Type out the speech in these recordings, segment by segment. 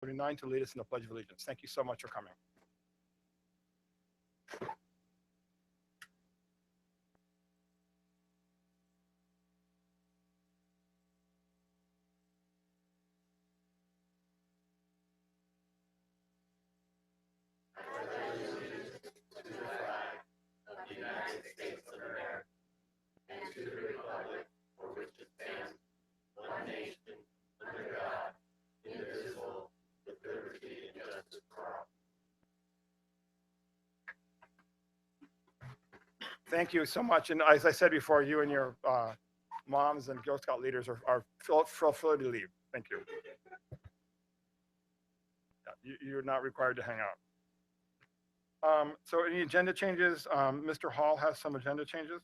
49 to lead us in the Pledge of Allegiance. Thank you so much for coming. Thank you so much. And as I said before, you and your moms and Girl Scout leaders are free to leave. Thank you. Yeah, you're not required to hang out. So any agenda changes? Mr. Hall has some agenda changes.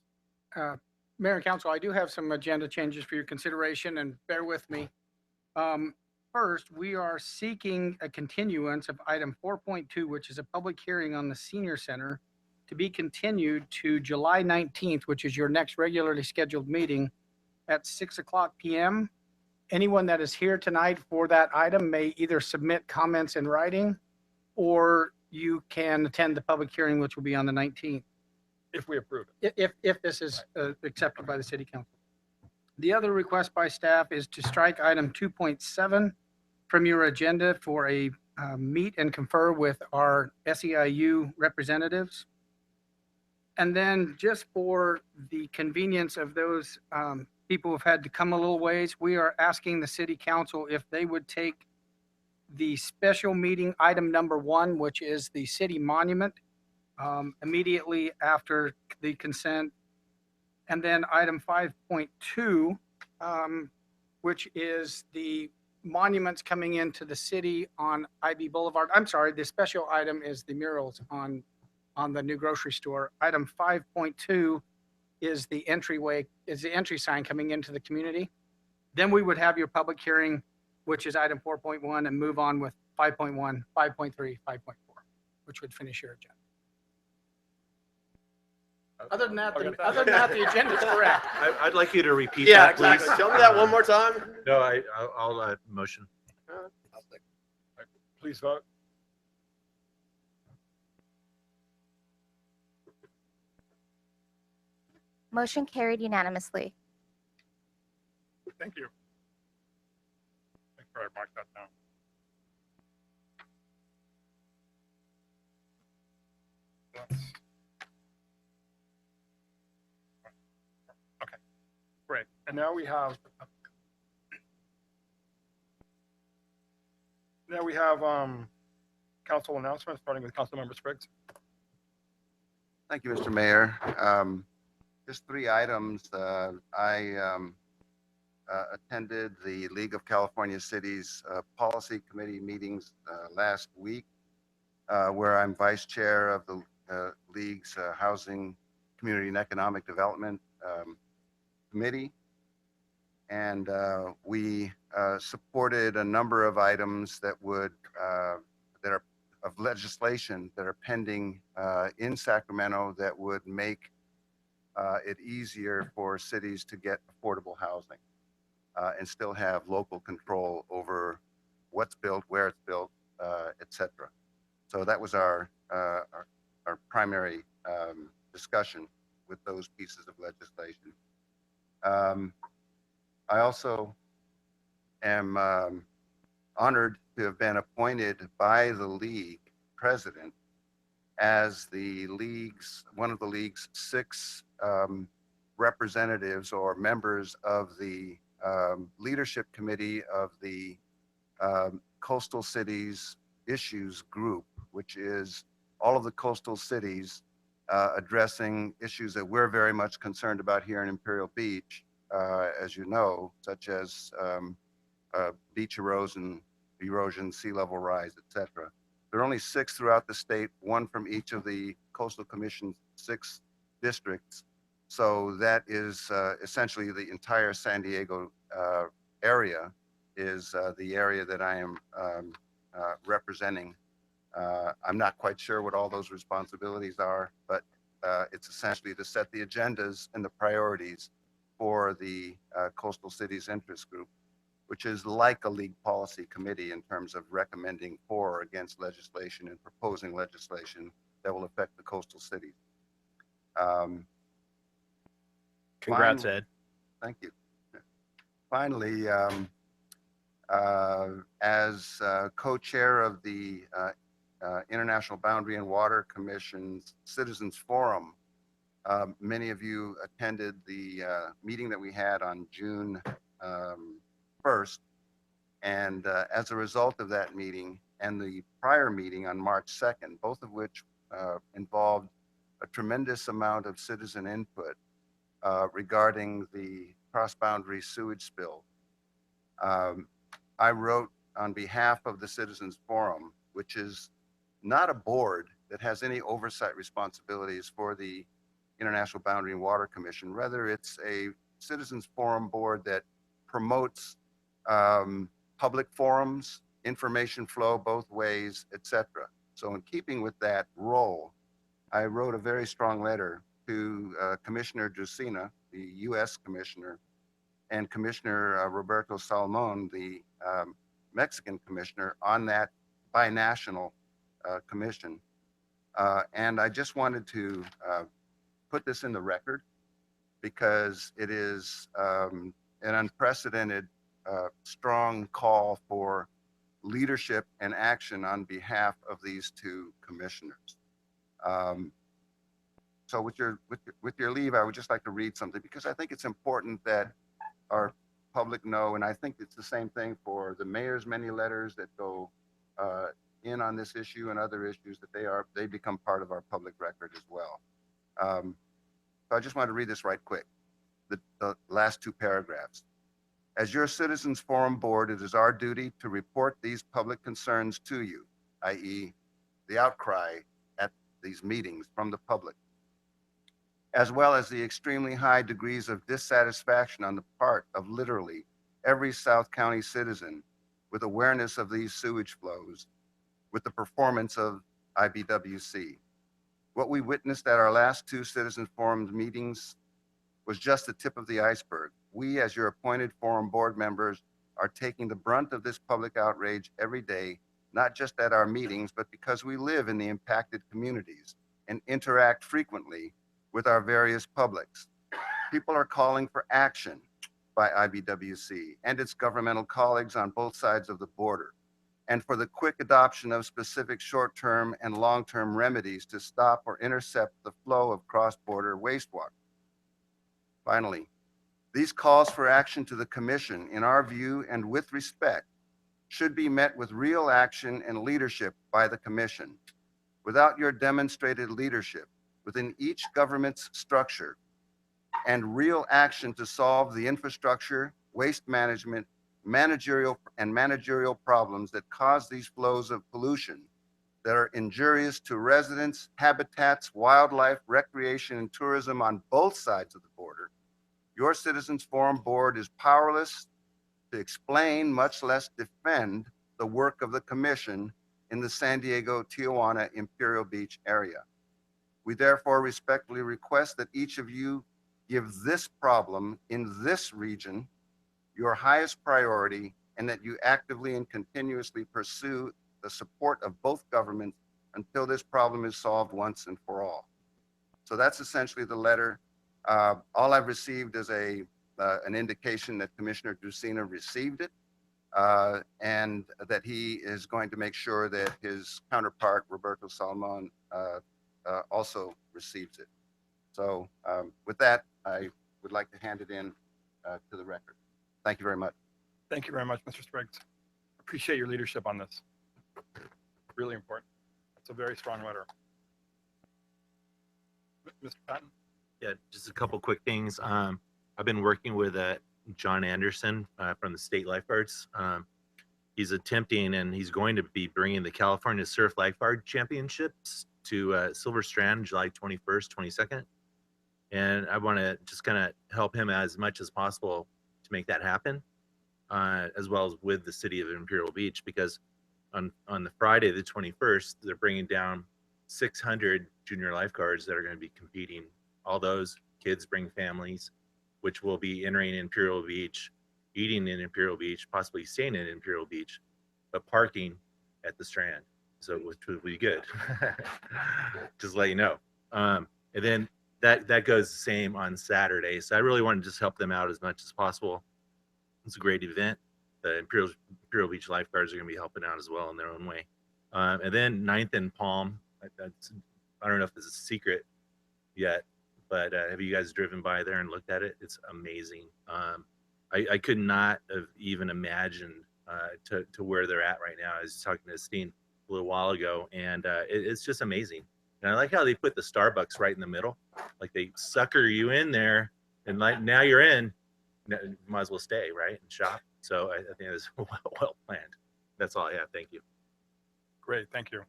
Mayor and Council, I do have some agenda changes for your consideration, and bear with me. First, we are seeking a continuance of item 4.2, which is a public hearing on the senior center, to be continued to July 19th, which is your next regularly scheduled meeting at 6:00 p.m. Anyone that is here tonight for that item may either submit comments in writing, or you can attend the public hearing, which will be on the 19th. If we approve it. If this is accepted by the city council. The other request by staff is to strike item 2.7 from your agenda for a meet and confer with our SEIU representatives. And then just for the convenience of those people who've had to come a little ways, we are asking the city council if they would take the special meeting item number 1, which is the city monument, immediately after the consent. And then item 5.2, which is the monuments coming into the city on IB Boulevard. I'm sorry, the special item is the murals on the new grocery store. Item 5.2 is the entry sign coming into the community. Then we would have your public hearing, which is item 4.1, and move on with 5.1, 5.3, 5.4, which would finish your agenda. Other than that, the agenda is correct. I'd like you to repeat Yeah, that, please. exactly. Tell me that one more time. No, I'll motion. Please vote. Motion carried unanimously. Thank you. Make sure I mark that down. Okay, great. And now we have council announcements, starting with Councilmember Spriggs. Thank you, Mr. Mayor. Just 3 items. I attended the League of California Cities Policy Committee meetings last week, where I'm vice chair of the League's Housing, Community, and Economic Development Committee. And we supported a number of items that are of legislation that are pending in Sacramento that would make it easier for cities to get affordable housing and still have local control over what's built, where it's built, et cetera. So that was our primary discussion with those pieces of legislation. I also am honored to have been appointed by the League president as one of the League's 6 representatives or members of the leadership committee of the Coastal Cities Issues Group, which is all of the coastal cities addressing issues that we're very much concerned about here in Imperial Beach, as you know, such as beach erosion, sea level rise, etc. There are only 6 throughout the state, 1 from each of the Coastal Commission's 6 districts. So that is essentially the entire San Diego area is the area that I am representing. I'm not quite sure what all those responsibilities are, but it's essentially to set the agendas and the priorities for the Coastal Cities Interest Group. which is like a league policy committee in terms of recommending for or against legislation and proposing legislation that will affect the coastal cities. Congrats, Finally- Ed. Thank you. Finally, as co-chair of the International Boundary and Water Commission's Citizens Forum, many of you attended the meeting that we had on June 1st. And as a result of that meeting and the prior meeting on March 2nd, both of which involved a tremendous amount of citizen input regarding the cross-boundary sewage spill, I wrote on behalf of the Citizens Forum, which is not a board that has any oversight responsibilities for the International Boundary and Water Commission. Rather, it's a Citizens Forum board that promotes public forums, information flow both ways, etc. So in keeping with that role, I wrote a very strong letter to Commissioner Drusina, the U.S. Commissioner, and Commissioner Roberto Salmon, the Mexican Commissioner, on that binational commission. And I just wanted to put this in the record because it is an unprecedented, strong call for leadership and action on behalf of these two commissioners. So with your leave, I would just like to read something because I think it's important that our public know, and I think it's the same thing for the mayor's many letters that go in on this issue and other issues, that they become part of our public record as well. So I just want to read this right quick, the last two paragraphs. As your Citizens Forum board, it is our duty to report these public concerns to you, i.e. the outcry at these meetings from the public, as well as the extremely high degrees of dissatisfaction on the part of literally every South County citizen with awareness of these sewage flows with the performance of IBWC. What we witnessed at our last two Citizens Forum meetings was just the tip of the iceberg. We, as your appointed forum board members, are taking the brunt of this public outrage every day, not just at our meetings, but because we live in the impacted communities and interact frequently with our various publics. People are calling for action by IBWC and its governmental colleagues on both sides of the border, and for the quick adoption of specific short-term and long-term remedies to stop or intercept the flow of cross-border wastewater. Finally, these calls for action to the Commission, in our view and with respect, should be met with real action and leadership by the Commission. Without your demonstrated leadership within each government's structure and real action to solve the infrastructure, waste management, managerial problems that cause these flows of pollution that are injurious to residents, habitats, wildlife, recreation, and tourism on both sides of the border, your Citizens Forum board is powerless to explain, much less defend, the work of the Commission in the San Diego, Tijuana, Imperial Beach area. We therefore respectfully request that each of you give this problem in this region your highest priority, and that you actively and continuously pursue the support of both governments until this problem is solved once and for all. So that's essentially the letter. All I've received is an indication that Commissioner Drusina received it, and that he is going to make sure that his counterpart, Roberto Salmon, also receives it. So with that, I would like to hand it in to the record. Thank you very much. Thank you very much, Mr. Spriggs. Appreciate your leadership on this. Really important. It's a very strong letter. Mr. Patton? Yeah, just a couple quick things. I've been working with John Anderson from the state lifeguards. He's attempting, and he's going to be bringing the California Surf Lifeguard Championships to Silver Strand, July 21st, 22nd. And I want to just kind of help him as much as possible to make that happen, as well as with the city of Imperial Beach, because on the Friday, the 21st, they're bringing down 600 junior lifeguards that are going to be competing. All those kids bring families, which will be entering Imperial Beach eating in Imperial Beach, possibly staying in Imperial Beach, but parking at the Strand. So which would be good. Just let you know. And then that goes the same on Saturday. So I really want to just help them out as much as possible. It's a great event. The Imperial Beach lifeguards are going to be helping out as well in their own way. And then 9th and Palm. I don't know if this is a secret yet, but have you guys driven by there and looked at it? It's amazing. I could not have even imagined to where they're at right now. I was talking to Steen a little while ago, and it's just amazing. And I like how they put the Starbucks right in the middle, like they sucker you in there, and like now you're in, you might as well stay, right, and shop. So I think it's well planned. That's all I have. Thank you. Great, thank you.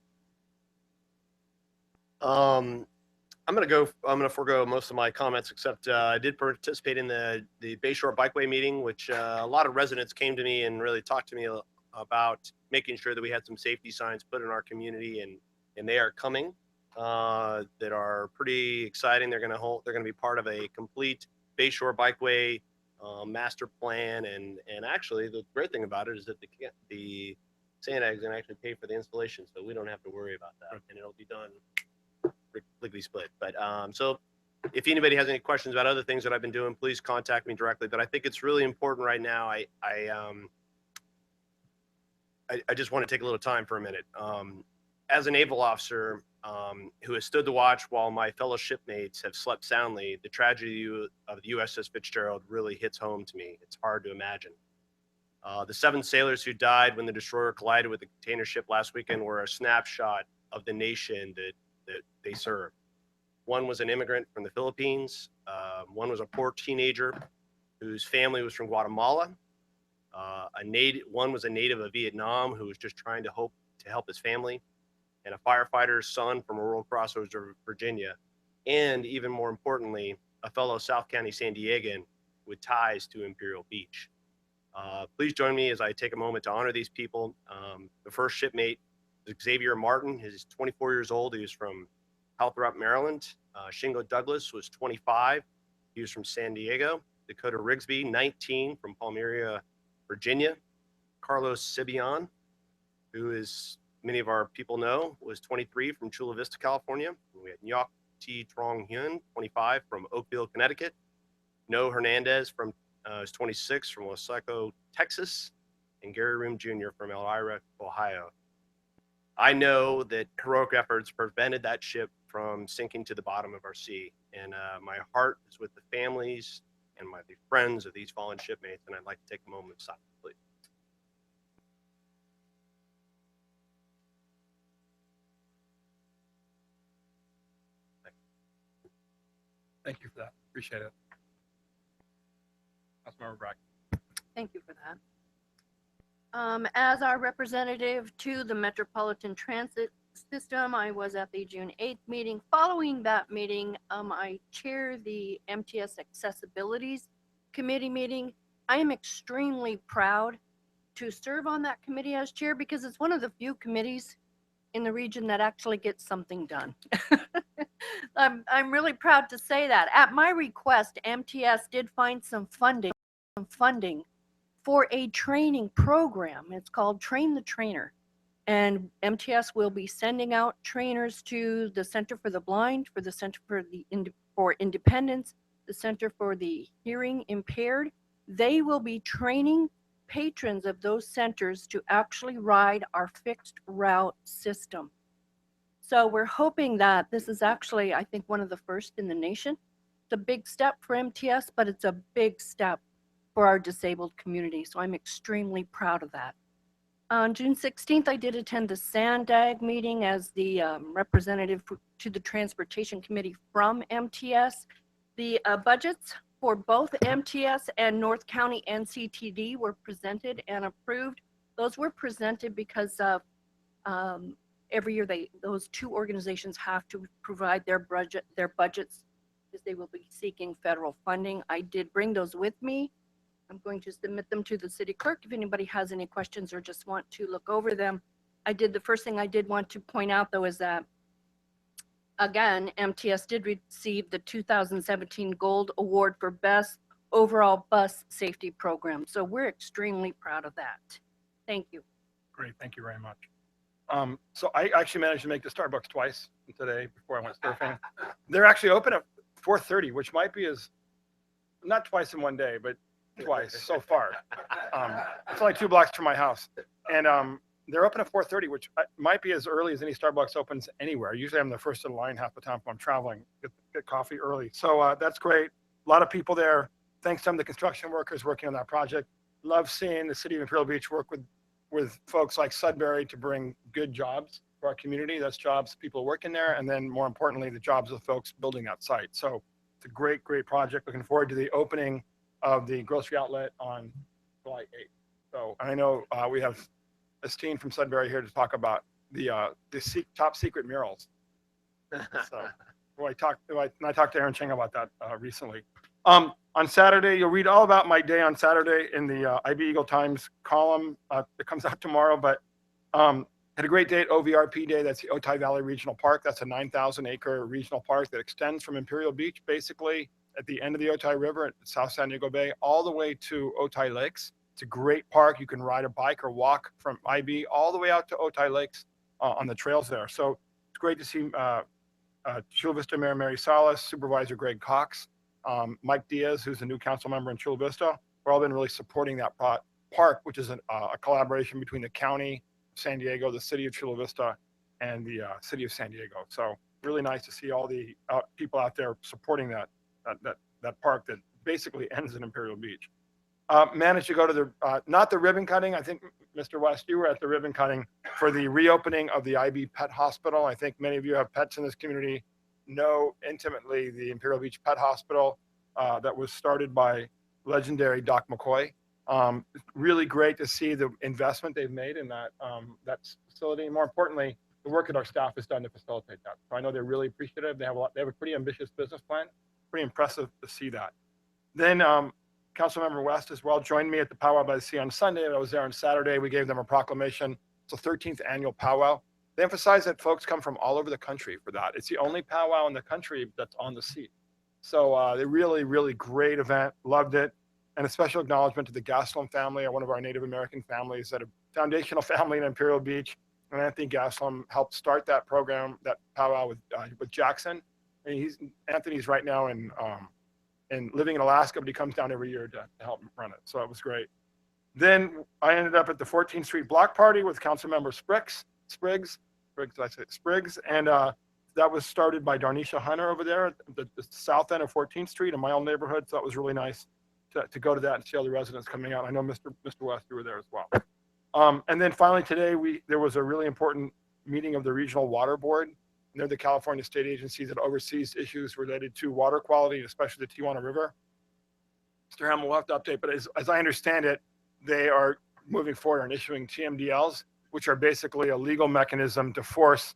I'm gonna forego most of my comments, except I did participate in the Bayshore Bikeway meeting, which a lot of residents came to me and really talked to me about making sure that we had some safety signs put in our community, and they are coming. That are pretty exciting. They're gonna be part of a complete Bayshore Bikeway master plan, and actually the great thing about it is that the Santa is gonna actually pay for the installation, so we don't have to worry about that, and it'll be done lickety split. But so if anybody has any questions about other things that I've been doing, please contact me directly. But I think it's really important right now. I just want to take a little time for a minute. As a naval officer who has stood to watch while my fellow shipmates have slept soundly, the tragedy of the USS Fitzgerald really hits home to me. It's hard to imagine. The 7 sailors who died when the destroyer collided with the container ship last weekend were a snapshot of the nation that they served. One was an immigrant from the Philippines. One was a poor teenager whose family was from Guatemala. One was a native of Vietnam who was just trying to help his family, and a firefighter's son from a rural crossroads of Virginia, and even more importantly, a fellow South County San Diegan with ties to Imperial Beach. Please join me as I take a moment to honor these people. The first shipmate is Xavier Martin. He's 24 years old. He was from Houthropt, Maryland. Shingo Douglas was 25. He was from San Diego. Dakota Rigsby, 19, from Palmyra, Virginia. Carlos Sibian, who is many of our people know, was 23 from Chula Vista, California. We had Nyok T. Trong Hyun, 25, from Oakville, Connecticut. No Hernandez is 26, from Waseco, Texas. And Gary Room Jr. from Elmira, Ohio. I know that heroic efforts prevented that ship from sinking to the bottom of our sea. And my heart is with the families and the friends of these fallen shipmates. And I'd like to take a moment of silence, please. Thank you for that. Appreciate it. Councilmember Brack. Thank you for that. As our representative to the Metropolitan Transit System, I was at the June 8th meeting. Following that meeting, I chair the MTS Accessibilities Committee meeting. I am extremely proud to serve on that committee as chair because it's one of the few committees in the region that actually gets something done. I'm really proud to say that. At my request, MTS did find some funding for a training program. It's called Train the Trainer. And MTS will be sending out trainers to the Center for the Blind, for the Center for Independence, the Center for the Hearing Impaired. They will be training patrons of those centers to actually ride our fixed route system. So we're hoping that this is actually, I think, one of the first in the nation. It's a big step for MTS, but it's a big step for our disabled community. So I'm extremely proud of that. On June 16th, I did attend the SANDAG meeting as the representative to the Transportation Committee from MTS. The budgets for both MTS and North County NCTD were presented and approved. Those were presented because of every year those two organizations have to provide their budgets because they will be seeking federal funding. I did bring those with me. I'm going to submit them to the city clerk if anybody has any questions or just want to look over them. The first thing I did want to point out though is that, again, MTS did receive the 2017 Gold Award for Best overall bus safety program. So we're extremely proud of that. Thank you. Great, thank you very much. So I actually managed to make the Starbucks twice today before I went surfing. They're actually open at 4:30, which might be not twice in one day, but twice so far. It's only 2 blocks from my house. And they're open at 4:30, which might be as early as any Starbucks opens anywhere. Usually I'm the first in line half the time when I'm traveling, get coffee early. So that's great. A lot of people there. Thanks to some of the construction workers working on that project. Love seeing the city of Imperial Beach work with folks like Sudbury to bring good jobs for our community. That's jobs people working there, and then more importantly, the jobs of the folks building that site. So it's a great, great project. Looking forward to the opening of the grocery outlet on July 8th. So I know we have Estine from Sudbury here to talk about the top secret murals. So I talked to Aaron Chang about that recently. On Saturday, you'll read all about my day on Saturday in the IB Eagle Times column that comes out tomorrow. But had a great day at OVRP Day. That's the Otay Valley Regional Park. That's a 9,000-acre regional park that extends from Imperial Beach, basically at the end of the Otay River at South San Diego Bay, all the way to Otay Lakes. It's a great park. You can ride a bike or walk from IB all the way out to Otay Lakes on the trails there. So it's great to see Chula Vista Mayor Mary Salas, Supervisor Greg Cox, Mike Diaz, who's a new council member in Chula Vista. We've all been really supporting that park, which is a collaboration between the county of San Diego, the city of Chula Vista, and the city of San Diego. So really nice to see all the people out there supporting that park that basically ends in Imperial Beach. Managed to go to the, not the ribbon cutting. I think, Mr. West, you were at the ribbon cutting for the reopening of the IB Pet Hospital. I think many of you have pets in this community, know intimately the Imperial Beach Pet Hospital that was started by legendary Doc McCoy. Really great to see the investment they've made in that facility. And more importantly, the work that our staff has done to facilitate that. So I know they're really appreciative. They have a pretty ambitious business plan. Pretty impressive to see that. Then Councilmember West as well joined me at the Powwow by the Sea on Sunday. I was there on Saturday. We gave them a proclamation. It's the 13th annual powwow. They emphasize that folks come from all over the country for that. It's the only powwow in the country that's on the sea. So they really, really great event. Loved it. And a special acknowledgement to the Gaslam family, one of our Native American families, that a foundational family in Imperial Beach. And Anthony Gaslam helped start that program, that powwow with Jackson. And Anthony's right now in living in Alaska, but he comes down every year to help run it. So it was great. Then I ended up at the 14th Street block party with Councilmember Spriggs, and that was started by Darnisha Hunter over there at the south end of 14th Street in my own neighborhood. So that was really nice to go to that and see all the residents coming out. I know Mr. West, you were there as well. And then finally today, there was a really important meeting of the Regional Water Board. They're the California state agency that oversees issues related to water quality, especially the Tijuana River. Mr. Hamill will have to update, but as I understand it, they are moving forward on issuing TMDLs, which are basically a legal mechanism to force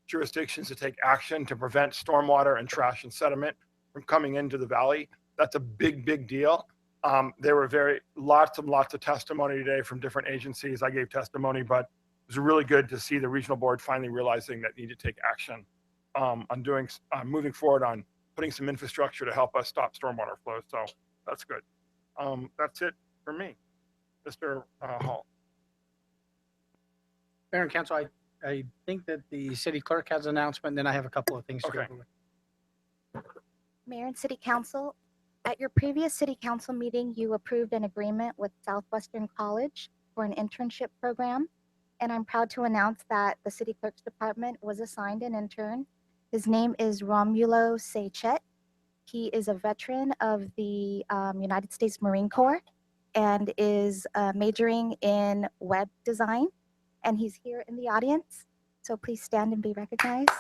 jurisdictions to take action to prevent stormwater and trash and sediment from coming into the valley. That's a big, big deal. There were lots of testimony today from different agencies. I gave testimony, but it was really good to see the regional board finally realizing that need to take action on moving forward on putting some infrastructure to help us stop stormwater flow. So that's good. That's it for me, Mr. Hall. Mayor and Council, I think that the city clerk has an announcement, and then I have a couple of things to go Okay. over. Mayor and City Council, at your previous City Council meeting, you approved an agreement with Southwestern College for an internship program. And I'm proud to announce that the City Clerk's Department was assigned an intern. His name is Romulo Sechet. He is a veteran of the United States Marine Corps and is majoring in web design. And he's here in the audience. So please stand and be recognized.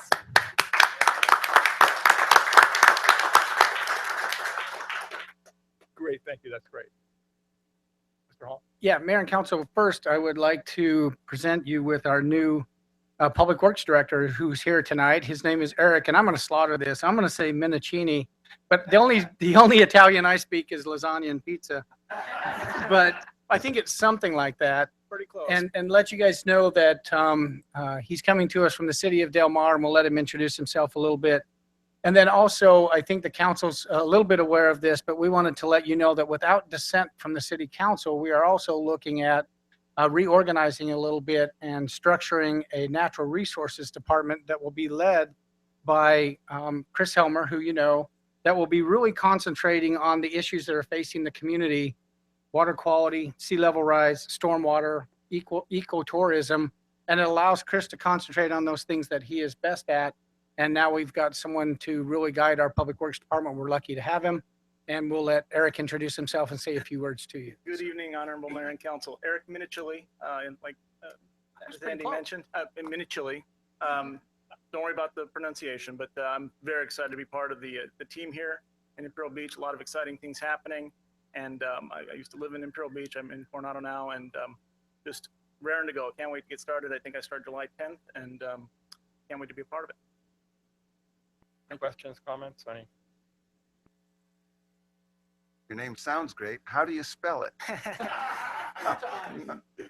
Great, thank you. That's great. Mr. Hall. Yeah, Mayor and Council, first, I would like to present you with our new Public Works Director who's here tonight. His name is Eric, and I'm going to slaughter this. I'm going to say Minicini, but the only Italian I speak is lasagna and pizza. But I think it's something like that. Pretty close. And let you guys know that he's coming to us from the city of Del Mar, and we'll let him introduce himself a little bit. And then also, I think the council's a little bit aware of this, but we wanted to let you know that without dissent from the city council, we are also looking at reorganizing a little bit and structuring a natural resources department that will be led by Chris Helmer, who you know, that will be really concentrating on the issues that are facing the community: water quality, sea level rise, stormwater, ecotourism, and it allows Chris to concentrate on those things that he is best at. And now we've got someone to really guide our public works department. We're lucky to have him. And we'll let Eric introduce himself and say a few words to you. Good evening, Honorable Mayor and Council. Eric Minichilli, and like as pretty Andy close. mentioned, Minichilli. Don't worry about the pronunciation, but I'm very excited to be part of the team here in Imperial Beach. A lot of exciting things happening, and I used to live in Imperial Beach. I'm in Coronado now, and just raring to go. Can't wait to get started. I think I start July 10th, and can't wait to be a part of it. Any questions, comments, any? Your name sounds great. How do you spell it?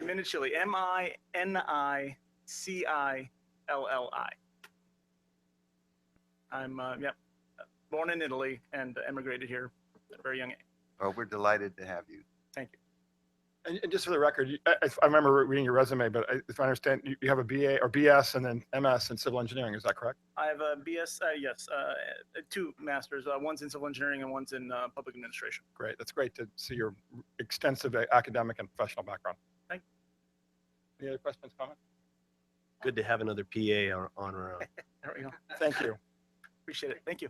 Minichilli, Minicilli. I'm born in Italy and emigrated here at a very young age. Well, we're delighted to have you. Thank you. And just for the record, I remember reading your resume, but if I understand, you have a BA or BS and then MS in civil engineering. Is that correct? I have a BS, yes, 2 masters. One's in civil engineering and one's in public administration. Great. That's great to see your extensive academic and professional background. Thank you. Any other questions, comments? Good to have another PA on our own. There we go. Thank you. Appreciate it. Thank you.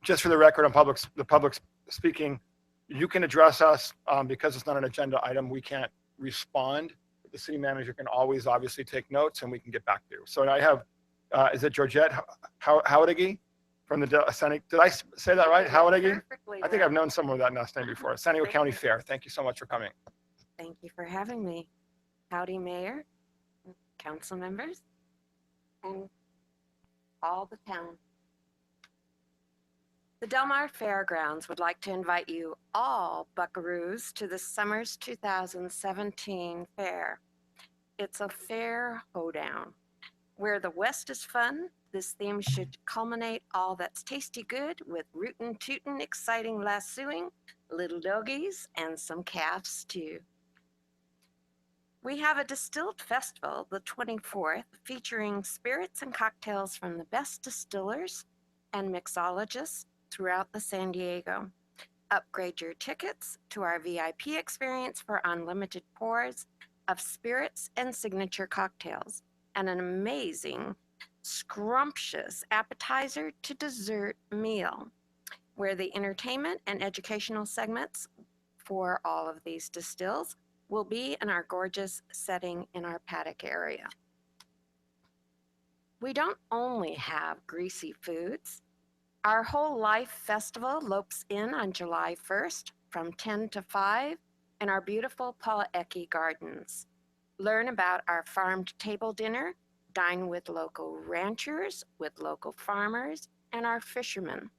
Just for the record, on the public speaking, you can address us because it's not an agenda item. We can't respond. The city manager can always obviously take notes and we can get back to you. So I have, is it Georgette Howdegi from the Senate? Did I say that right? Howdegi? Perfectly. I think I've known someone with that last name before. San Diego County Fair. Thank you so much for coming. Thank you for having me. Howdy, Mayor, council members, and all the town. The Del Mar Fairgrounds would like to invite you all buckaroos to the summer's 2017 fair. It's a fair hoedown. Where the West is fun, this theme should culminate all that's tasty good with rootin' tootin' exciting lassoing, little doggies, and some calves too. We have a distilled festival, the 24th, featuring spirits and cocktails from the best distillers and mixologists throughout the San Diego. Upgrade your tickets to our VIP experience for unlimited pours of spirits and signature cocktails, and an amazing, scrumptious appetizer to dessert meal, where the entertainment and educational segments for all of these distills will be in our gorgeous setting in our paddock area. We don't only have greasy foods. Our whole life festival lopes in on July 1st from 10 to 5 in our beautiful Paul Ecke Gardens. Learn about our farmed table dinner, dine with local ranchers, with local farmers, and our fishermen.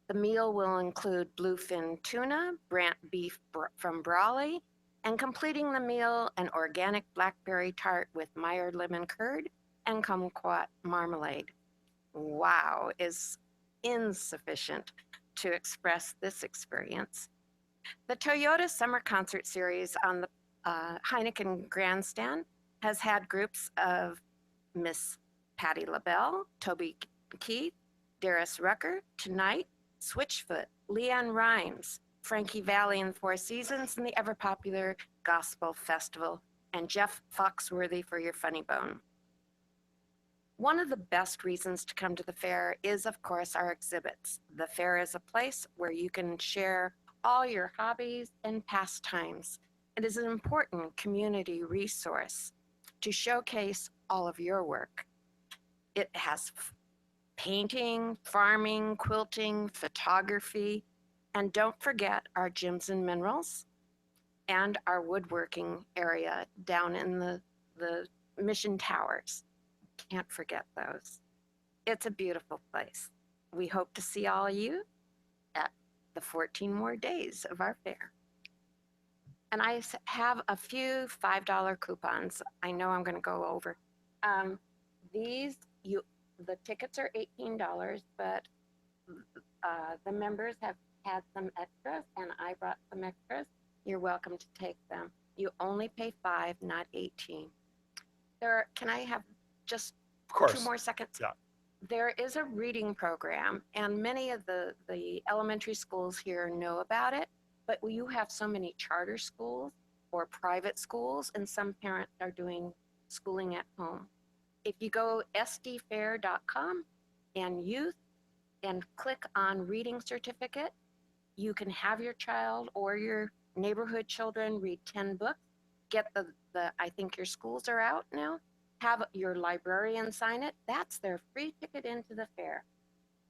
The meal will include bluefin tuna, Brant beef from Brawley, and completing the meal, an organic blackberry tart with Meyer lemon curd and kumquat marmalade. Wow is insufficient to express this experience. The Toyota Summer Concert Series on the Heineken Grandstand has had groups of Miss Patti LaBelle, Toby Keith, Darius Rucker, Tonight, Switchfoot, Leanne Rhymes, Frankie Valli and Four Seasons, and the ever-popular Gospel Festival, and Jeff Foxworthy for your funny bone. One of the best reasons to come to the fair is, of course, our exhibits. The fair is a place where you can share all your hobbies and pastimes. It is an important community resource to showcase all of your work. It has painting, farming, quilting, photography, and don't forget our gems and minerals and our woodworking area down in the Mission Towers. Can't forget those. It's a beautiful place. We hope to see all of you at the 14 more days of our fair. And I have a few $5 coupons. I know I'm going to go over. These, the tickets are $18, but the members have had some extras, and I brought some extras. You're welcome to take them. You only pay $5, not $18. Can I have just Of course. 2 more seconds? Yeah. There is a reading program, and many of the elementary schools here know about it, but you have so many charter schools or private schools, and some parents are doing schooling at home. If you go sdfair.com and youth and click on reading certificate, you can have your child or your neighborhood children read 10 books, get I think your schools are out now, have your librarian sign it. That's their free ticket into the fair.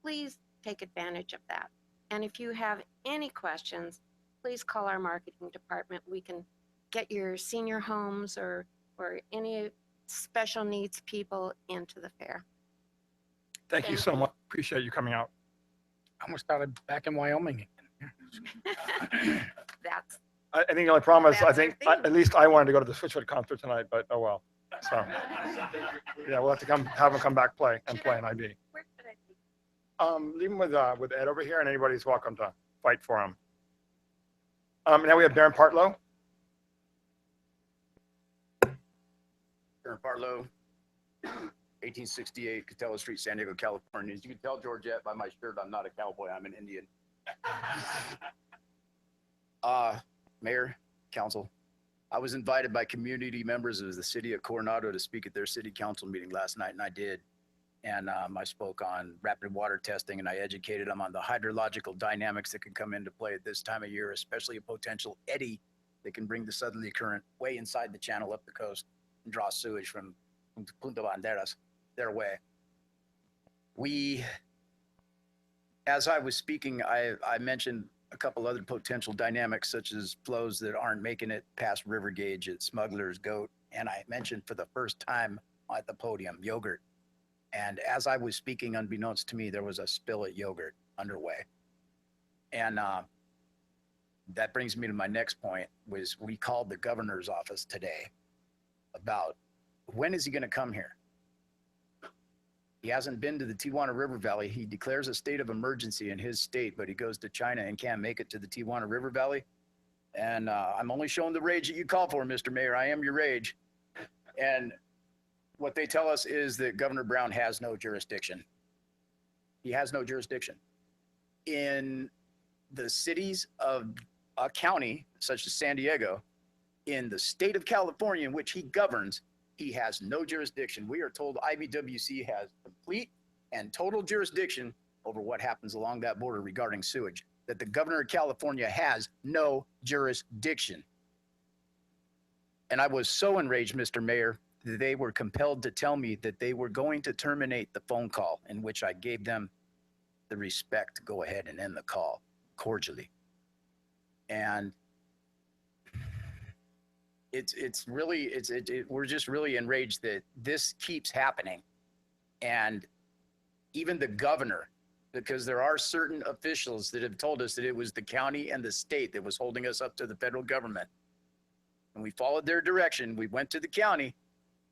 Please take advantage of that. And if you have any questions, please call our marketing department. We can get your senior homes or any special needs people into the fair. Thank you so much. Appreciate you coming out. I almost started back in Wyoming. That's I think the only problem is, I That's think, our thing. at least I wanted to go to the Switchfoot concert tonight, but oh well. So, yeah, we'll have to have him come back play an IB. where should I be? Leave him with Ed over here, and anybody's welcome to fight for him. Now we have Baron Partlow. Aaron Barlow, 1868 Catella Street, San Diego, California. As you can tell, Georgette, by my shirt, I'm not a cowboy. I'm an Indian. Mayor, council, I was invited by community members of the city of Coronado to speak at their city council meeting last night, and I did. And I spoke on rapid water testing, and I educated them on the hydrological dynamics that can come into play at this time of year, especially a potential eddy that can bring the southerly current way inside the channel up the coast and draw sewage from Punta Banderas their way. As I was speaking, I mentioned a couple other potential dynamics, such as flows that aren't making it past river gauge at Smuggler's Goat. And I mentioned for the first time at the podium, yogurt. And as I was speaking, unbeknownst to me, there was a spill at yogurt underway. And that brings me to my next point, was we called the governor's office today about when is he going to come here? He hasn't been to the Tijuana River Valley. He declares a state of emergency in his state, but he goes to China and can't make it to the Tijuana River Valley. And I'm only showing the rage that you call for, Mr. Mayor. I am your rage. And what they tell us is that Governor Brown has no jurisdiction. He has no jurisdiction. In the cities of a county such as San Diego, in the state of California in which he governs, he has no jurisdiction. We are told IBWC has complete and total jurisdiction over what happens along that border regarding sewage, that the governor of California has no jurisdiction. And I was so enraged, Mr. Mayor, that they were compelled to tell me that they were going to terminate the phone call, in which I gave them the respect to go ahead and end the call cordially. And we're just really enraged that this keeps happening. And even the governor, because there are certain officials that have told us that it was the county and the state that was holding us up to the federal government. And we followed their direction. We went to the county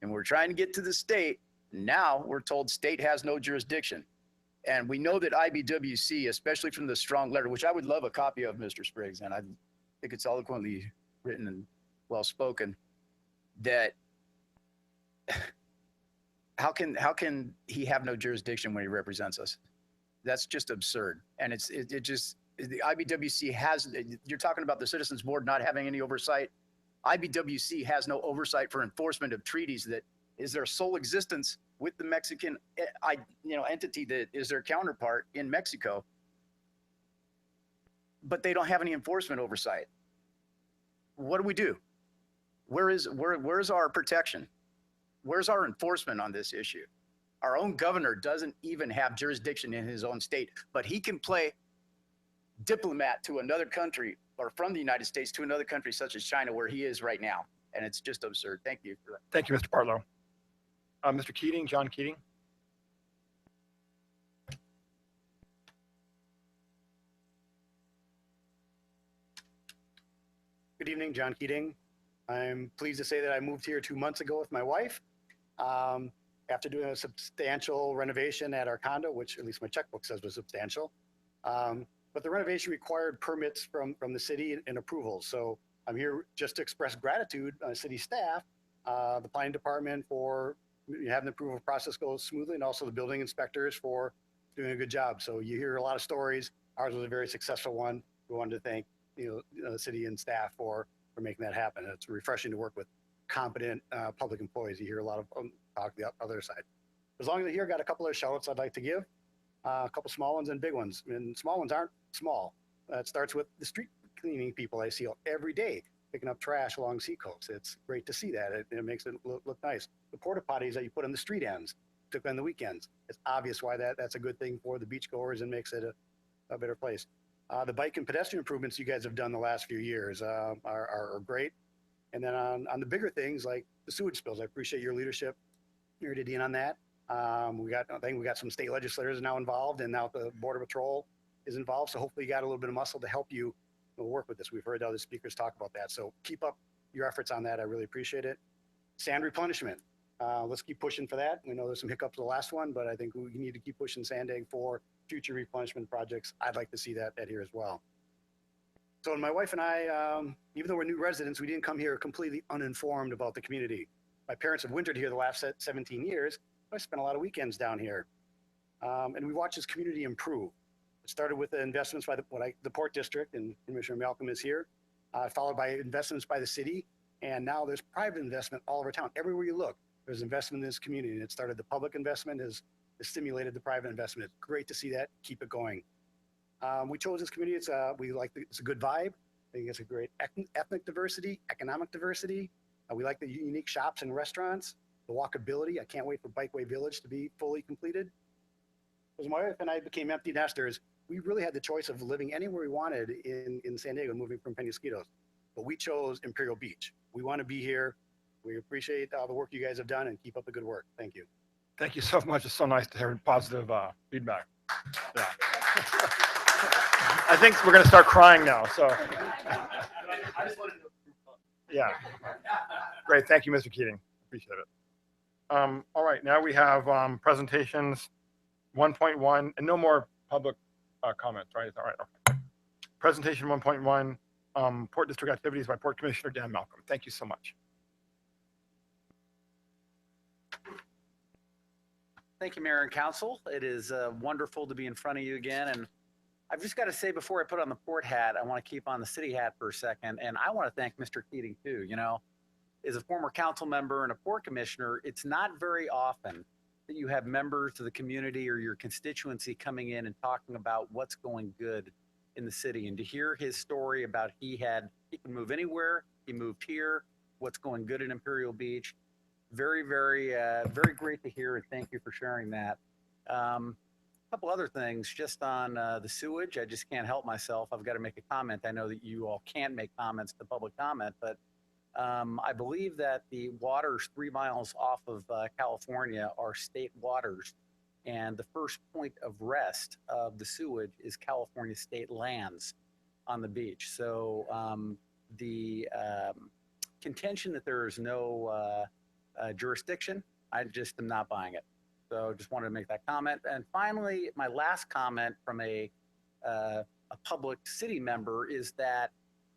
and we're trying to get to the state. Now we're told state has no jurisdiction. And we know that IBWC, especially from the strong letter, which I would love a copy of, Mr. Spriggs, and I think it's eloquently written and well spoken, that how can he have no jurisdiction when he represents us? That's just absurd. And it just, the IBWC has, you're talking about the Citizens Board not having any oversight. IBWC has no oversight for enforcement of treaties that is their sole existence with the Mexican entity that is their counterpart in Mexico. But they don't have any enforcement oversight. What do? Where's our protection? Where's our enforcement on this issue? Our own governor doesn't even have jurisdiction in his own state, but he can play diplomat to another country, or from the United States to another country such as China, where he is right now. And it's just absurd. Thank you for that. Thank you, Mr. Partlow. Mr. Keating, John Keating. Good evening, John Keating. I'm pleased to say that I moved here 2 months ago with my wife. After doing a substantial renovation at our condo, which at least my checkbook says was substantial. But the renovation required permits from the city and approvals. So I'm here just to express gratitude city staff, the planning department for having the approval process go smoothly, and also the building inspectors for doing a good job. So you hear a lot of stories. Ours was a very successful one. We wanted to thank the city and staff for making that happen. It's refreshing to work with competent public employees. You hear a lot of talk the other side. As long as here, got a couple of shout outs I'd like to give. A couple small ones and big ones. And small ones aren't small. It starts with the street cleaning people I see every day picking up trash along seacoasts. It's great to see that. It makes it look nice. The porta potties that you put on the street ends, particularly on the weekends. It's obvious why that's a good thing for the beachgoers and makes it a better place. The bike and pedestrian improvements you guys have done the last few years are great. And then on the bigger things like the sewage spills, I appreciate your leadership, Dean, on that. I think we got some state legislators now involved, and now the Border Patrol is involved. So hopefully you got a little bit of muscle to help you work with this. We've heard other speakers talk about that. So keep up your efforts on that. I really appreciate it. Sand replenishment. Let's keep pushing for that. We know there's some hiccups with the last one, but I think we need to keep pushing sanding for future replenishment projects. I'd like to see that here as well. So my wife and I, even though we're new residents, we didn't come here completely uninformed about the community. My parents have wintered here the last 17 years. I spent a lot of weekends down here. And we watched this community improve. It started with the investments by the Port District, and Commissioner Malcolm is here, followed by investments by the city. And now there's private investment all over town. Everywhere you look, there's investment in this community. And it started the public investment has stimulated the private investment. It's great to see that. Keep it going. We chose this community. It's a good vibe. I think it's a great ethnic diversity, economic diversity. We like the unique shops and restaurants, the walkability. I can't wait for Bikeway Village to be fully completed. As my wife and I became empty nesters, we really had the choice of living anywhere we wanted in San Diego, moving from Penasquitos. But we chose Imperial Beach. We want to be here. We appreciate all the work you guys have done, and keep up the good work. Thank you. Thank you so much. It's so nice to hear positive feedback. Yeah. I think we're going to start crying now. So, yeah. Great. Thank you, Mr. Keating. Appreciate it. All right. Now we have presentations 1.1 and no more public comments, right? All right. Okay. Presentation 1.1, Port District activities by Port Commissioner Dan Malcolm. Thank you so much. Thank you, Mayor and Council. It is wonderful to be in front of you again. And I've just got to say, before I put on the port hat, I want to keep on the city hat for a second. And I want to thank Mr. Keating too. You know, as a former council member and a port commissioner, it's not very often that you have members of the community or your constituency coming in and talking about what's going good in the city. And to hear his story about he can move anywhere, he moved here, what's going good in Imperial Beach. Very, very, very great to hear, and thank you for sharing that. A couple other things just on the sewage. I just can't help myself. I've got to make a comment. I know that you all can't make comments to public comment, but I believe that the waters 3 miles off of California are state waters, and the first point of rest of the sewage is California state lands on the beach. So the contention that there is no jurisdiction, I just am not buying it. So just wanted to make that comment. And finally, my last comment from a public city member is that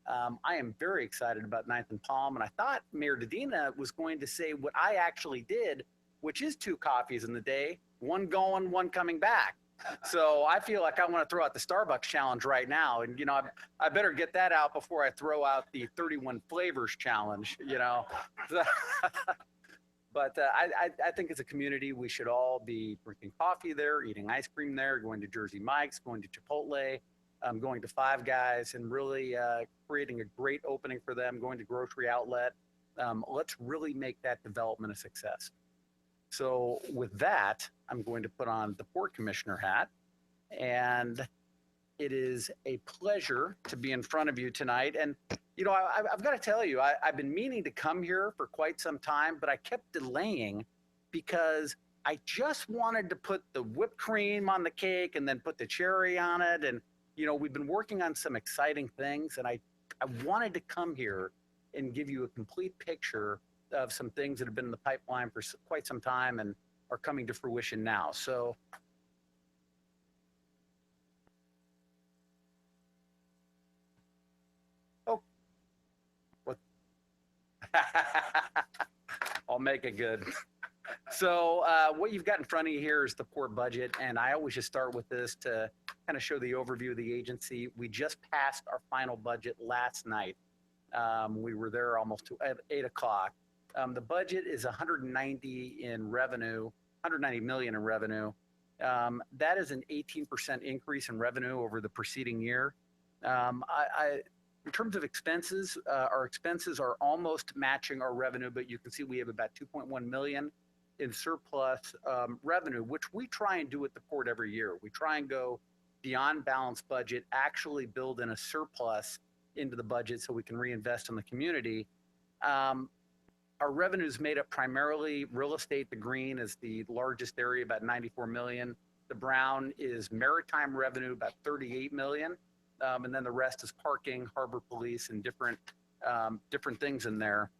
I am very excited about 9th and Palm. And I thought Mayor Dedina was going to say what I actually did, which is 2 coffees in the day, one going, one coming back. So I feel like I want to throw out the Starbucks challenge right now. And, you know, I better get that out before I throw out the 31 flavors challenge, you know. But I think as a community, we should all be drinking coffee there, eating ice cream there, going to Jersey Mike's, going to Chipotle, going to Five Guys, and really creating a great opening for them, going to Grocery Outlet. Let's really make that development a success. So with that, I'm going to put on the Port Commissioner hat. And it is a pleasure to be in front of you tonight. And, you know, I've got to tell you, I've been meaning to come here for quite some time, but I kept delaying because I just wanted to put the whipped cream on the cake and then put the cherry on it. And, you know, we've been working on some exciting things, and I I wanted to come here and give you a complete picture of some things that have been in the pipeline for quite some time and are coming to fruition now. So oh, what? I'll make it good. So what you've got in front of you here is the port budget, and I always just start with this to kind of show the overview of the agency. We just passed our final budget last night. We were there almost at 8 o'clock. The budget is 190 in revenue, 190 million in revenue. That is an 18% increase in revenue over the preceding year. In terms of expenses, our expenses are almost matching our revenue, but you can see we have about 2.1 million in surplus revenue, which we try and do at the port every year. We try and go beyond balanced budget, actually build in a surplus into the budget so we can reinvest in the community. Our revenue is made up primarily real estate. The green is the largest area, about 94 million. The brown is maritime revenue, about 38 million. And then the rest is parking, harbor police, and different things in there.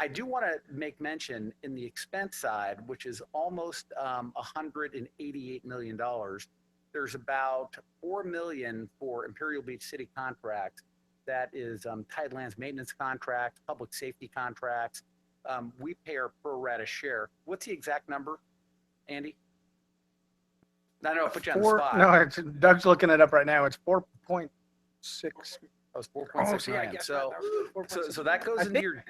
I do want to make mention in the expense side, which is almost $188 million. There's about 4 million for Imperial Beach City contracts. That is Tidelands maintenance contracts, public safety contracts. We pay our pro rata share. What's the exact number, Andy? I know I put you on the spot. No, it's, Doug's looking it up right now. It's 4.6. Oh, it's 4.6 million. So that goes into your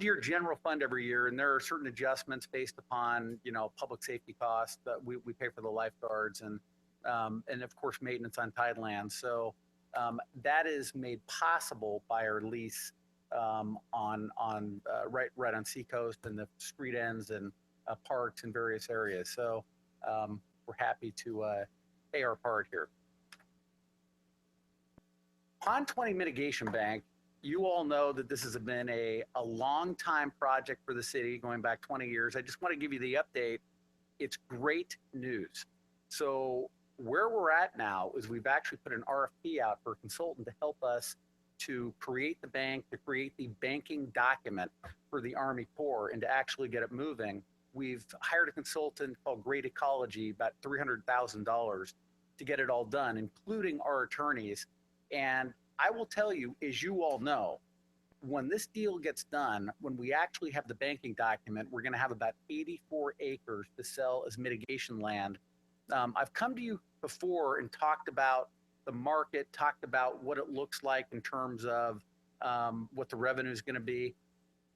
your general fund every year, and there are certain adjustments based upon public safety costs that we pay for the lifeguards and of course maintenance on Tidelands. So that is made possible by our lease right on Seacoast and the street ends and parks in various areas. So we're happy to pay our part here. Pond 20 Mitigation Bank, you all know that this has been a long time project for the city going back 20 years. I just want to give you the update. It's great news. So where we're at now is we've actually put an RFP out for a consultant to help us to create the bank, to create the banking document for the Army Corps and to actually get it moving. We've hired a consultant called Great Ecology, about $300,000 to get it all done, including our attorneys. And I will tell you, as you all know, when this deal gets done, when we actually have the banking document, we're going to have about 84 acres to sell as mitigation land. I've come to you before and talked about the market, talked about what it looks like in terms of what the revenue is going to be.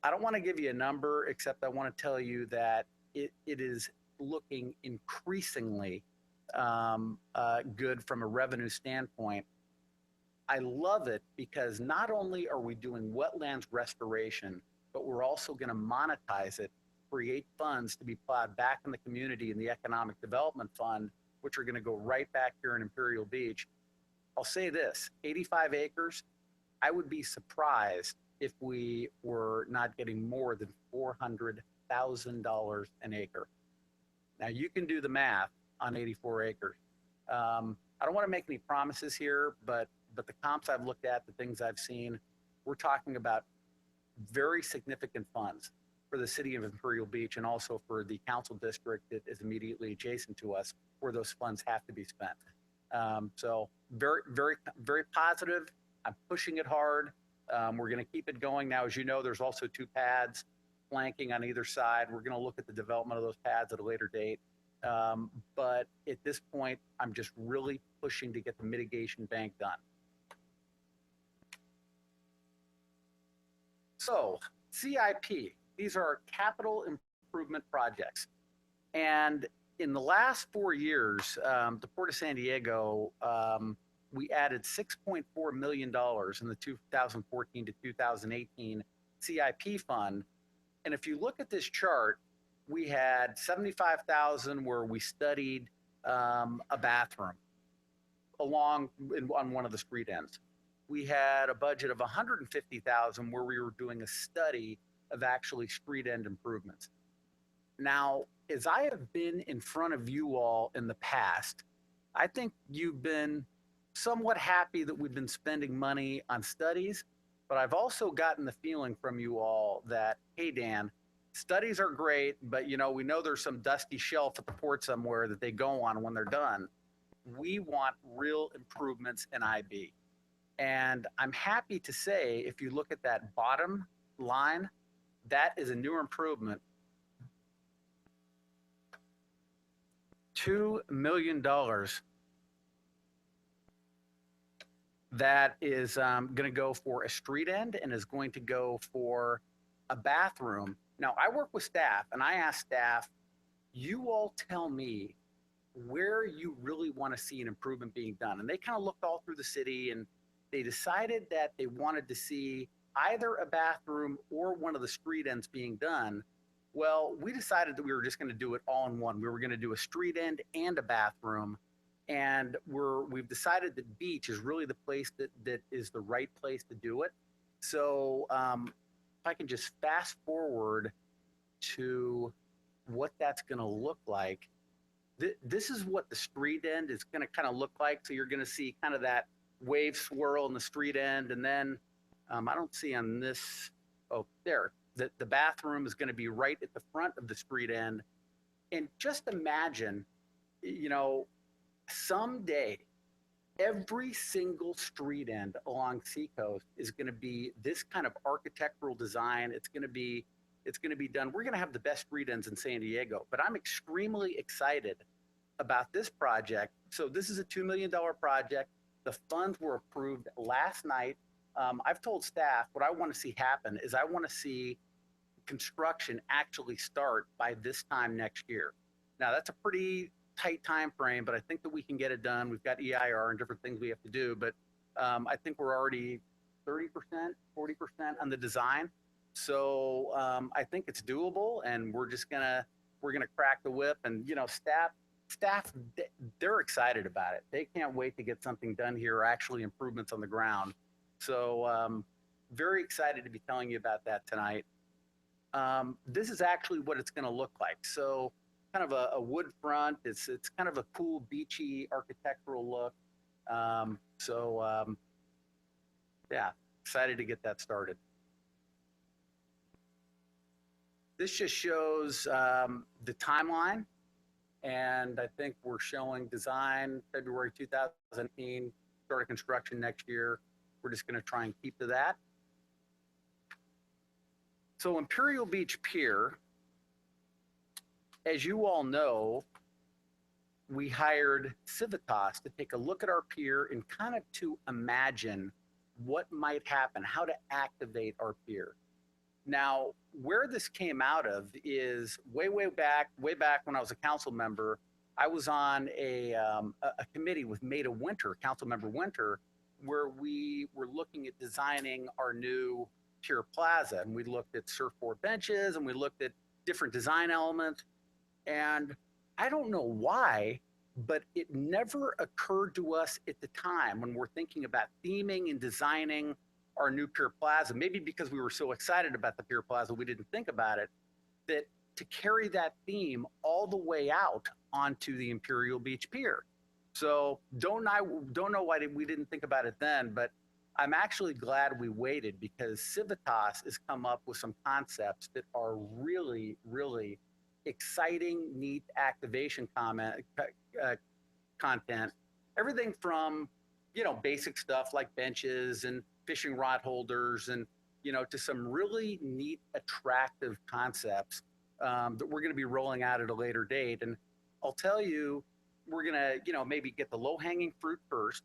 I don't want to give you a number, except I want to tell you that it is looking increasingly good from a revenue standpoint. I love it because not only are we doing wetlands restoration, but we're also going to monetize it, create funds to be plowed back in the community in the Economic Development Fund, which are going to go right back here in Imperial Beach. I'll say this, 85 acres, I would be surprised if we were not getting more than $400,000 an acre. Now you can do the math on 84 acres. I don't want to make any promises here, but the comps I've looked at, the things I've seen, we're talking about very significant funds for the city of Imperial Beach and also for the council district that is immediately adjacent to us where those funds have to be spent. So very, very, very positive. I'm pushing it hard. We're going to keep it going. Now, as you know, there's also 2 pads flanking on either side. We're going to look at the development of those pads at a later date. But at this point, I'm just really pushing to get the mitigation bank done. So CIP, these are capital improvement projects. And in the last 4 years, the Port of San Diego, we added $6.4 million in the 2014 to 2018 CIP fund. And if you look at this chart, we had 75,000 where we studied a bathroom on one of the street ends. We had a budget of 150,000 where we were doing a study of actually street end improvements. Now, as I have been in front of you all in the past, I think you've been somewhat happy that we've been spending money on studies, but I've also gotten the feeling from you all that, hey, Dan, studies are great, but we know there's some dusty shelf at the port somewhere that they go on when they're done. We want real improvements in IB. And I'm happy to say, if you look at that bottom line, that is a new improvement. $2 million that is going to go for a street end and is going to go for a bathroom. Now, I work with staff, and I ask staff, you all tell me where you really want to see an improvement being done. And they kind of looked all through the city, and they decided that they wanted to see either a bathroom or one of the street ends being done. Well, we decided that we were just going to do it all in one. We were going to do a street end and a bathroom. And we've decided that beach is really the place that is the right place to do it. So if I can just fast forward to what that's going to look like. This is what the street end is going to kind of look like. So you're going to see kind of that wave swirl in the street end. And then I don't see on this, oh, there, the bathroom is going to be right at the front of the street end. And just imagine, someday, every single street end along Seacoast is going to be this kind of architectural design. It's going to be done. We're going to have the best street ends in San Diego, but I'm extremely excited about this project. So this is a $2 million project. The funds were approved last night. I've told staff what I want to see happen is I want to see construction actually start by this time next year. Now that's a pretty tight time frame, but I think that we can get it done. We've got EIR and different things we have to do, but I think we're already 30%, 40% on the design. So I think it's doable, and we're gonna crack the whip. And staff, they're excited about it. They can't wait to get something done here, actually improvements on the ground. So very excited to be telling you about that tonight. This is actually what it's going to look like. So kind of a wood front. It's kind of a cool beachy architectural look. Yeah, excited to get that started. This just shows the timeline, and I think we're showing design February 2018, start of construction next year. We're just going to try and keep to that. So Imperial Beach Pier, as you all know, we hired Civitas to take a look at our pier and kind of to imagine what might happen, how to activate our pier. Now, where this came out of is way back when I was a council member. I was on a committee with Maida Winter, Council Member Winter, where we were looking at designing our new Pier Plaza, and we looked at surfboard benches and we looked at different design elements. And I don't know why, but it never occurred to us at the time when we're thinking about theming and designing our new Pier Plaza, maybe because we were so excited about the Pier Plaza, we didn't think about it, that to carry that theme all the way out onto the Imperial Beach Pier. So don't know why we didn't think about it then, but I'm actually glad we waited, because Civitas has come up with some concepts that are really, really exciting, neat activation content. Everything from, basic stuff like benches and fishing rod holders and, to some really neat, attractive concepts that we're going to be rolling out at a later date. And I'll tell you, we're going to, maybe get the low-hanging fruit first.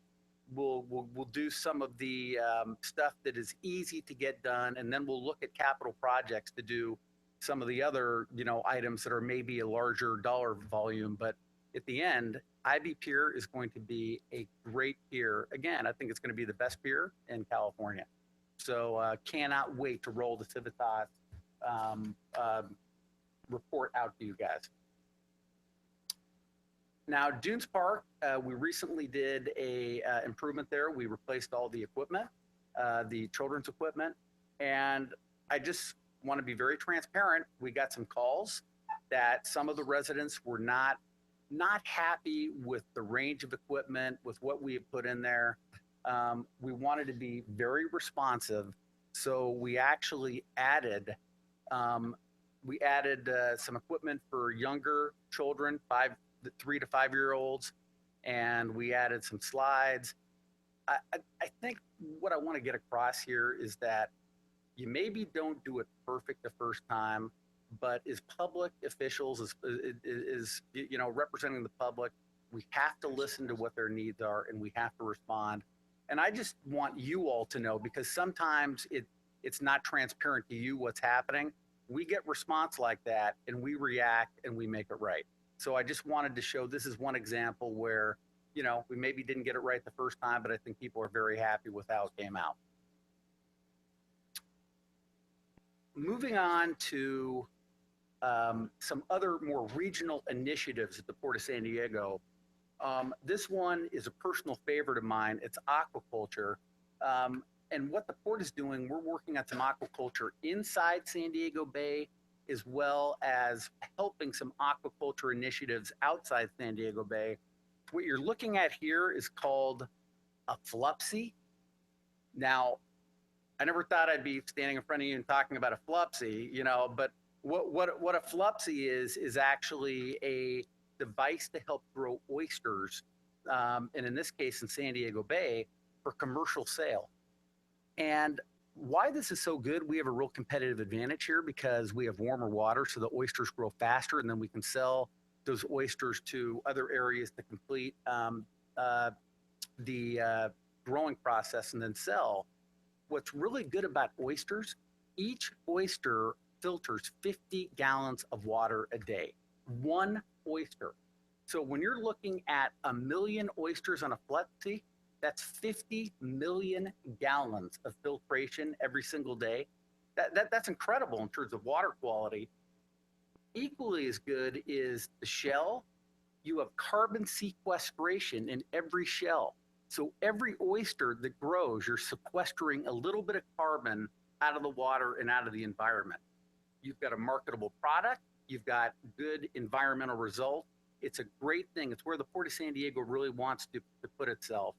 We'll do some of the stuff that is easy to get done, and then we'll look at capital projects to do some of the other, items that are maybe a larger dollar volume. But at the end, IB Pier is going to be a great pier. Again, I think it's going to be the best pier in California. So cannot wait to roll the Civitas report out to you guys. Now, Dunes Park, we recently did a improvement there. We replaced all the equipment, the children's equipment, and I just want to be very transparent. We got some calls that some of the residents were not not happy with the range of equipment, with what we have put in there. We wanted to be very responsive, so we actually added some equipment for younger children, 3 to 5 year olds, and we added some slides. I think what I want to get across here is that you maybe don't do it perfect the first time, but as public officials, is representing the public, we have to listen to what their needs are and we have to respond. And I just want you all to know, because sometimes it's not transparent to you what's happening. We get response like that and we react and we make it right. So I just wanted to show this is one example where, we maybe didn't get it right the first time, but I think people are very happy with how it came out. Moving on to some other more regional initiatives at the Port of San Diego. This one is a personal favorite of mine. It's aquaculture. And what the port is doing, we're working on some aquaculture inside San Diego Bay, as well as helping some aquaculture initiatives outside San Diego Bay. What you're looking at here is called a flupsy. Now, I never thought I'd be standing in front of you and talking about a flupsy, but what a flupsy is actually a device to help grow oysters, and in this case in San Diego Bay, for commercial sale. And why this is so good, we have a real competitive advantage here because we have warmer water, so the oysters grow faster, and then we can sell those oysters to other areas to complete the growing process and then sell. What's really good about oysters, each oyster filters 50 gallons of water a day. One oyster. So when you're looking at 1 million oysters on a flupsy, that's 50 million gallons of filtration every single day. That's incredible in terms of water quality. Equally as good is the shell. You have carbon sequestration in every shell. So every oyster that grows, you're sequestering a little bit of carbon out of the water and out of the environment. You've got a marketable product. You've got good environmental results. It's a great thing. It's where the Port of San Diego really wants to put itself.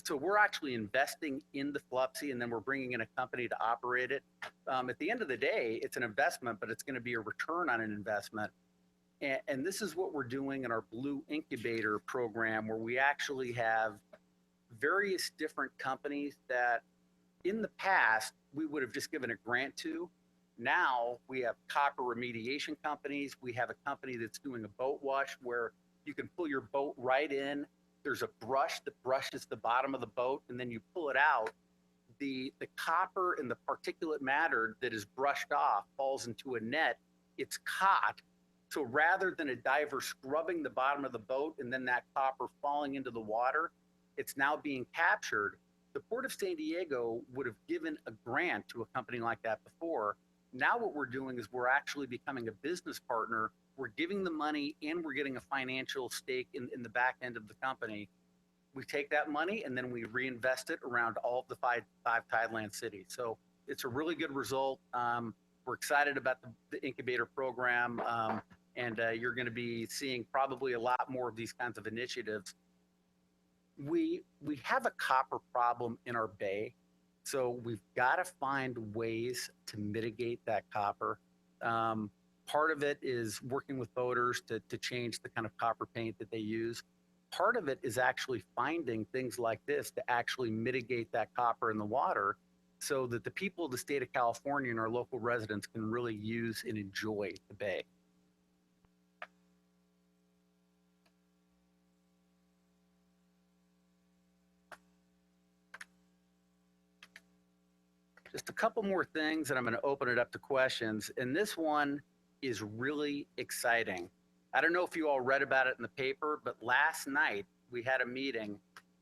So we're actually investing in the flupsy, and then we're bringing in a company to operate it. At the end of the day, it's an investment, but it's going to be a return on an investment. And this is what we're doing in our Blue Incubator program, where we actually have various different companies that in the past we would have just given a grant to. Now we have copper remediation companies. We have a company that's doing a boat wash where you can pull your boat right in. There's a brush that brushes the bottom of the boat, and then you pull it out. The copper and the particulate matter that is brushed off falls into a net. It's caught. So rather than a diver scrubbing the bottom of the boat and then that copper falling into the water, it's now being captured. The Port of San Diego would have given a grant to a company like that before. Now what we're doing is we're actually becoming a business partner. We're giving the money and we're getting a financial stake in the back end of the company. We take that money and then we reinvest it around all of the five Tideland cities. So it's a really good result. We're excited about the incubator program. And you're going to be seeing probably a lot more of these kinds of initiatives. We have a copper problem in our bay, so we've got to find ways to mitigate that copper. Part of it is working with boaters to change the kind of copper paint that they use. Part of it is actually finding things like this to actually mitigate that copper in the water so that the people of the state of California and our local residents can really use and enjoy the bay. Just a couple more things, and I'm going to open it up to questions. And this one is really exciting. I don't know if you all read about it in the paper, but last night we had a meeting.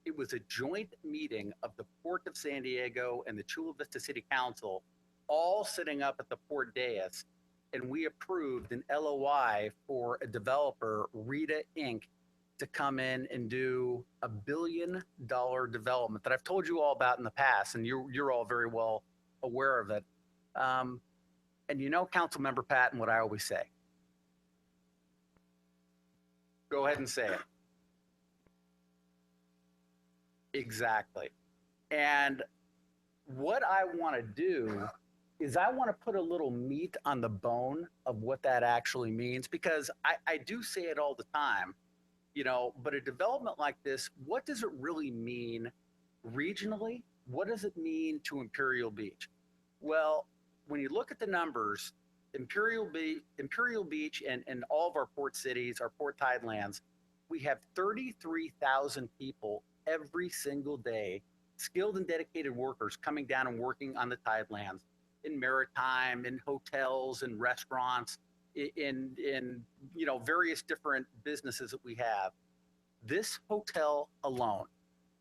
It was a joint meeting of the Port of San Diego and the Chula Vista City Council, all sitting up at the port dais, and we approved an LOI for a developer, Rita Inc., to come in and do $1 billion development that I've told you all about in the past, and you're all very well aware of it. And you know, Councilmember Patton, what I always say. Go ahead and say it. Exactly. And what I want to do is I want to put a little meat on the bone of what that actually means, because I do say it all the time, you know, but a development like this, what does it really mean regionally? What does it mean to Imperial Beach? Well, when you look at the numbers, Imperial Beach and all of our port cities, our port tidelands, we have 33,000 people every single day, skilled and dedicated workers coming down and working on the tidelands, in maritime, in hotels, in restaurants, in you know, various different businesses that we have. This hotel alone,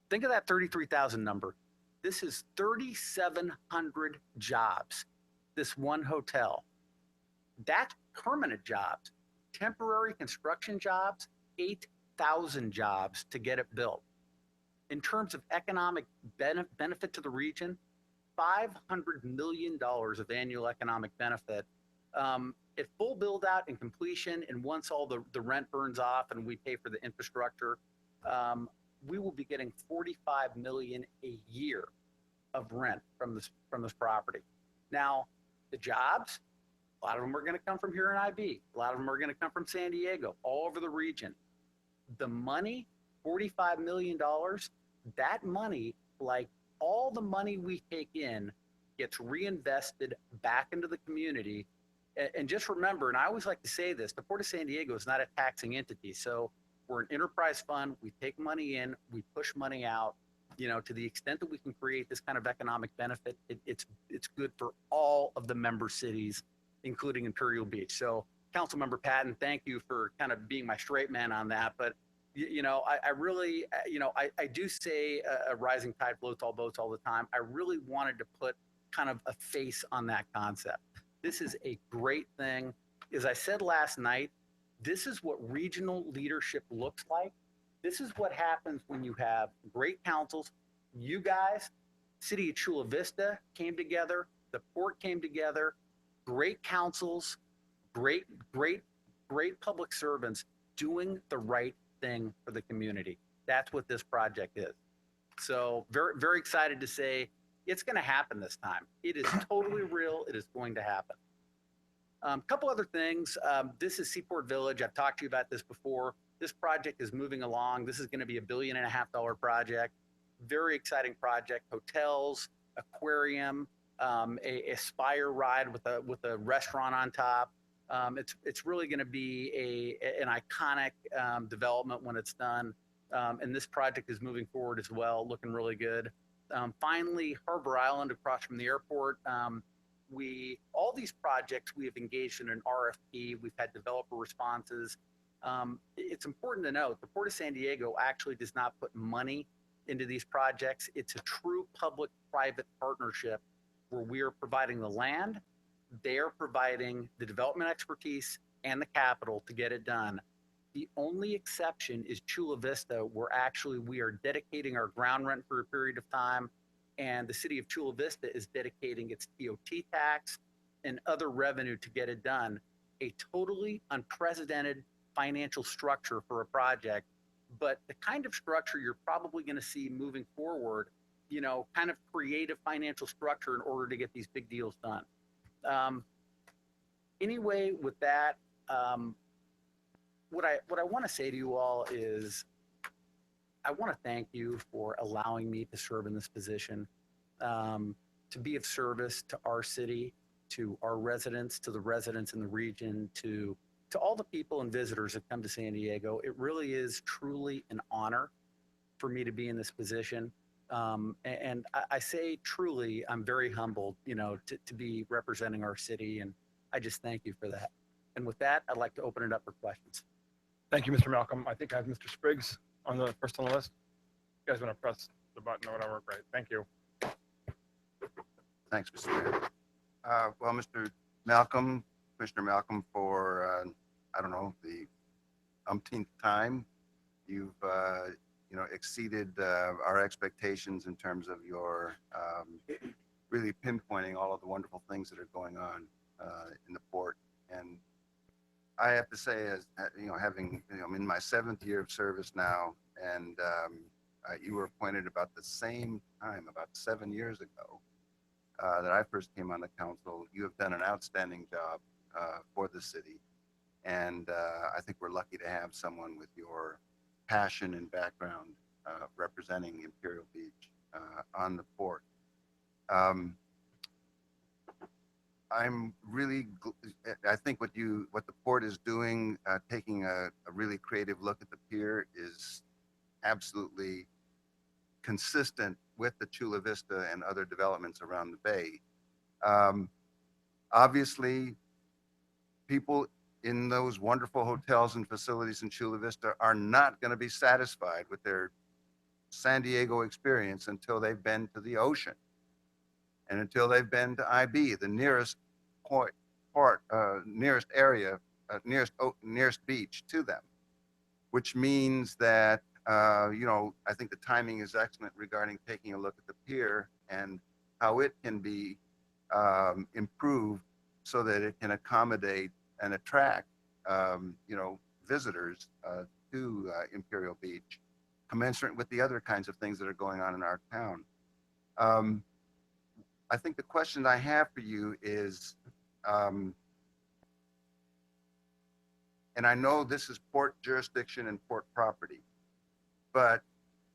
think of that 33,000 number. This is 3,700 jobs, this one hotel. That's permanent jobs. Temporary construction jobs, 8,000 jobs to get it built. In terms of economic benefit to the region, $500 million of annual economic benefit. At full build out and completion, and once all the rent burns off and we pay for the infrastructure, we will be getting $45 million a year of rent from this property. Now, the jobs, a lot of them are going to come from here in IB. A lot of them are going to come from San Diego, all over the region. The money, $45 million, that money, like all the money we take in, gets reinvested back into the community. And just remember, and I always like to say this, the Port of San Diego is not a taxing entity. So we're an enterprise fund. We take money in, we push money out. You know, to the extent that we can create this kind of economic benefit, it's good for all of the member cities, including Imperial Beach. So, Councilmember Patton, thank you for kind of being my straight man on that. But you know, I really, you know, I do say a rising tide floats all boats all the time. I really wanted to put kind of a face on that concept. This is a great thing. As I said last night, this is what regional leadership looks like. This is what happens when you have great councils. You guys, City of Chula Vista came together, the port came together, great councils, great public servants doing the right thing for the community. That's what this project is. So very, very excited to say it's going to happen this time. It is totally real. It is going to happen. Couple other things. This is Seaport Village. I've talked to you about this before. This project is moving along. This is going to be $1.5 billion project. Very exciting project. Hotels, aquarium, a spire ride with a restaurant on top. It's really going to be an iconic development when it's done. And this project is moving forward as well, looking really good. Finally, Harbor Island across from the airport. All these projects we have engaged in an RFP. We've had developer responses. It's important to note the Port of San Diego actually does not put money into these projects. It's a true public-private partnership where we are providing the land, they are providing the development expertise and the capital to get it done. The only exception is Chula Vista, where actually we are dedicating our ground rent for a period of time, and the city of Chula Vista is dedicating its TOT tax and other revenue to get it done. A totally unprecedented financial structure for a project, but the kind of structure you're probably going to see moving forward, you know, kind of creative financial structure in order to get these big deals done. Anyway, with that, what I want to say to you all is I want to thank you for allowing me to serve in this position, to be of service to our city, to our residents, to the residents in the region, to all the people and visitors that come to San Diego. It really is truly an honor for me to be in this position. And I say truly, I'm very humbled, you know, to be representing our city, and I just thank you for that. And with that, I'd like to open it up for questions. Thank you, Mr. Malcolm. I think I have Mr. Spriggs on the first on the list. You guys want to press the button or whatever? Great. Thank you. Thanks, Mr. Mayor. Well, Mr. Malcolm, Commissioner Malcolm, for, I don't know, the umpteenth time, you've, you know, exceeded our expectations in terms of your really pinpointing all of the wonderful things that are going on in the port. And I have to say, as having, I'm in my 7th year of service now, and you were appointed about the same time, about 7 years ago, that I first came on the council. You have done an outstanding job for the city, and I think we're lucky to have someone with your passion and background representing Imperial Beach on the port. I'm really, I think what the port is doing, taking a really creative look at the pier, is absolutely consistent with the Chula Vista and other developments around the bay. Obviously, people in those wonderful hotels and facilities in Chula Vista are not going to be satisfied with their San Diego experience until they've been to the ocean and until they've been to IB, the nearest nearest area, nearest beach to them, which means that, I think the timing is excellent regarding taking a look at the pier and how it can be improved so that it can accommodate and attract, visitors to Imperial Beach, commensurate with the other kinds of things that are going on in our town. I think the question I have for you is, and I know this is port jurisdiction and port property, but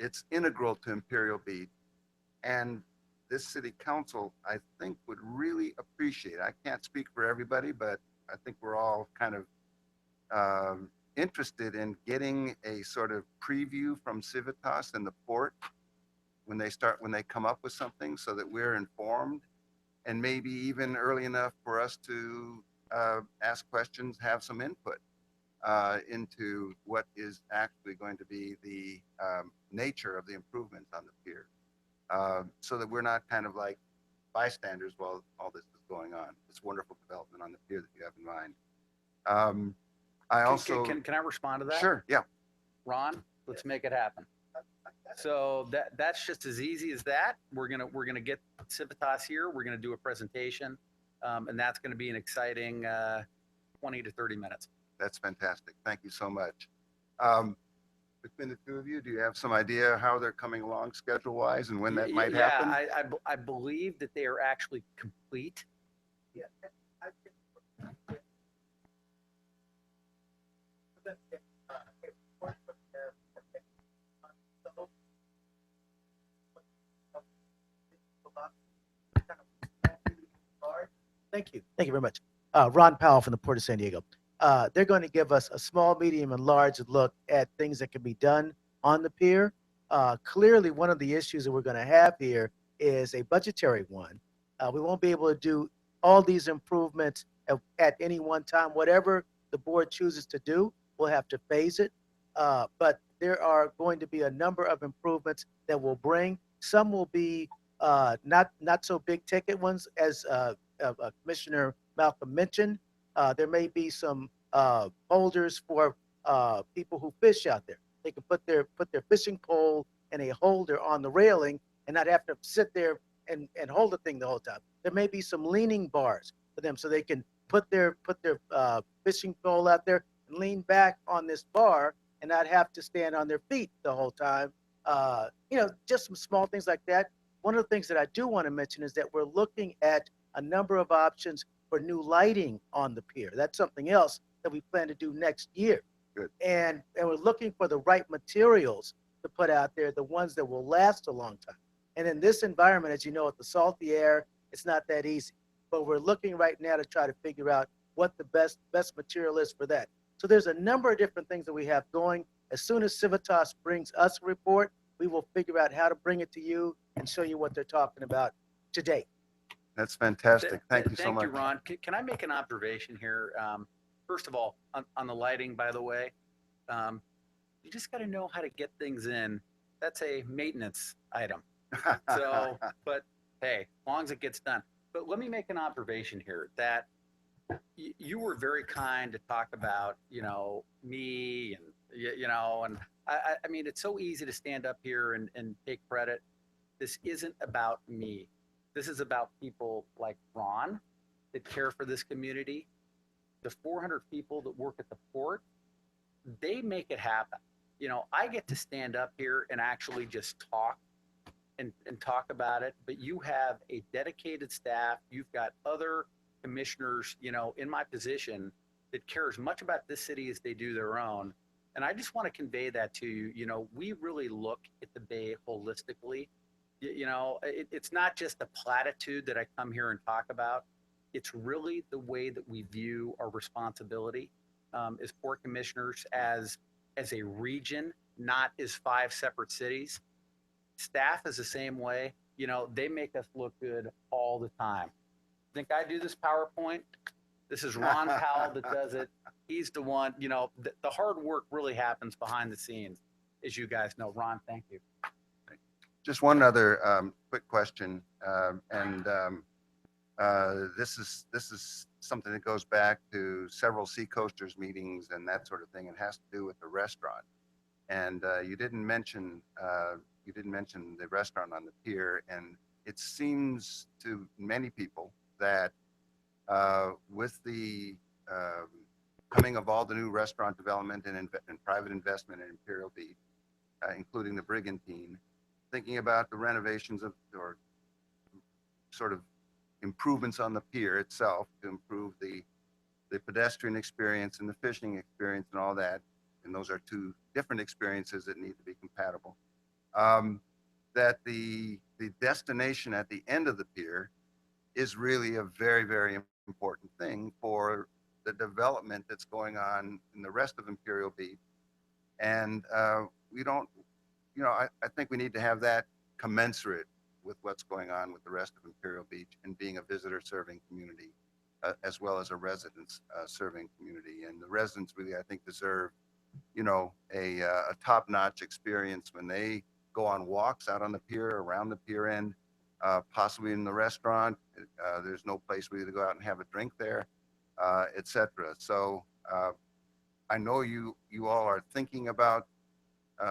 it's integral to Imperial Beach, and this city council, I think, would really appreciate, I can't speak for everybody, but I think we're all kind of interested in getting a sort of preview from Civitas and the port when they come up with something, so that we're informed, and maybe even early enough for us to ask questions, have some input into what is actually going to be the nature of the improvements on the pier, so that we're not kind of like bystanders while all this is going on. This wonderful development on the pier that you have in mind. I also Can I respond to that? Sure, yeah. Ron, let's make it happen. So that's just as easy as that. We're gonna get Civitas here. We're gonna do a presentation, and that's gonna be an exciting 20 to 30 minutes. That's fantastic. Thank you so much. Between the two of you, do you have some idea how they're coming along schedule-wise and when that might happen? Yeah, I believe that they are actually complete. Yeah. Thank you. Thank you very much. Ron Powell from the Port of San Diego. They're going to give us a small, medium, and large look at things that can be done on the pier. Clearly, one of the issues that we're going to have here is a budgetary one. We won't be able to do all these improvements at any one time. Whatever the board chooses to do, we'll have to phase it. But there are going to be a number of improvements that we'll bring. Some will be not so big ticket ones, as Commissioner Malcolm mentioned. There may be some holders for people who fish out there. They can put their fishing pole and a holder on the railing and not have to sit there and hold the thing the whole time. There may be some leaning bars for them, so they can put their fishing pole out there and lean back on this bar and not have to stand on their feet the whole time. Just some small things like that. One of the things that I do want to mention is that we're looking at a number of options for new lighting on the pier. That's something else that we plan to do next year. Good. And we're looking for the right materials to put out there, the ones that will last a long time. And in this environment, as you know, with the salty air, it's not that easy. But we're looking right now to try to figure out what the best material is for that. So there's a number of different things that we have going. As soon as Civitas brings us a report, we will figure out how to bring it to you and show you what they're talking about today. That's fantastic. Thank you so much. Thank you, Ron. Can I make an observation here? First of all, on the lighting, by the way, you just got to know how to get things in. That's a maintenance item. So, but hey, as long as it gets done. But let me make an observation here that you were very kind to talk about, me and, I mean, it's so easy to stand up here and take credit. This isn't about me. This is about people like Ron that care for this community. the 400 people that work at the port, they make it happen. You know, I get to stand up here and actually just talk and talk about it, but you have a dedicated staff. You've got other commissioners, you know, in my position that care as much about this city as they do their own. And I just want to convey that to you. You know, we really look at the Bay holistically. You know, it's not just the platitude that I come here and talk about. It's really the way that we view our responsibility as port commissioners, as a region, not as 5 separate cities. Staff is the same way. You know, they make us look good all the time. Think I do this PowerPoint? This is Ron Powell that does it. He's the one, you know, the hard work really happens behind the scenes, as you guys know. Ron, thank you. Just one other quick question, this is something that goes back to several Seacoasters meetings and that sort of thing. It has to do with the restaurant, and you didn't mention the restaurant on the pier, and it seems to many people that with the coming of all the new restaurant development and private investment in Imperial Beach, including the Brigantine, thinking about the renovations or sort of improvements on the pier itself to improve the pedestrian experience and the fishing experience and all that, and those are two different experiences that need to be compatible. That the destination at the end of the pier is really a very, very important thing for the development that's going on in the rest of Imperial Beach. And we don't, you know, I think we need to have that commensurate with what's going on with the rest of Imperial Beach and being a visitor serving community, as well as a residents serving community. And the residents really, I think, deserve, you know, a top-notch experience when they go on walks out on the pier, around the pier end, possibly in the restaurant. There's no place for you to go out and have a drink there, etc. So I know you all are thinking about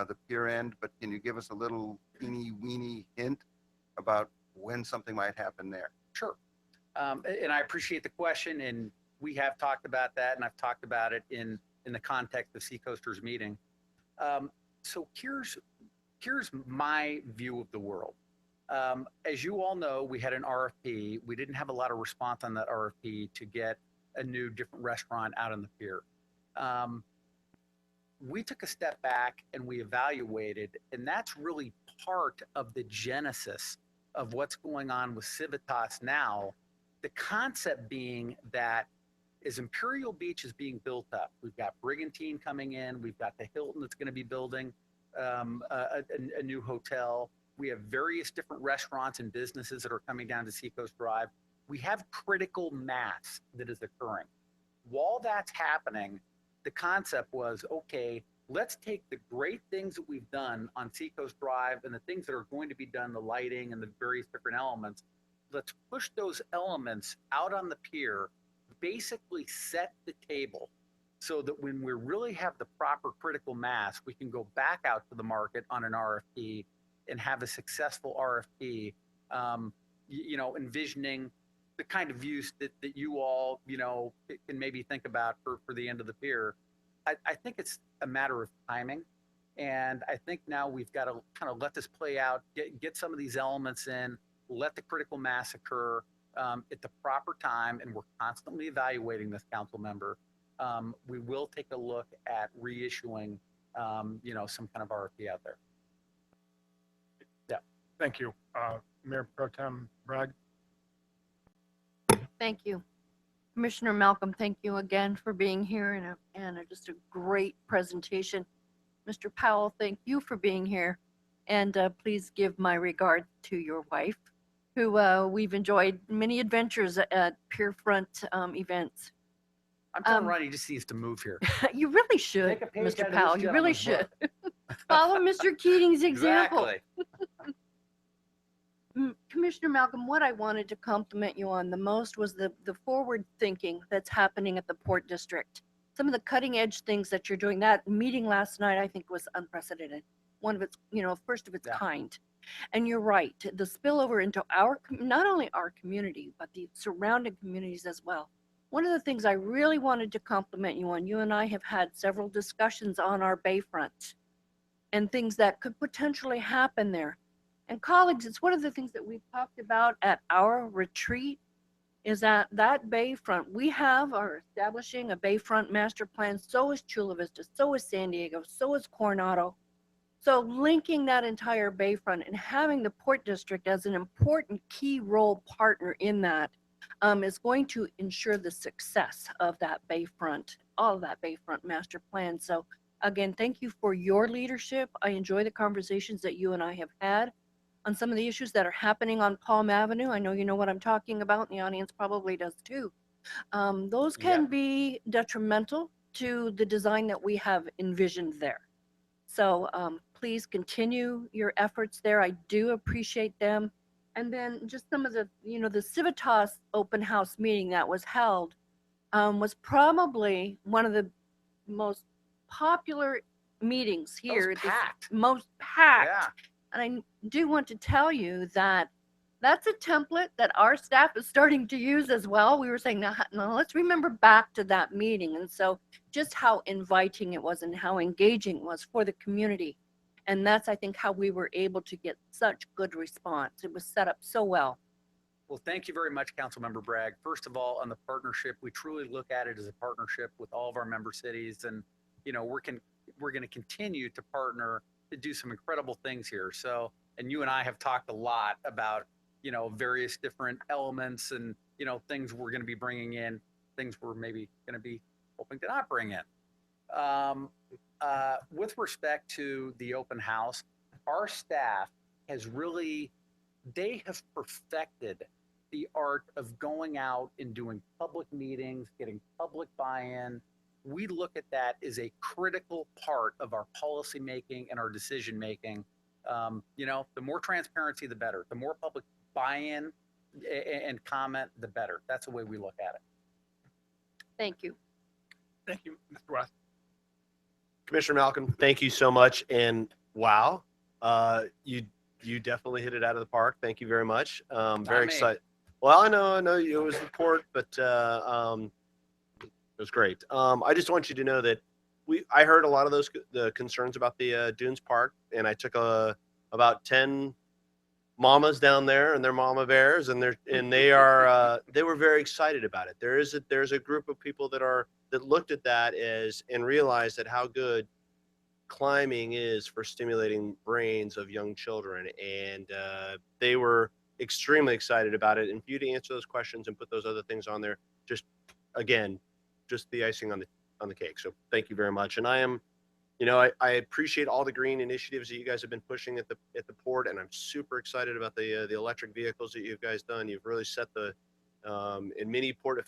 the pier end, but can you give us a little teeny weeny hint about when something might happen there? Sure. And I appreciate the question, and we have talked about that, and I've talked about it in the context of Seacoasters meeting. So here's my view of the world. As you all know, we had an RFP. We didn't have a lot of response on that RFP to get a new, different restaurant out on the pier. We took a step back and we evaluated, and that's really part of the genesis of what's going on with Civitas now. The concept being that as Imperial Beach is being built up, we've got Brigantine coming in, we've got the Hilton that's going to be building a new hotel. We have various different restaurants and businesses that are coming down to Seacoast Drive. We have critical mass that is occurring. While that's happening, the concept was, okay, let's take the great things that we've done on Seacoast Drive and the things that are going to be done, the lighting and the various different elements, let's push those elements out on the pier, basically set the table so that when we really have the proper critical mass, we can go back out to the market on an RFP and have a successful RFP, you know, envisioning the kind of use that you all, you know, can maybe think about for the end of the pier. I think it's a matter of timing. And I think now we've got to kind of let this play out, get some of these elements in, let the critical mass occur at the proper time. And we're constantly evaluating this, council member. We will take a look at reissuing, you know, some kind of RFP out there. Yeah. Thank you. Mayor Pro Tem Bragg. Thank you. Commissioner Malcolm, thank you again for being here and just a great presentation. Mr. Powell, thank you for being here. And please give my regard to your wife, who we've enjoyed many adventures at Pierfront events. I'm telling Ronnie, he just needs to move here. You really should, Take a page out Mr. of Powell. this You really gentleman's should. Follow Mr. Keating's example. Exactly. Commissioner Malcolm, what I wanted to compliment you on the most was the forward thinking that's happening at the Port District. Some of the cutting edge things that you're doing. That meeting last night, I think, was unprecedented. One of its, you know, first of its kind. And you're right. The spillover into not only our community, but the surrounding communities as well. one of the things I really wanted to compliment you on, you and I have had several discussions on our bayfront and things that could potentially happen there. And colleagues, it's one of the things that we've talked about at our retreat is that bayfront, we are establishing a bayfront master plan. So is Chula Vista, so is San Diego, so is Coronado. So linking that entire bayfront and having the Port District as an important key role partner in that is going to ensure the success of that bayfront, all of that bayfront master plan. So again, thank you for your leadership. I enjoy the conversations that you and I have had on some of the issues that are happening on Palm Avenue. I know you know what I'm talking about, and the audience probably does too. Those can be detrimental to the design that we have envisioned there. So please continue your efforts there. I do appreciate them. And then just some of the, the Civitas open house meeting that was held was probably one of the most popular meetings here. Most packed. Most packed. Yeah. And I do want to tell you that that's a template that our staff is starting to use as well. We were saying, now let's remember back to that meeting. And so just how inviting it was and how engaging it was for the community. And that's, I think, how we were able to get such good response. It was set up so well. Well, thank you very much, Councilmember Bragg. First of all, on the partnership, we truly look at it as a partnership with all of our member cities. And, we're going to continue to partner to do some incredible things here. So, and you and I have talked a lot about various different elements and, things we're going to be bringing in, things we're maybe going to be hoping to not bring in. With respect to the open house, our staff has they have perfected the art of going out and doing public meetings, getting public buy-in. We look at that as a critical part of our policy making and our decision making. The more transparency, the better. The more public buy-in and comment, the better. That's the way we look at it. Thank you. Thank you, Mr. West. Commissioner Malcolm, thank you so much. And wow, you definitely hit it out of the park. Thank you very much. Very excited. Well, I know it was the port, but it was great. I just want you to know that I heard a lot of the concerns about the Dunes Park, and I took about 10 mamas down there and their mama bears, and they were very excited about it. There's a group of people that looked at that and realized that how good climbing is for stimulating brains of young children, and they were extremely excited about it. And for you to answer those questions and put those other things on there, just the icing on the cake. So thank you very much. And I appreciate all the green initiatives that you guys have been pushing at the port, and I'm super excited about the electric vehicles that you guys done. You've really set in mini port,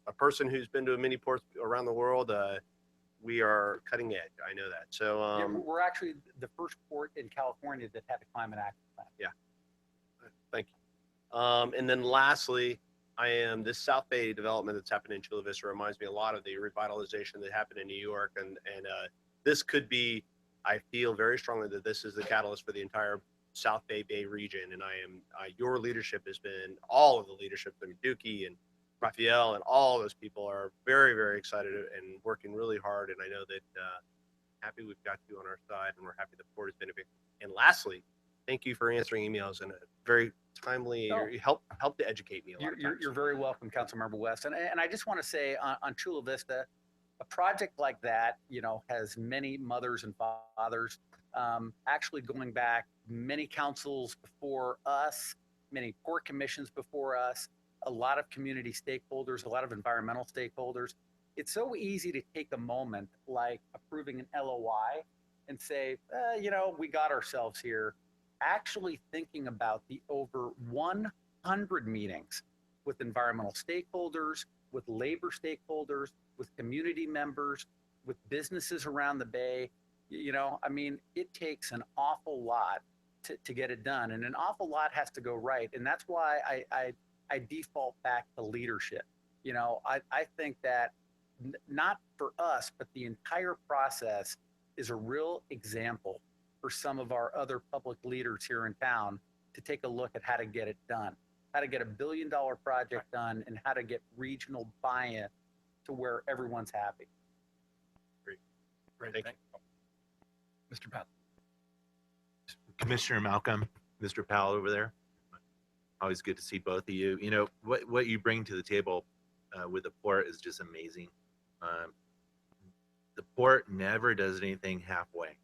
a person who's been to a mini port around the world. We are cutting edge. I know that. So we're actually the first port in California that had a climate action plan. Yeah. Thank you. And then lastly, this South Bay development that's happened in Chula Vista reminds me a lot of the revitalization that happened in New York, and this could be, I feel very strongly that this is the catalyst for the entire South Bay region. And your leadership has been, all of the leadership, Dookie and Raphael and all those people are very, very excited and working really hard. And I know that happy we've got you on our side, and we're happy the port has been a big. And lastly, thank you for answering emails and very timely. You help to educate me a lot. You're very welcome, Councilmember West. And I just want to say on Chula Vista, a project like that, has many mothers and fathers, actually going back many councils before us, many port commissions before us, a lot of community stakeholders, a lot of environmental stakeholders. It's so easy to take a moment like approving an LOI and say, we got ourselves here. Actually thinking about the over 100 meetings with environmental stakeholders, with labor stakeholders, with community members, with businesses around the Bay. It takes an awful lot to get it done, and an awful lot has to go right. And that's why I default back to leadership. I think that not for us, but the entire process is a real example for some of our other public leaders here in town to take a look at how to get it done. how to get $1 billion project done, and how to get regional buy-in to where everyone's happy. Great. Thank Thank you. Mr. Pat. Commissioner Malcolm, Mr. Powell over there. Always good to see both of you. You know, what you bring to the table with the port is just amazing. The port never does anything halfway.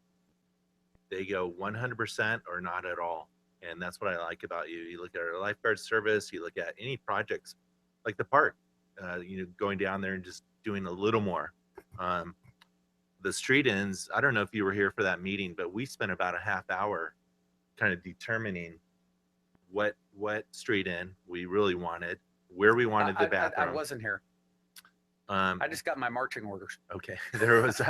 They go 100% or not at all. And that's what I like about you. You look at our lifeguard service, you look at any projects like the park, you know, going down there and just doing a little more. The street ends, I don't know if you were here for that meeting, but we spent about a half hour kind of determining what street end we really wanted, where we wanted the bathroom. I wasn't here. I just got my marching orders. Okay, there was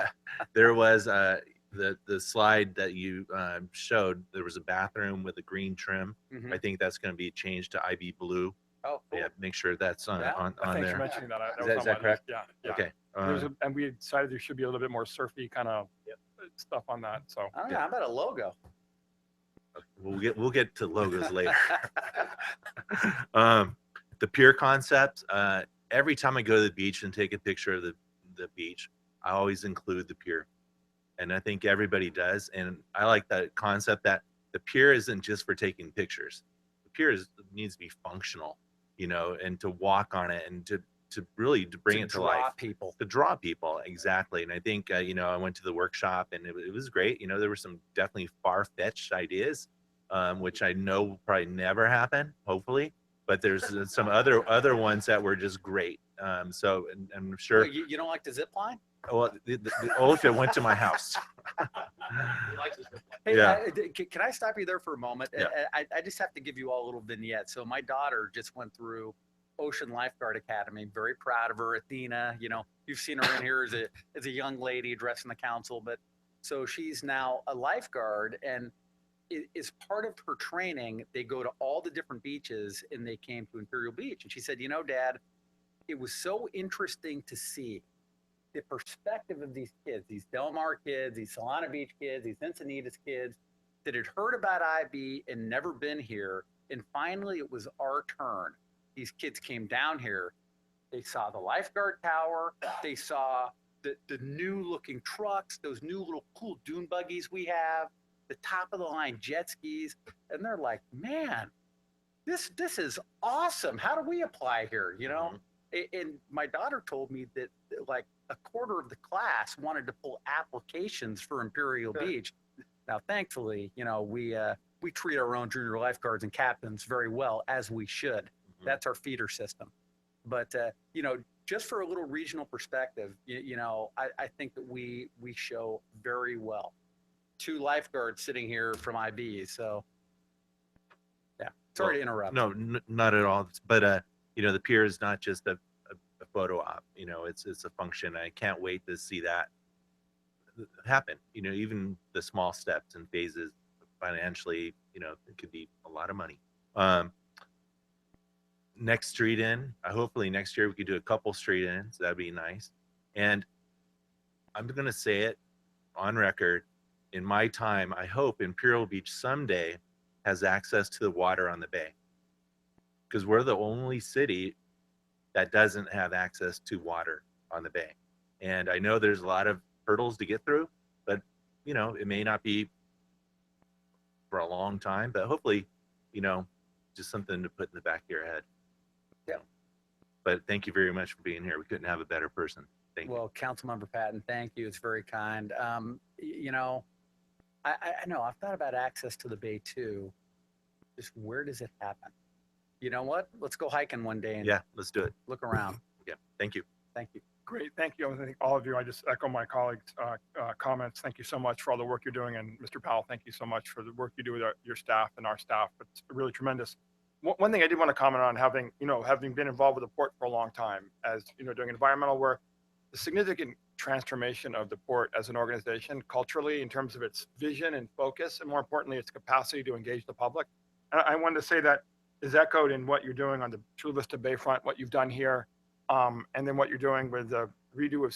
the slide that you showed. There was a bathroom with a green trim. Mhm. I think that's going to be changed to IB blue. Oh, cool. Yeah, make sure that's on Yeah. on Thanks for there. mentioning that. Is was on that my correct? list. Yeah. Okay. And we decided there should be a little bit more surfy kind of stuff on that. So I don't know. How about a logo? We'll get to logos later. The pier concept. Every time I go to the beach and take a picture of the beach, I always include the pier, and I think everybody does. And I like that concept that the pier isn't just for taking pictures. The pier needs to be functional, you know, and to walk on it and to really bring it to life. To draw people, exactly. And I think you know, I went to the workshop and it was great. You know, there were some definitely far-fetched ideas, which I know will probably never happen, hopefully. But there's some other ones that were just great. So and I'm sure. Well, you don't like the zip line? Well, the OSHA went to my house. Hey, Yeah. Can I stop you there for a moment? Yeah. I just have to give you all a little vignette. So my daughter just went through Ocean Lifeguard Academy. Very proud of her, Athena. You know, you've seen her in here as a young lady addressing the council, but so she's now a lifeguard, and is part of her training. They go to all the different beaches, and they came to Imperial Beach, and she said, "You know, Dad, it was so interesting to see the perspective of these kids, these Del Mar kids, these Solana Beach kids, these Encinitas kids that had heard about IB and never been here. And finally, it was our turn. These kids came down here. They saw the lifeguard tower. They saw the new looking trucks, those new little cool dune buggies we have, the top of the line jet skis. And they're like, man, this is awesome. How do we apply here? You know? And my daughter told me that like a quarter of the class wanted to pull applications for Imperial Beach. Now, thankfully, you know, we treat our own junior lifeguards and captains very well, as we should. That's our feeder system. But, you know, just for a little regional perspective, you know, I think that we show very well. 2 lifeguards sitting here from IB. So, yeah, sorry to interrupt. No, not at all. But, you know, the pier is not just a photo op. You know, it's a function. I can't wait to see that happen. You know, even the small steps and phases financially, you know, it could be a lot of money. Next street in, hopefully next year we could do a couple street ins. That'd be nice. And I'm going to say it on record. In my time, I hope Imperial Beach someday has access to the water on the bay, because we're the only city that doesn't have access to water on the bay. And I know there's a lot of hurdles to get through, but you know, it may not be for a long time, but hopefully, you know, just something to put in the back of your head. Yeah. But thank you very much for being here. We couldn't have a better person. Thank you. Well, Councilmember Patton, thank you. It's very kind. You know, I know I've thought about access to the bay too. Just where does it happen? You know what? Let's go hiking one day and yeah, let's do it. Look around. Yeah. Thank you. Thank you. great. Thank you. I think all of you, I just echo my colleagues' comments. Thank you so much for all the work you're doing. And Mr. Powell, thank you so much for the work you do with your staff and our staff. It's really tremendous. One thing I did want to comment on, having been involved with the port for a long time, as you know, doing environmental work, the significant transformation of the port as an organization culturally in terms of its vision and focus, and more importantly, its capacity to engage the public. And I wanted to say that is echoed in what you're doing on the Chula Vista Bayfront, what you've done here, and then what you're doing with the redo of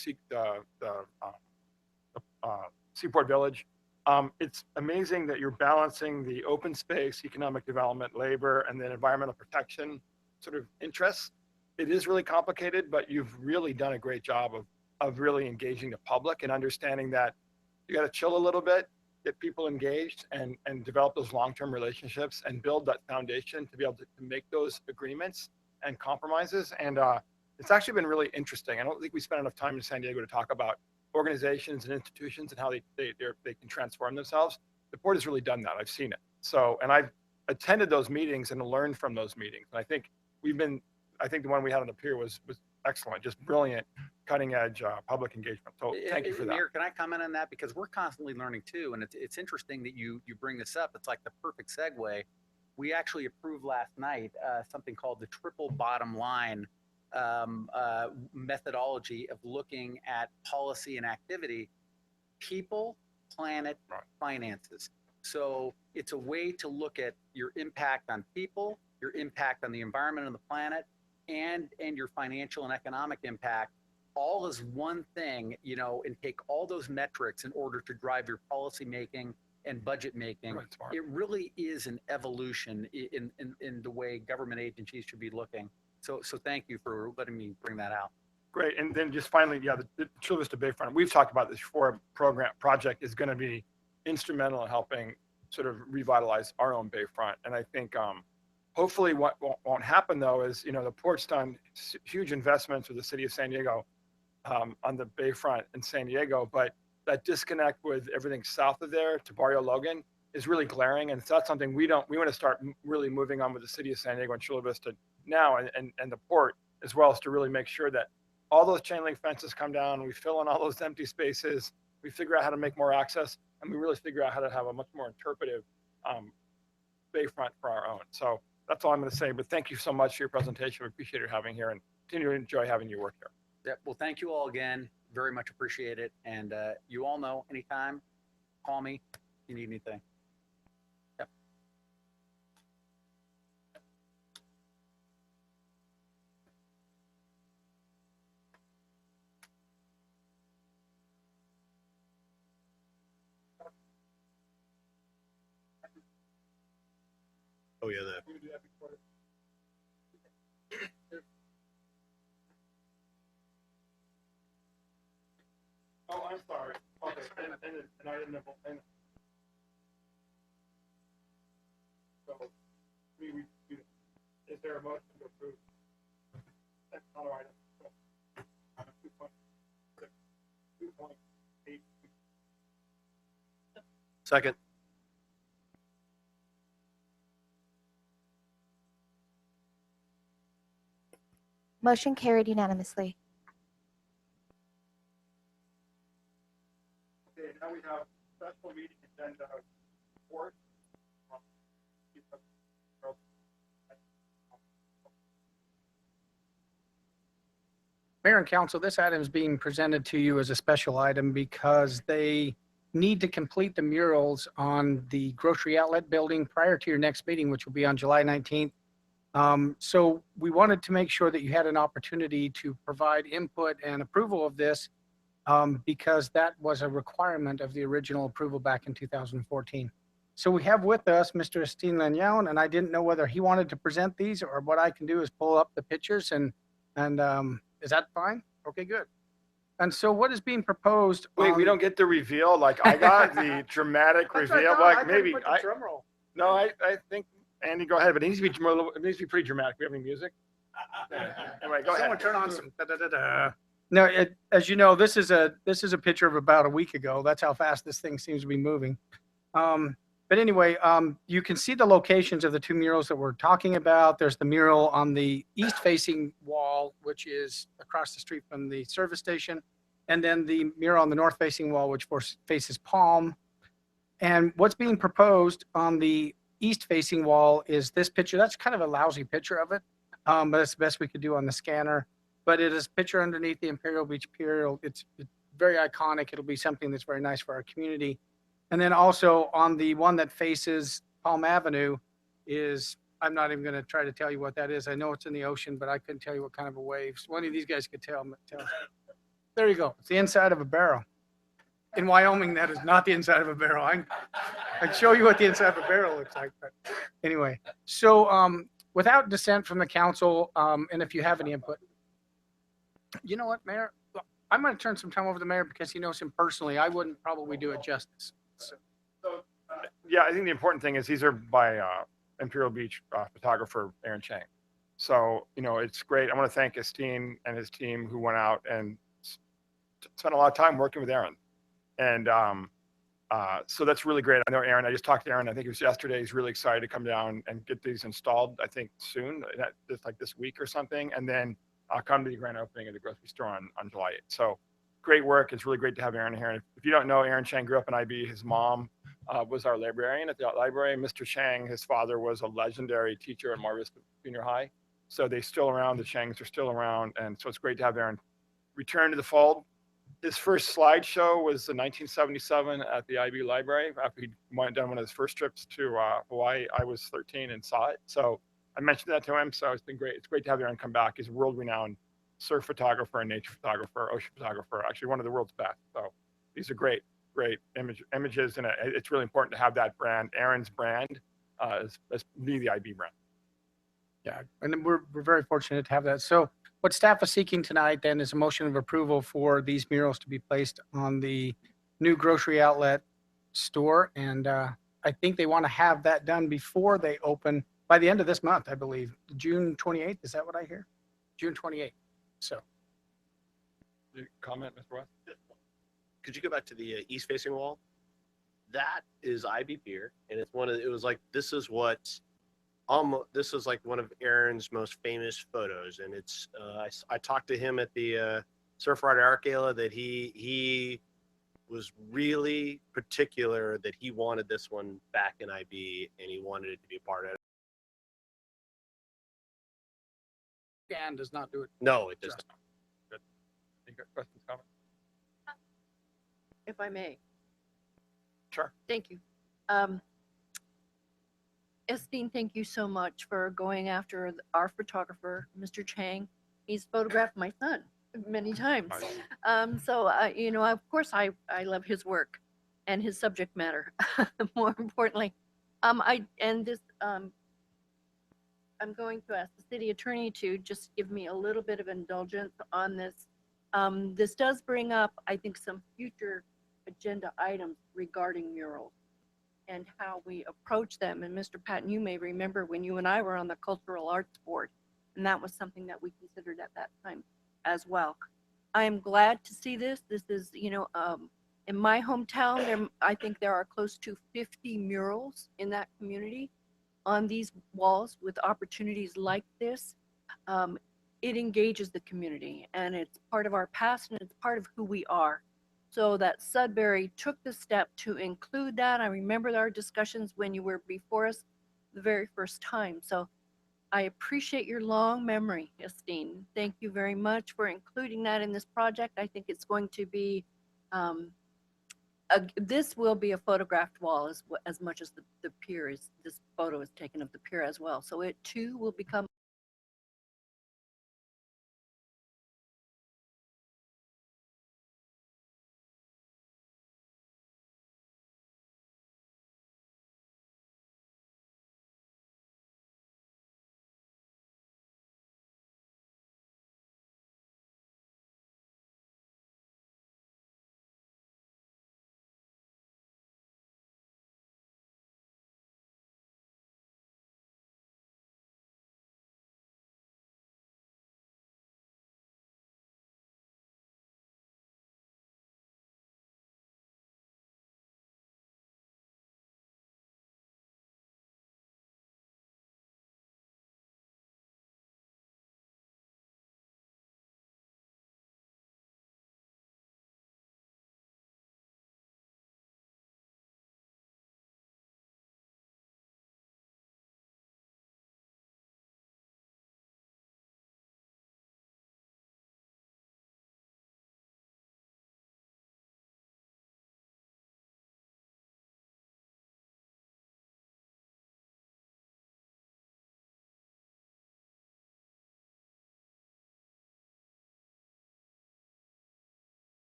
Seaport Village. It's amazing that you're balancing the open space, economic development, labor, and then environmental protection sort of interests. It is really complicated, but you've really done a great job of really engaging the public and understanding that you got to chill a little bit, get people engaged, and develop those long-term relationships and build that foundation to be able to make those agreements and compromises. And it's actually been really interesting. I don't think we spent enough time in San Diego to talk about organizations and institutions and how they can transform themselves. The board has really done that. I've seen it. So, and I've attended those meetings and learned from those meetings. And I think the one we had on the pier was excellent, just brilliant, cutting edge public engagement. So thank you for that. Mayor, can I comment on that? Because we're constantly learning too. And it's interesting that you bring this up. It's like the perfect segue. We actually approved last night something called the triple bottom line methodology of looking at policy and activity, people, planet, finances. So it's a way to look at your impact on people, your impact on the environment and the planet, and your financial and economic impact, all as one thing, you know, and take all those metrics in order to drive your policy making and budget making. Right, smart. It really is an evolution in the way government agencies should be looking. So thank you for letting me bring that out. Great. And then just finally, yeah, the Chula Vista Bayfront, we've talked about this before, project is going to be instrumental in helping sort of revitalize our own Bayfront. And I think hopefully what won't happen though is, you know, the port's done huge investments with the city of San Diego on the Bayfront in San Diego, but that disconnect with everything south of there to Barrio Logan is really glaring. And so that's something we want to start really moving on with the city of San Diego and Chula Vista now and the port, as well as to really make sure that all those chain link fences come down, we fill in all those empty spaces, we figure out how to make more access, and we really figure out how to have a much more interpretive Bayfront for our own. So that's all I'm going to say, but thank you so much for your presentation. We appreciate your having here and continue to enjoy having you work here. Yeah, well, thank you all again. Very much appreciate it. And you all know, anytime, call me if you need anything. Yep. Oh, yeah. Oh, I'm sorry. Okay, and I didn't know. So, is there a motion to approve? That's another item. 2.8. Second. Motion carried unanimously. Okay, now we have special meeting agenda report. Mayor and council, this item is being presented to you as a special item because they need to complete the murals on the grocery outlet building prior to your next meeting, which will be on July 19th. So we wanted to make sure that you had an opportunity to provide input and approval of this because that was a requirement of the original approval back in 2014. So we have with us Mr. Estin Lanyon, and I didn't know whether he wanted to present these or what I can do is pull up the pictures and is that fine? Okay, good. And so what is being proposed? Wait, we don't get the reveal like I got the dramatic reveal. Like maybe I think Andy, go ahead, but it needs to be pretty dramatic. We have any music? Anyway, go Someone ahead. turn on some. No, as you know, this is a picture of about a week ago. That's how fast this thing seems to be moving. But anyway, you can see the locations of the two murals that we're talking about. There's the mural on the east-facing wall, which is across the street from the service station, and then the mural on the north-facing wall, which faces Palm. And what's being proposed on the east-facing wall is this picture. That's kind of a lousy picture of it, but that's the best we could do on the scanner. But it is a picture underneath the Imperial Beach Pier. It's very iconic. It'll be something that's very nice for our community. And then also on the one that faces Palm Avenue is, I'm not even going to try to tell you what that is. I know it's in the ocean, but I couldn't tell you what kind of a wave. One of these guys could tell. There you go. It's the inside of a barrel. In Wyoming, that is not the inside of a barrel. I'd show you what the inside of a barrel looks like, but anyway. So, without dissent from the council, and if you have any input, you know what, Mayor? I'm going to turn some time over to the mayor because he knows him personally. I wouldn't probably do it justice. So, Yeah, I think the important thing is these are by Imperial Beach photographer Aaron Chang. So, it's great. I want to thank Esteen and his team who went out and spent a lot of time working with Aaron. And so that's really great. I know Aaron, I just talked to Aaron, I think it was yesterday. He's really excited to come down and get these installed, I think soon, just like this week or something. And then I'll come to the grand opening of the grocery store on July 8th. So great work. It's really great to have Aaron here. And if you don't know, Aaron Chang grew up in IB. His mom was our librarian at the library. Mr. Chang, his father, was a legendary teacher at Mar Vista Junior High. So they're still around. The Changs are still around. And so it's great to have Aaron return to the fold. His first slideshow was in 1977 at the IB Library. After he went done one of his first trips to Hawaii, I was 13 and saw it. So I mentioned that to him. So it's been great. It's great to have Aaron come back. He's a world-renowned surf photographer and nature photographer, ocean photographer, actually one of the world's best. So these are great images. And it's really important to have that brand, Aaron's brand, as be the IB brand. yeah, and we're very fortunate to have that. So what staff is seeking tonight then is a motion of approval for these murals to be placed on the new grocery outlet store. And I think they want to have that done before they open by the end of this month, I believe. June 28th, is that what I hear? June 28th. So. Comment, Mr. West? Could you go back to the east facing wall? That is IB Pier, and this is like one of Aaron's most famous photos, and it's I talked to him at the Surf Rider Art Gala that he was really particular that he wanted this one back in IB and he wanted it to be a part of it. And does not do it. No, it does not. Good. Any questions, comments? If I may. Sure. Thank you. Esteen, thank you so much for going after our photographer, Mr. Chang. He's photographed my son many times. Of course, I love his work and his subject matter. More importantly, I'm going to ask the city attorney to just give me a little bit of indulgence on this. This does bring up, I think, some future agenda items regarding murals and how we approach them. And Mr. Patton, you may remember when you and I were on the Cultural Arts Board, and that was something that we considered at that time as well. I am glad to see this. This is, in my hometown, I think there are close to 50 murals in that community on these walls with opportunities like this. It engages the community, and it's part of our past, and it's part of who we are. So that Sudbury took the step to include that. I remember our discussions when you were before us the very first time. So I appreciate your long memory, Esteen. Thank you very much for including that in this project. I think it's going to be, this will be a photographed wall as much as the pier is, this photo is taken of the pier as well. So it too will become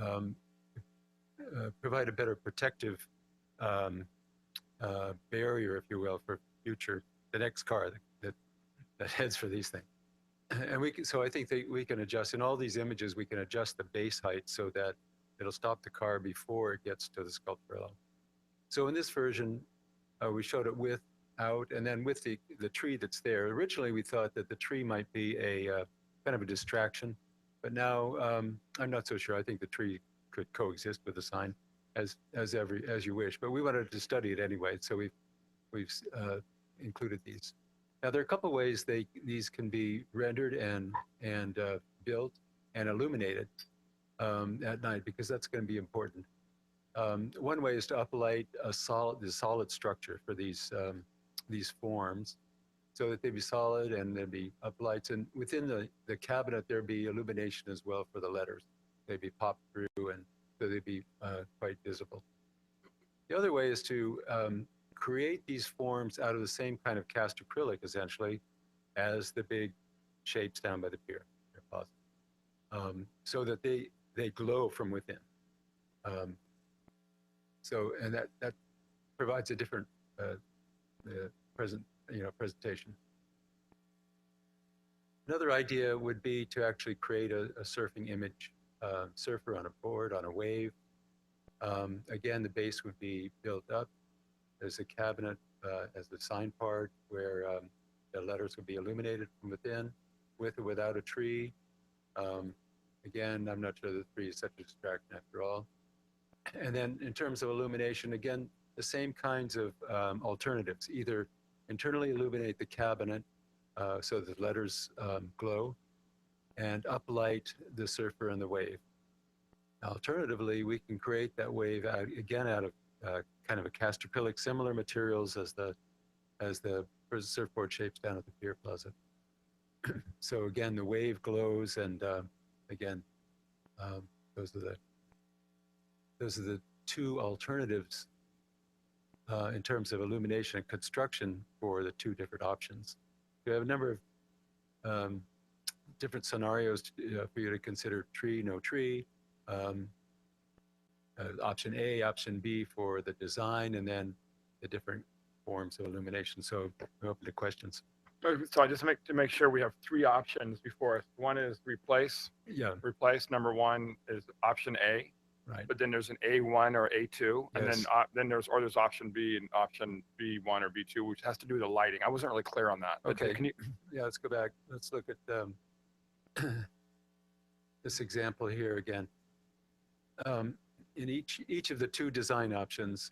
um, provide a better protective barrier, if you will, for the next car that heads for these things. And so I think that we can adjust in all these images. We can adjust the base height so that it'll stop the car before it gets to the sculptural element. So in this version, we showed it without, and then with the tree that's there. Originally, we thought that the tree might be a kind of a distraction, but now I'm not so sure. I think the tree could coexist with the sign as you wish. But we wanted to study it anyway, so we've included these. Now there are a couple ways these can be rendered and built and illuminated at night, because that's going to be important. One way is to uplight the solid structure for these forms, so that they be solid and there'd be uplights, and within the cabinet there'd be illumination as well for the letters. They'd be popped through, and so they'd be quite visible. The other way is to create these forms out of the same kind of cast acrylic, essentially, as the big shapes down by the pier, so that they glow from within. And that provides a different presentation. Another idea would be to actually create a surfing image, surfer on a board, on a wave. Again, the base would be built up. There's a cabinet as the sign part where the letters would be illuminated from within, with or without a tree. Again, I'm not sure the tree is such a distraction after all. And then in terms of illumination, again, the same kinds of alternatives. Either internally illuminate the cabinet so that the letters glow, and uplight the surfer and the wave. Alternatively, we can create that wave out of kind of a cast acrylic, similar materials as the surfboard shapes down at the Pier Plaza. So again, the wave glows, and again, those are the two alternatives in terms of illumination and construction for the two different options. We have a number of different scenarios for you to consider: tree, no tree. Option A, option B for the design, and then the different forms of illumination. So we're open to questions. So just to make sure we have three options before us. One is replace. Yeah. Replace. Number one is option A. Right. But then there's an A1 or A2, and Yes. then there's option B and option B1 or B2, which has to do with the lighting. I wasn't really clear on that. But Okay. Can you? Yeah, let's go back. Let's look at this example here again. In each of the two design options,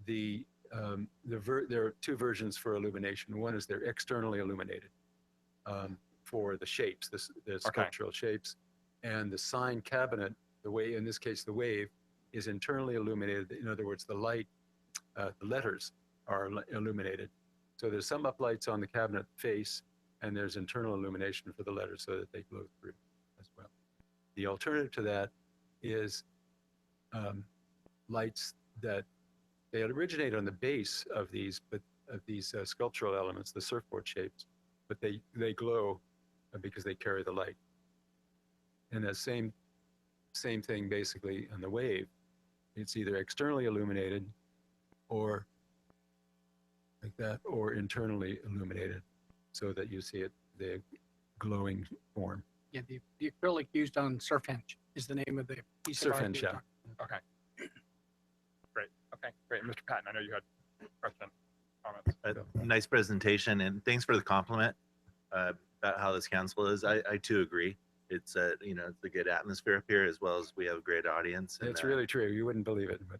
there are two versions for illumination. One is they're externally illuminated for the shapes, the sculptural shapes, and the sign cabinet, in this case the wave, is internally illuminated. In other words, the light, the letters are illuminated. So there's some uplights on the cabinet face, and there's internal illumination for the letters so that they glow through as well. The alternative to that is lights that they originate on the base of these sculptural elements, the surfboard shapes, but they glow because they carry the light. And that same thing basically on the wave. It's either externally illuminated or like that, or internally illuminated, so that you see the glowing form. Yeah, the acrylic used on Surfhenge is the name of the piece of art. Surfhenge, yeah. Okay. Great. Okay. Great. Mr. Patton, I know you had questions, comments. Nice presentation, and thanks for the compliment about how this council is. I too agree. It's it's a good atmosphere up here, as well as we have a great audience. And, It's really true. You wouldn't believe it, but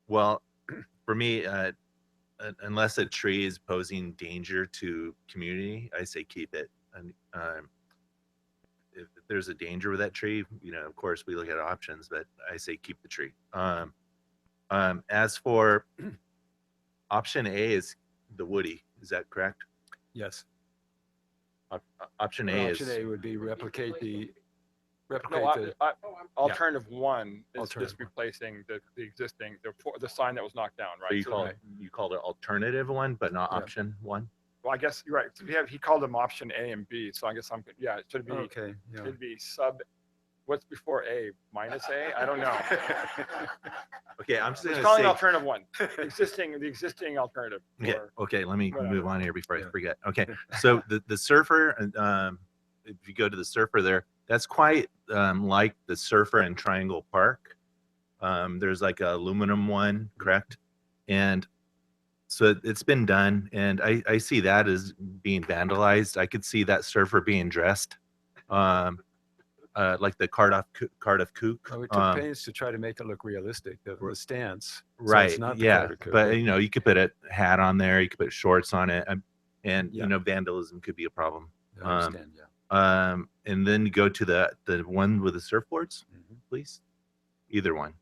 well, for me, unless a tree is posing danger to community, I say keep it. And if there's a danger with that tree, of course we look at options, but I say keep the tree. As for option A is the woody, is that correct? yes. Option A Option is A would be replicate the Alternative one is Alternative just replacing the existing, the sign that was knocked down, right? so you So call it alternative one, but not Yeah. option one. Well, I guess you're right. So he called them option A and B. So I guess yeah, it should be, Okay, yeah. it'd be what's before A? Minus A? I don't know. Okay, I'm just It's gonna calling say. alternative one, the existing alternative. Okay, or okay, let me whatever. move on here before I Yeah. forget. Okay, so the surfer, if you go to the surfer there, that's quite like the surfer in Triangle Park. There's like a aluminum one, correct? And so it's been done, and I see that as being vandalized. I could see that surfer being dressed, like the Cardiff Kook. Oh, we took pains to try to make it look realistic, the stance. So Right. it's not the Yeah. Carter Cook, But you know, you could put a hat on there. You could put shorts on it, and Yeah. you know, vandalism could be a problem. I understand, yeah. And then you go to the one with the surfboards, Mhm. please. Either one.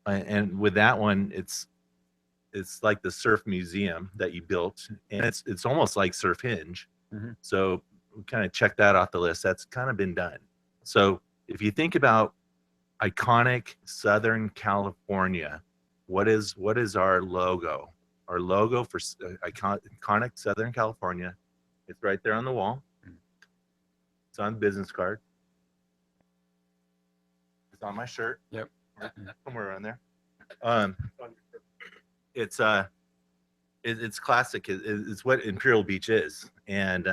And with that one, it's like the surf museum that you built, and it's almost like Surf Hinge. Mhm. So we kind of check that off the list. That's kind of been done. So if you think about iconic Southern California, what is our logo? Our logo for iconic Southern California. It's right there on the wall. It's on the business card. It's on my shirt. Yep. Somewhere around there. It's it's classic. It's what Imperial Beach is, and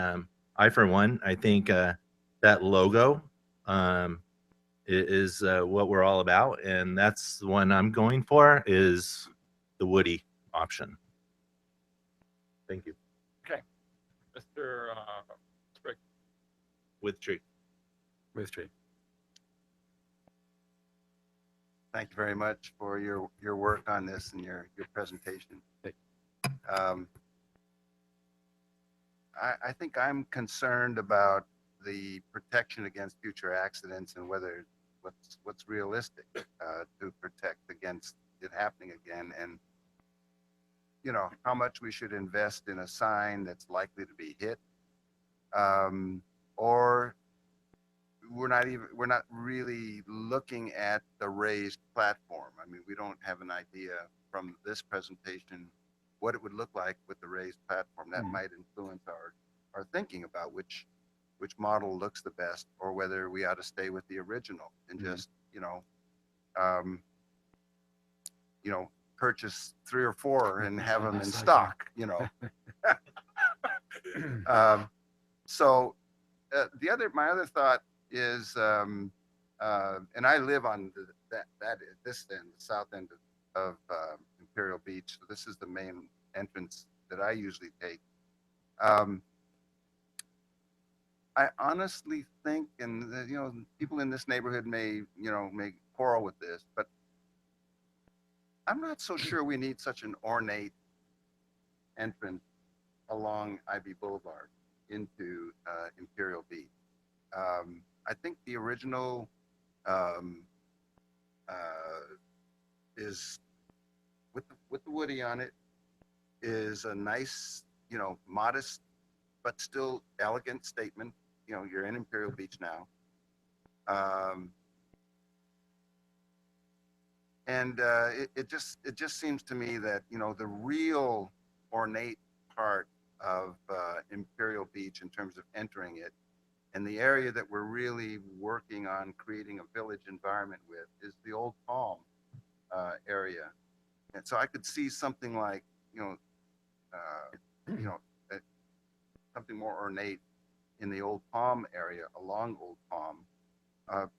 I for one, I think that logo is what we're all about, and that's the one I'm going for. Is the Woody option. Thank you. Okay, Mr. Sprague. With tree. With tree. Thank you very much for your work on this and your presentation. I think I'm concerned about the protection against future accidents and whether what's realistic to protect against it happening again, and you know how much we should invest in a sign that's likely to be hit, or we're not really looking at the raised platform. I mean, we don't have an idea from this presentation what it would look like with the raised platform. That might influence our thinking about which model looks the best, or whether we ought to stay with the original and just purchase 3 or 4 and have them in stock. So my other thought is, and I live on this end, the south end of Imperial Beach. So this is the main entrance that I usually take. I honestly think, and people in this neighborhood may quarrel with this, but I'm not so sure we need such an ornate entrance along Ivy Boulevard into Imperial Beach. I think the original is with the Woody on it is a nice, modest but still elegant statement. You're in Imperial Beach now. And it just seems to me that the real ornate part of Imperial Beach in terms of entering it, and the area that we're really working on creating a village environment with, is the Old Palm area. And so I could see something like something more ornate in the Old Palm area along Old Palm.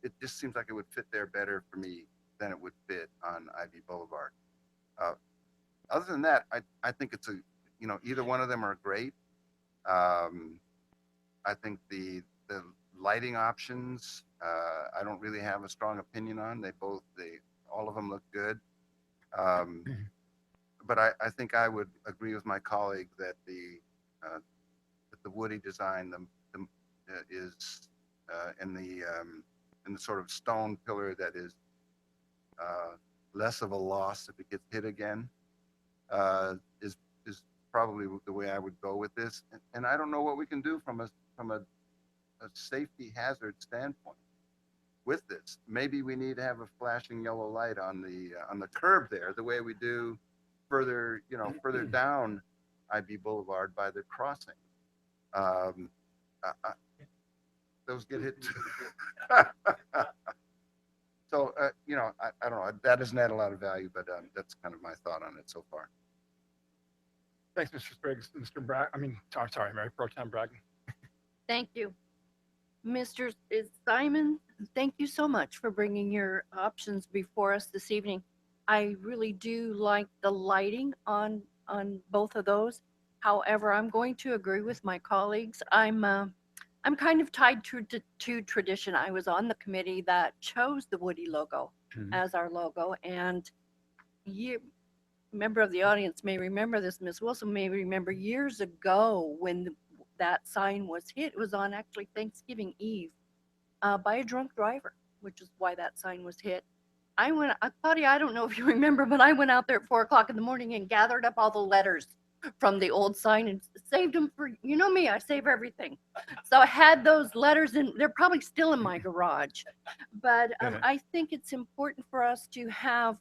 It just seems like it would fit there better for me than it would fit on Ivy Boulevard. Other than that, I think it's either one of them are great. I think the lighting options, I don't really have a strong opinion on. All of them look good. But I think I would agree with my colleague that the Woody design is in the sort of stone pillar that is less of a loss if it gets hit again, is probably the way I would go with this. And I don't know what we can do from a safety hazard standpoint with this. Maybe we need to have a flashing yellow light on the curb there, the way we do further, further down IB Boulevard by the crossing. Those get hit too. So, I don't know. That doesn't add a lot of value, but that's kind of my thought on it so far. Thanks, Mr. Spriggs. Mr. Sorry, Mary Pro Tem Bragg. Thank you. Mr. Simon, thank you so much for bringing your options before us this evening. I really do like the lighting on both of those. However, I'm going to agree with my colleagues. I'm kind of tied to tradition. I was on the committee that chose the Woody logo as our logo, and member of the audience may remember this, Ms. Wilson may remember years ago when that sign was hit. It was on actually Thanksgiving Eve by a drunk driver, which is why that sign was hit. Claudia, I don't know if you remember, but I went out there at 4 o'clock in the morning and gathered up all the letters from the old sign and saved them for, me, I save everything. So I had those letters and they're probably still in my garage. But I think it's important for us to have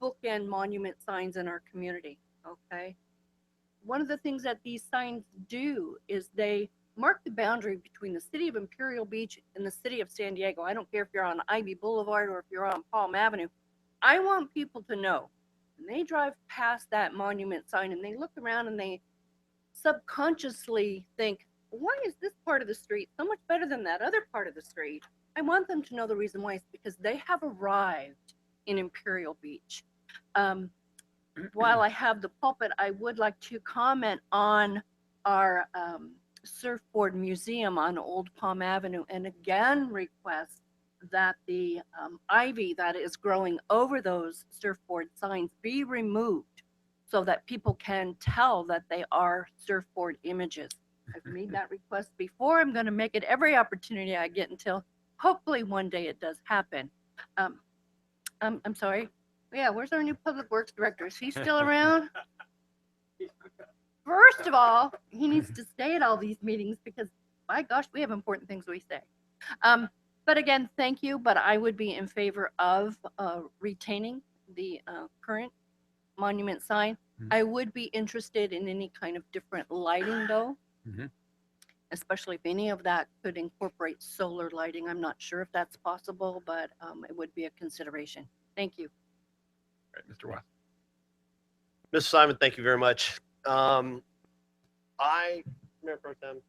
bookend monument signs in our community, okay? One of the things that these signs do is they mark the boundary between the city of Imperial Beach and the city of San Diego. I don't care if you're on Ivy Boulevard or if you're on Palm Avenue. I want people to know when they drive past that monument sign and they look around and they subconsciously think, why is this part of the street so much better than that other part of the street? I want them to know the reason why. It's because they have arrived in Imperial Beach. While I have the pulpit, I would like to comment on our surfboard museum on Old Palm Avenue, and again request that the ivy that is growing over those surfboard signs be removed so that people can tell that they are surfboard images. I've made that request before. I'm going to make it every opportunity I get until hopefully one day it does happen. I'm sorry. Yeah, where's our new public works director? Is he still around? First of all, he needs to stay at all these meetings because, my gosh, we have important things we say. But again, thank you. But I would be in favor of retaining the current monument sign. I would be interested in any kind of different lighting, though, especially if any of that could incorporate solar lighting. I'm not sure if that's possible, but it would be a consideration. Thank you. Right, Mr. West. Mr. Simon, thank you very much. Mayor Pro Tem,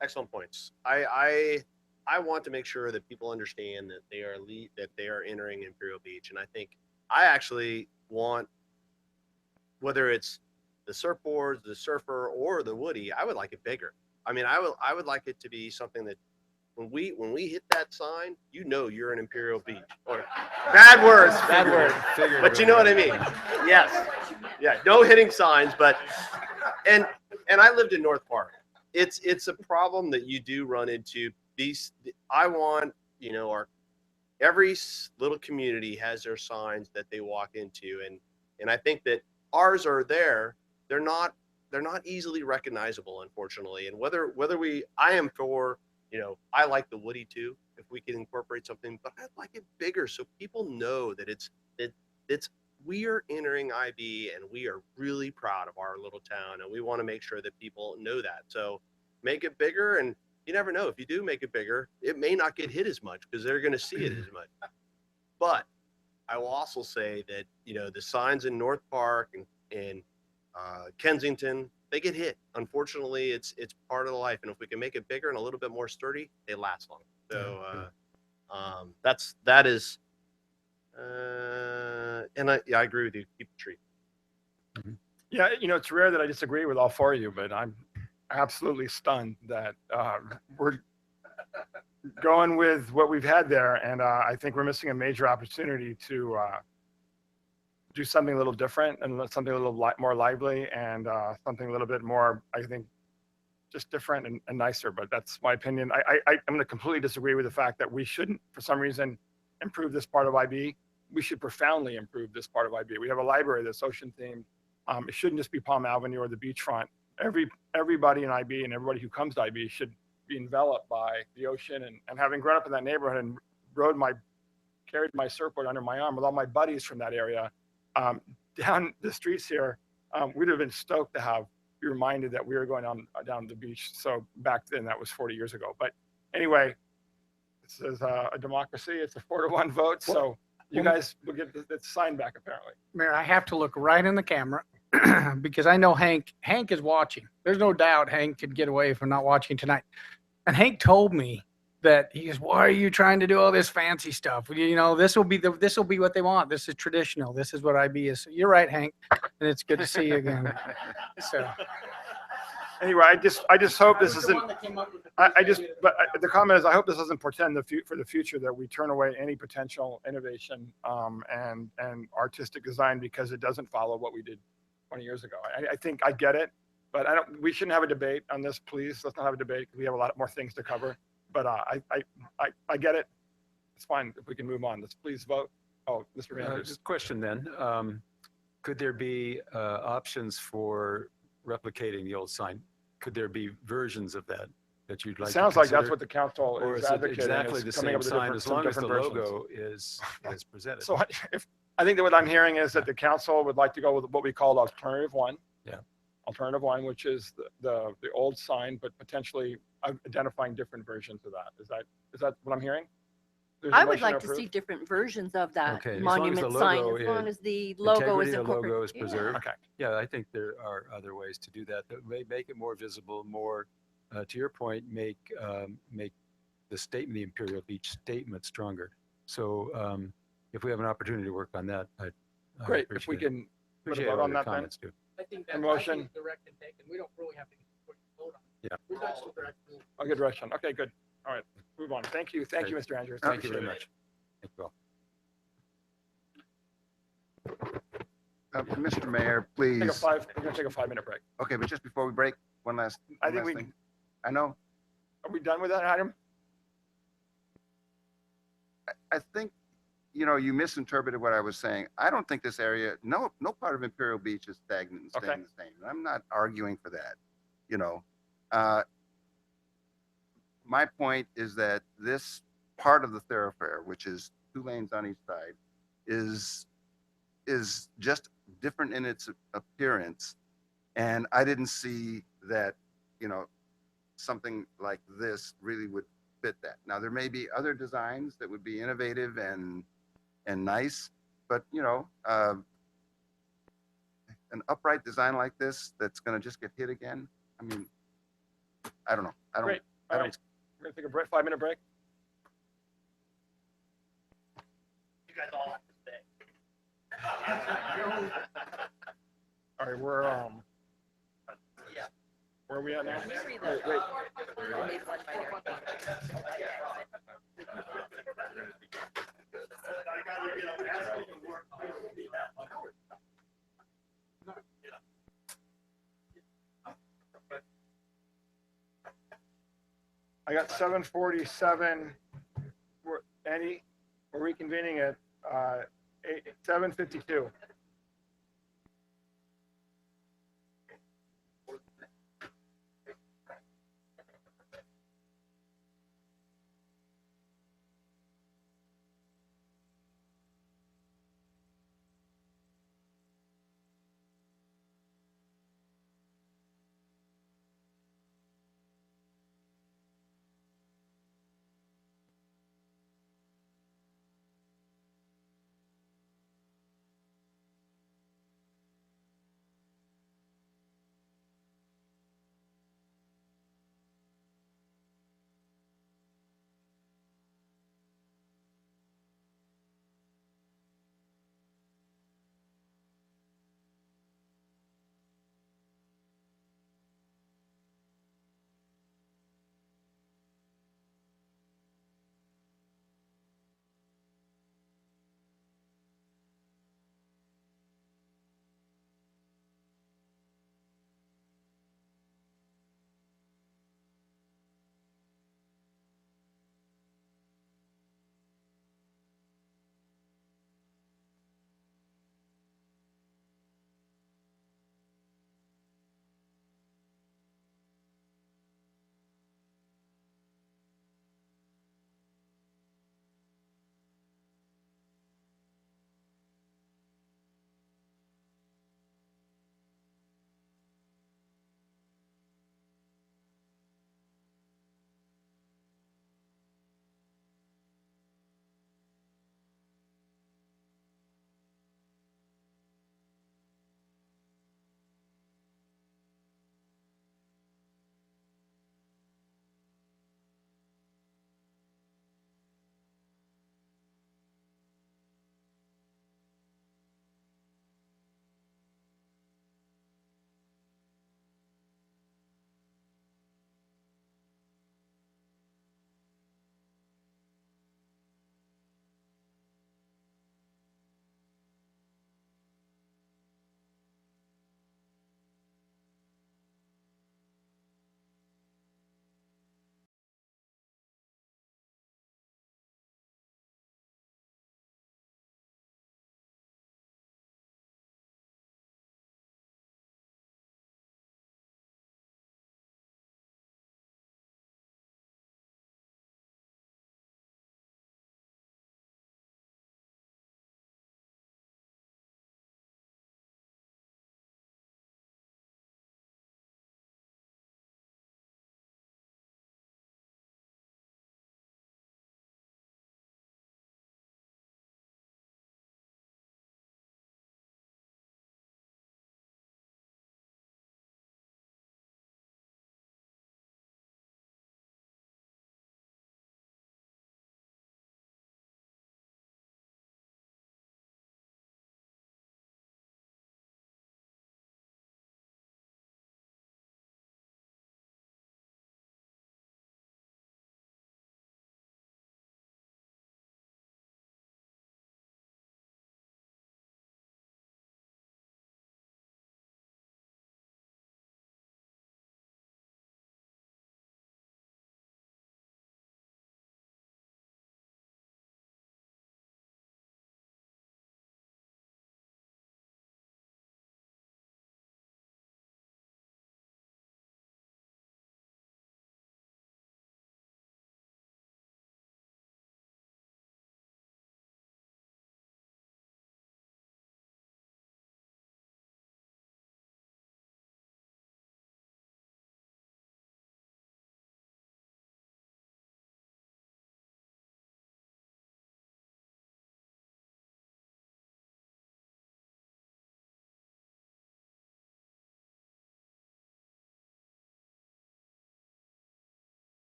excellent points. I want to make sure that people understand that they are entering Imperial Beach, and I think I actually want, whether it's the surfboards, the surfer, or the Woody, I would like it bigger. I mean, I would like it to be something that when we hit that sign, you're in Imperial Beach. Or bad words, but you know what I mean. Yes, yeah, no hitting signs, but and I lived in North Park. It's a problem that you do run into. I want, every little community has their signs that they walk into, and I think that ours are there. They're not easily recognizable, unfortunately. And whether I am for, I like the Woody too, if we can incorporate something, but I'd like it bigger so people know that we are entering IB and we are really proud of our little town, and we want to make sure that people know that. So make it bigger, and you never know, if you do make it bigger, it may not get hit as much because they're going to see it as much. But I will also say that, the signs in North Park and Kensington, they get hit. Unfortunately, it's part of the life. And if we can make it bigger and a little bit more sturdy, they last longer. So that is, and I agree with you. Keep the tree. Yeah, it's rare that I disagree with all four of you, but I'm absolutely stunned that we're going with what we've had there, and I think we're missing a major opportunity to do something a little different and something a little more lively, and something a little bit more, I think, just different and nicer. But that's my opinion. I'm going to completely disagree with the fact that we shouldn't, for some reason, improve this part of IB. We should profoundly improve this part of IB. We have a library that's ocean themed. It shouldn't just be Palm Avenue or the beachfront. Everybody in IB and everybody who comes to IB should be enveloped by the ocean. And having grown up in that neighborhood and carried my surfboard under my arm with all my buddies from that area, down the streets here, we'd have been stoked to have be reminded that we were going on down the beach. So back then, that was 40 years ago. But anyway, this is a democracy. It's a 4-1 vote. So you guys will get the sign back apparently. Mayor, I have to look right in the camera because I know Hank is watching. There's no doubt Hank could get away from not watching tonight. And Hank told me that he goes, "Why are you trying to do all this fancy stuff? You know, this will be what they want. This is traditional. This is what IB is." So you're right, Hank, and it's good to see you again. So Anyway, I just hope this isn't. The comment is, I hope this doesn't portend for the future that we turn away any potential innovation and artistic design because it doesn't follow what we did 20 years ago. I think I get it, but we shouldn't have a debate on this, please. Let's not have a debate. We have a lot more things to cover. But I get it. It's fine if we can move on. Let's please vote. Oh, Mr. Andrews. Just a question then. Could there be options for replicating the old sign? Could there be versions of that you'd like to Sounds like that's consider? what the council Or is is it advocating. exactly is the coming same up with sign as long as the different versions. logo is presented? So I think that what I'm hearing is that the council would like to go with what we call alternative one. Yeah. Alternative one, which is the old sign, but potentially identifying different versions of that. Is that what I'm hearing? There's a I would motion like to approve? see different versions of that Okay, as long as the monument sign, logo as long is- as the logo is Integrity of the logo incorporated. is preserved. Okay. Yeah, I think there are other ways to do that that may make it more visible, more, to your point, make the statement, the Imperial Beach statement stronger. So if we have an opportunity to work on that, I'd Great. If we appreciate it. can put a Appreciate vote all on your that then. comments too. I think A motion. that's direct and taken. We don't really have to vote on it. Yeah. We've got some direct. I'll get direction. Okay, good. All right, move on. Thank you. Thank you, Mr. Andrews. Thank you very Appreciate it. much. Thank you all. Mr. Mayor, please. We're gonna take a 5-minute break. Okay, but just before we break, one last thing. I know. Are we done with that item? I think, you misinterpreted what I was saying. I don't think this area, no part of Imperial Beach is stagnant and staying the same. I'm not arguing for that, My point is that this part of the thoroughfare, which is 2 lanes on each side, is just different in its appearance. And I didn't see that, something like this really would fit that. Now, there may be other designs that would be innovative and nice, but an upright design like this that's going to just get hit again. I mean, I don't know. Great. All right. We're gonna take a break, 5-minute break. You guys all have to stay. All right, where are we at now? Wait. I got 7:47. Andy, we're reconvening at 7:52.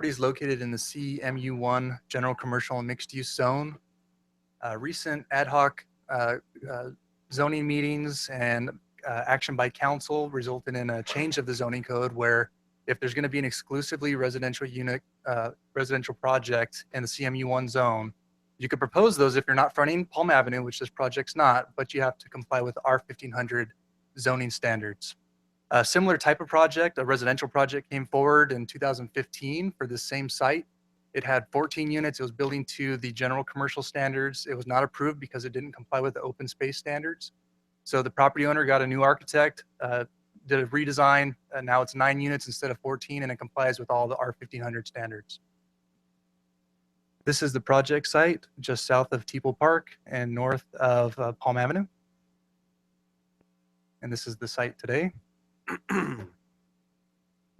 property is located in the CMU1 General Commercial and Mixed Use Zone. Recent ad hoc zoning meetings and action by council resulted in a change of the zoning code where if there's going to be an exclusively residential unit, residential project in the CMU1 zone, you could propose those if you're not fronting Palm Avenue, which this project's not, but you have to comply with R1500 zoning standards. A similar type of project, a residential project, came forward in 2015 for this same site. It had 14 units. It was building to the general commercial standards. It was not approved because it didn't comply with the open space standards. So the property owner got a new architect, did a redesign, and now it's 9 units instead of 14, and it complies with all the R1500 standards. This is the project site just south of Teeple Park and north of Palm Avenue. And this is the site today.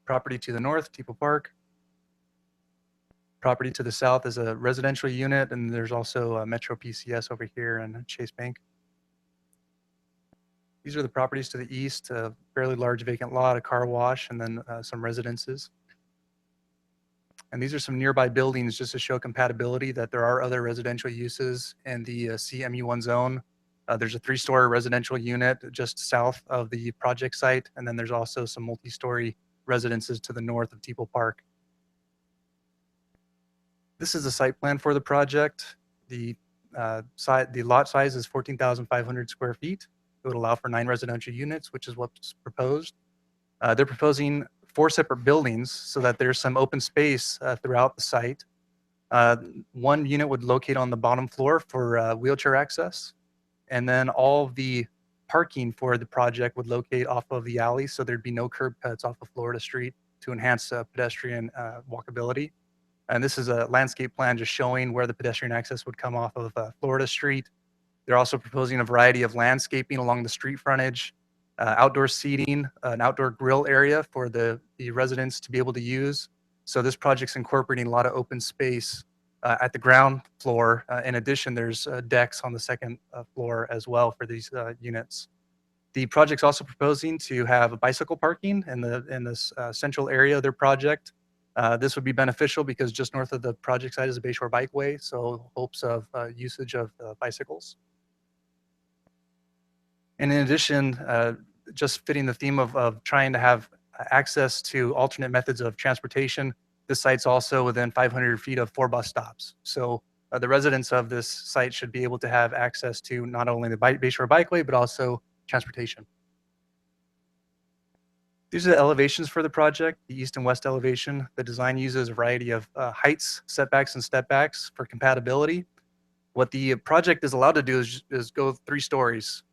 Property to the north, Teeple Park. Property to the south is a residential unit, and there's also a Metro PCS over here and Chase Bank. These are the properties to the east, a fairly large vacant lot, a car wash, and then some residences. And these are some nearby buildings just to show compatibility that there are other residential uses in the CMU1 zone. There's a 3-story residential unit just south of the project site, and then there's also some multi-story residences to the north of Teeple Park. This is the site plan for the project. The lot size is 14,500 square feet. It would allow for 9 residential units, which is what's proposed. They're proposing 4 separate buildings so that there's some open space throughout the site. 1 unit would locate on the bottom floor for wheelchair access. And then all of the parking for the project would locate off of the alley, so there'd be no curb cuts off of Florida Street to enhance pedestrian walkability. And this is a landscape plan just showing where the pedestrian access would come off of Florida Street. They're also proposing a variety of landscaping along the street frontage, outdoor seating, an outdoor grill area for the residents to be able to use. So this project's incorporating a lot of open space at the ground floor. In addition, there's decks on the second floor as well for these units. The project's also proposing to have a bicycle parking in this central area of their project. This would be beneficial because just north of the project site is a Bayshore Bikeway, so hopes of usage of bicycles. And in addition, just fitting the theme of trying to have access to alternate methods of transportation, this site's also within 500 feet of 4 bus stops. So the residents of this site should be able to have access to not only the Bayshore Bikeway, but also transportation. These are the elevations for the project, the east and west elevation. The design uses a variety of heights, setbacks, and stepbacks for compatibility. What the project is allowed to do is go 3 stories.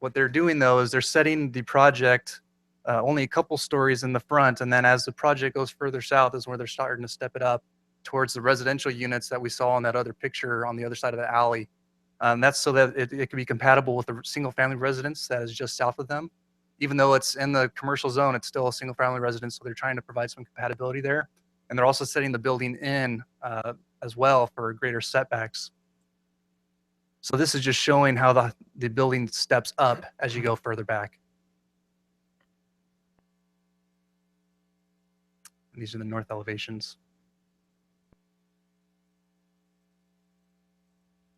What they're doing, though, is they're setting the project only a couple stories in the front, and then as the project goes further south is where they're starting to step it up towards the residential units that we saw in that other picture on the other side of the alley. That's so that it can be compatible with the single-family residence that is just south of them. Even though it's in the commercial zone, it's still a single-family residence, so they're trying to provide some compatibility there. And they're also setting the building in as well for greater setbacks. So this is just showing how the building steps up as you go further back. And these are the north elevations.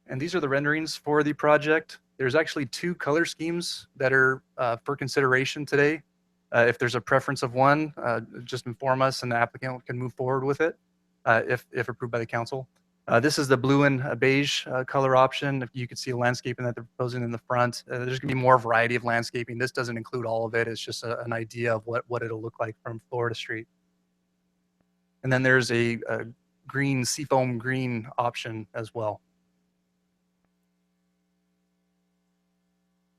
And these are the renderings for the project. There's actually 2 color schemes that are for consideration today. If there's a preference of one, just inform us and the applicant can move forward with it if approved by the council. This is the blue and beige color option. You can see the landscaping that they're proposing in the front. There's gonna be more variety of landscaping. This doesn't include all of it. It's just an idea of what it'll look like from Florida Street. And then there's a green, seafoam green option as well.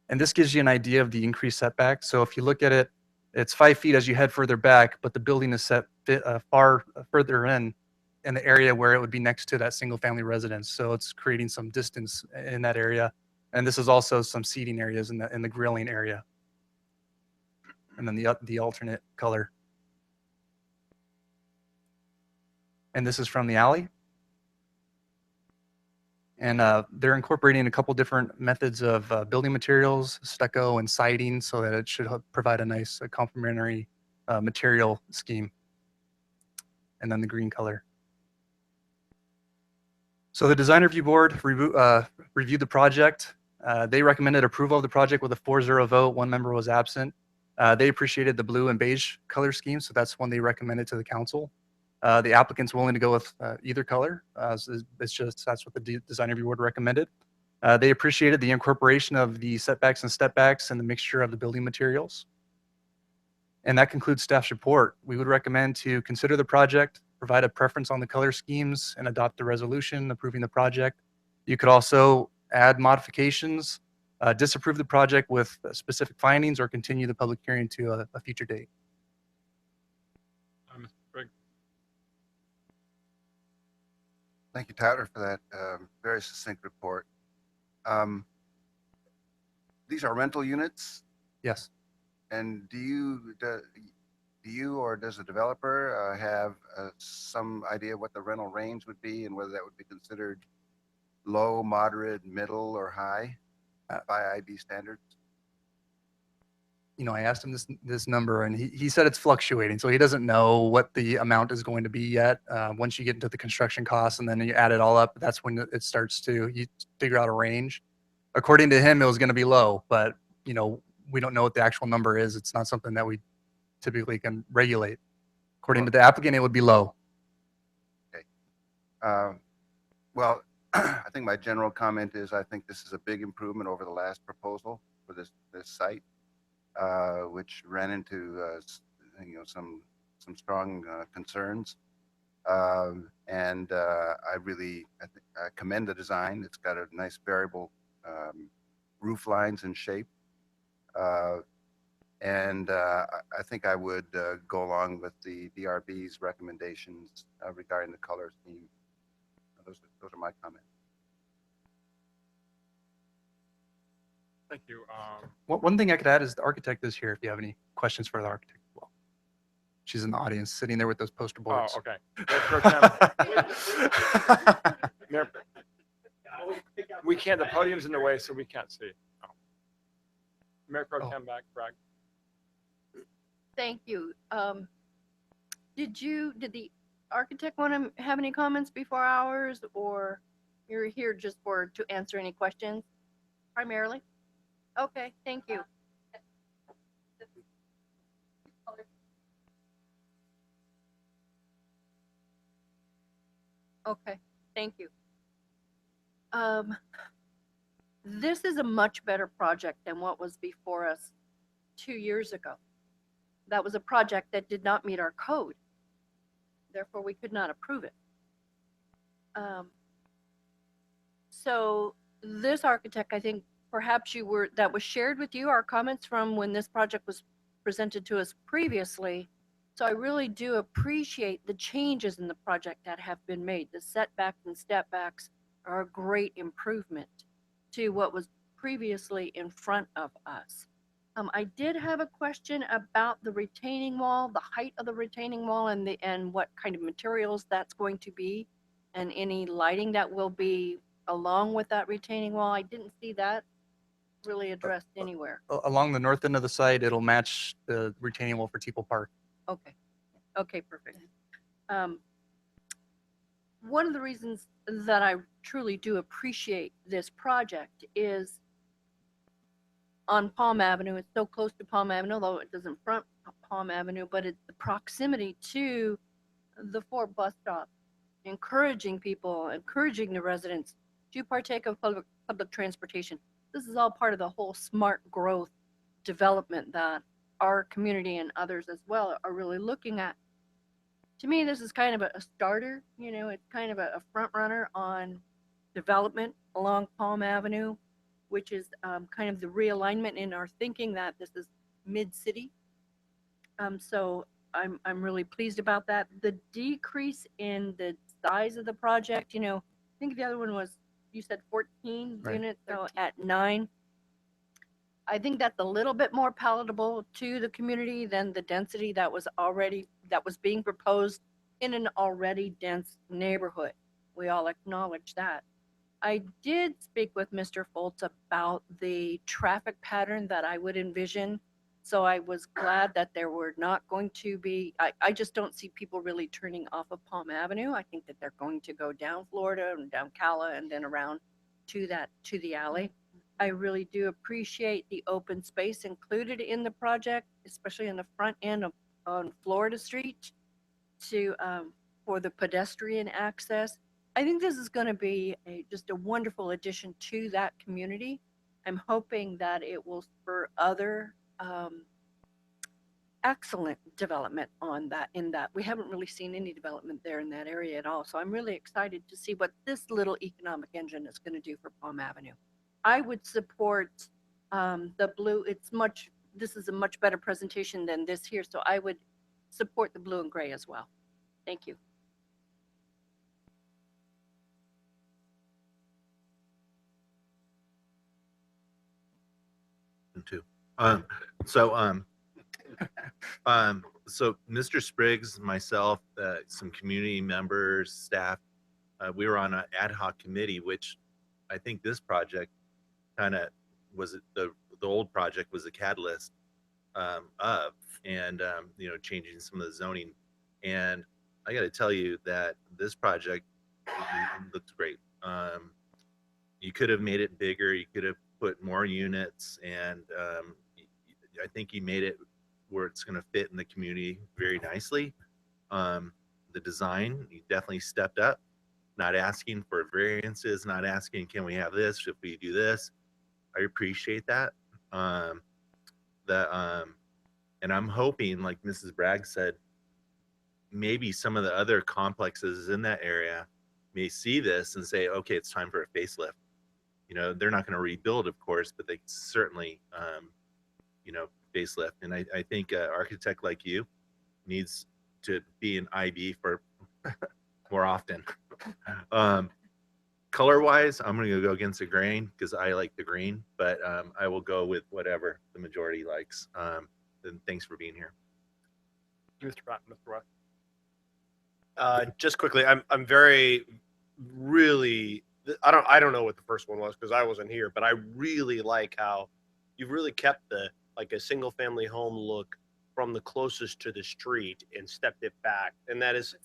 And this gives you an idea of the increased setback. So if you look at it, it's 5 feet as you head further back, but the building is set far further in the area where it would be next to that single family residence. So it's creating some distance in that area. And this is also some seating areas in the grilling area. And then the alternate color. And this is from the alley. And they're incorporating a couple different methods of building materials, stucco and siding, so that it should provide a nice complementary material scheme. and then the green color. So the design review board reviewed the project. They recommended approval of the project with a 4-0 vote. One member was absent. They appreciated the blue and beige color scheme, so that's one they recommended to the council. The applicant's willing to go with either color. It's just that's what the design review board recommended. They appreciated the incorporation of the setbacks and stepbacks and the mixture of the building materials. And that concludes staff's report. We would recommend to consider the project, provide a preference on the color schemes, and adopt the resolution approving the project. You could also add modifications, disapprove the project with specific findings, or continue the public hearing to a future date. Mr. Greg. Thank you, Tyler, for that very succinct report. These are rental units, Yes. and do you or does the developer have some idea what the rental range would be and whether that would be considered low, moderate, middle, or high by IB standards? You know, I asked him this number, and he said it's fluctuating, so he doesn't know what the amount is going to be yet. Once you get into the construction costs and then you add it all up, that's when it starts to you figure out a range. According to him, it was going to be low, but you know, we don't know what the actual number is. It's not something that we typically can regulate. According to the applicant, it would be low. Okay. Well, I think my general comment is I think this is a big improvement over the last proposal for this site, which ran into you know, some strong concerns. And I commend the design. It's got a nice variable roof lines and shape. And I think I would go along with the DRB's recommendations regarding the color scheme. Those are my comments. Thank you. One thing I could add is the architect is here if you have any questions for the architect as well. She's in the audience, sitting there with those poster boards. Oh, okay. Mayor Pro Tem. Mayor, we can't, the podium's in the way, so we can't see. Oh. Mayor Pro Tem back, Bragg. Thank you. Did the architect want to have any comments before ours, or you're here just to answer any questions primarily? Okay, thank you. Okay, thank you. This is a much better project than what was before us 2 years ago. That was a project that did not meet our code. Therefore, we could not approve it. So this architect, I think perhaps that was shared with you, our comments from when this project was presented to us previously. So I really do appreciate the changes in the project that have been made. The setbacks and stepbacks are a great improvement to what was previously in front of us. I did have a question about the retaining wall, the height of the retaining wall, and what kind of materials that's going to be, and any lighting that will be along with that retaining wall. I didn't see that really addressed anywhere. Along the north end of the site, it'll match the retaining wall for Teeple Park. Okay. Okay, perfect. One of the reasons that I truly do appreciate this project is on Palm Avenue. It's so close to Palm Avenue, although it doesn't front Palm Avenue, but it's the proximity to the 4 bus stops, encouraging the residents to partake of public transportation. This is all part of the whole smart growth development that our community and others as well are really looking at. To me, this is kind of a starter, you know, it's kind of a front runner on development along Palm Avenue, which is kind of the realignment in our thinking that this is mid-city. So I'm really pleased about that. The decrease in the size of the project, you know, I think the other one was, you said 14 Right. units, so at 9. I think that's a little bit more palatable to the community than the density that was being proposed in an already dense neighborhood. We all acknowledge that. I did speak with Mr. Foltz about the traffic pattern that I would envision So I was glad that there were not going to be, I just don't see people really turning off of Palm Avenue. I think that they're going to go down Florida and down Cala and then around to the alley. I really do appreciate the open space included in the project, especially in the front end of on Florida Street to for the pedestrian access. I think this is going to be just a wonderful addition to that community. I'm hoping that it will spur other excellent development on that. In that we haven't really seen any development there in that area at all. So I'm really excited to see what this little economic engine is going to do for Palm Avenue. I would support the blue. This is a much better presentation than this here. So I would support the blue and gray as well. Thank you. Too. So Mr. Spriggs, myself, some community members, staff, we were on an ad hoc committee, which I think this project kind of was the old project was a catalyst of, and changing some of the zoning. And I got to tell you that this project looked great. You could have made it bigger. You could have put more units, and I think you made it where it's going to fit in the community very nicely. The design, you definitely stepped up, not asking for variances, not asking, can we have this, should we do this? I appreciate that. And I'm hoping, like Mrs. Bragg said, maybe some of the other complexes in that area may see this and say, okay, it's time for a facelift. They're not going to rebuild, of course, but they certainly, facelift. And I think an architect like you needs to be an IB for more often. Color-wise, I'm going to go against the grain because I like the green, but I will go with whatever the majority likes. And thanks for being here. Mr. Pratt, Mr. West. Just quickly, I'm very, really, I don't know what the first one was because I wasn't here, but I really like how you've really kept like a single family home look from the closest to the street and stepped it back. And that is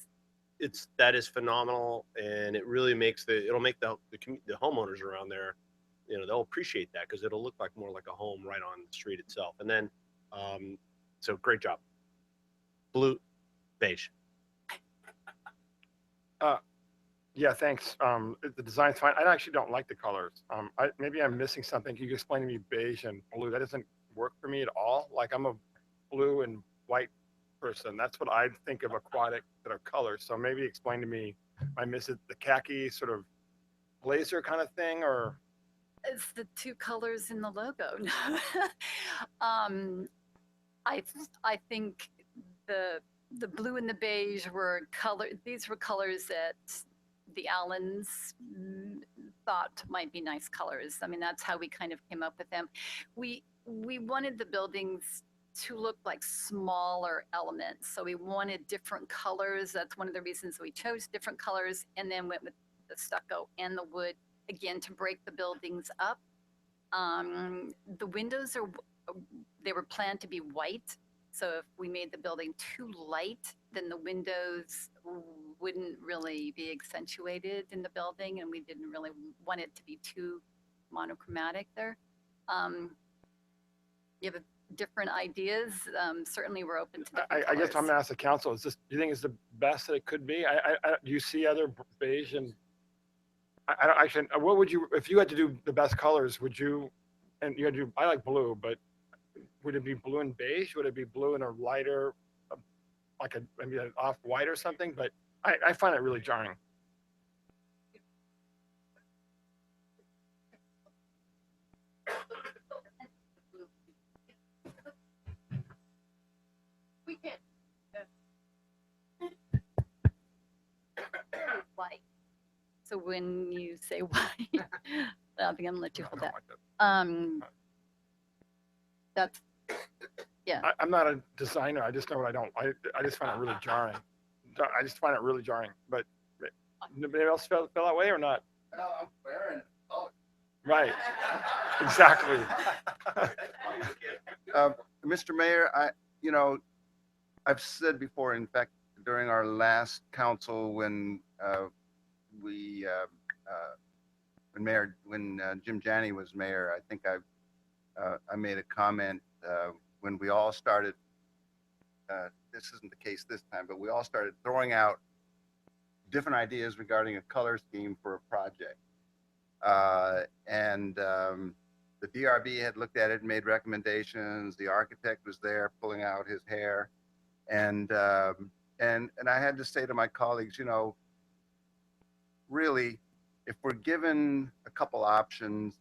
phenomenal. And it really it'll make the homeowners around there, they'll appreciate that because it'll look more like a home right on the street itself. And then, so great job. Blue, beige. Yeah, thanks. The design's fine. I actually don't like the colors. Maybe I'm missing something. Can you explain to me beige and blue? That doesn't work for me at all. Like, I'm a blue and white person. That's what I think of aquatic sort of colors. So maybe explain to me, I miss it, the khaki sort of blazer kind of thing, or? It's the two colors in the logo. I think the blue and the beige were these were colors that the Allens thought might be nice colors. I mean, that's how we kind of came up with them. We wanted the buildings to look like smaller elements. So we wanted different colors. That's one of the reasons we chose different colors, and then went with the stucco and the wood, again, to break the buildings up. The windows they were planned to be white. So if we made the building too light, then the windows wouldn't really be accentuated in the building, and we didn't really want it to be too monochromatic there. You have different ideas. Certainly, we're open to different I guess I'm colors. gonna ask the council, do you think it's the best that it could be? Do you see other beige and, I don't actually, what would you, if you had to do the best colors, would you, and you had to do, I like blue, but would it be blue and beige? Would it be blue and a lighter, like maybe an off-white or something? But I find it really jarring. We can. White. So when you say white, I think I'm gonna let you hold that. That's, yeah. I'm not a designer. I just know what I don't. I just find it really jarring. I just find it really jarring. But nobody else felt that way or not? No, I'm wearing color. Right. Exactly. Mr. Mayor, I've said before, in fact, during our last council when we, when Jim Janney was mayor, I think I made a comment when we all started, this isn't the case this time, but we all started throwing out different ideas regarding a color scheme for a project. The DRB had looked at it and made recommendations. The architect was there pulling out his hair. And I had to say to my colleagues, really, if we're given a couple options,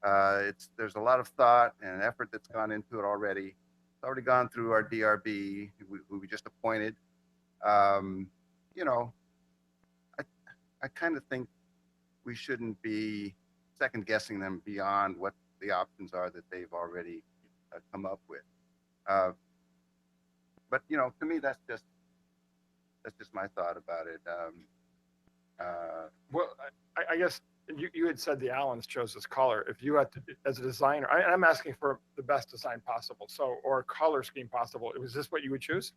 there's a lot of thought and effort that's gone into it already. It's already gone through our DRB, who we just appointed. I kind of think we shouldn't be second guessing them beyond what the options are that they've already come up with. But to me, that's just my thought about it. Well, I guess you had said the Allens chose this color. If you had to, as a designer, I'm asking for the best design possible, or color scheme possible. Was this what you would choose?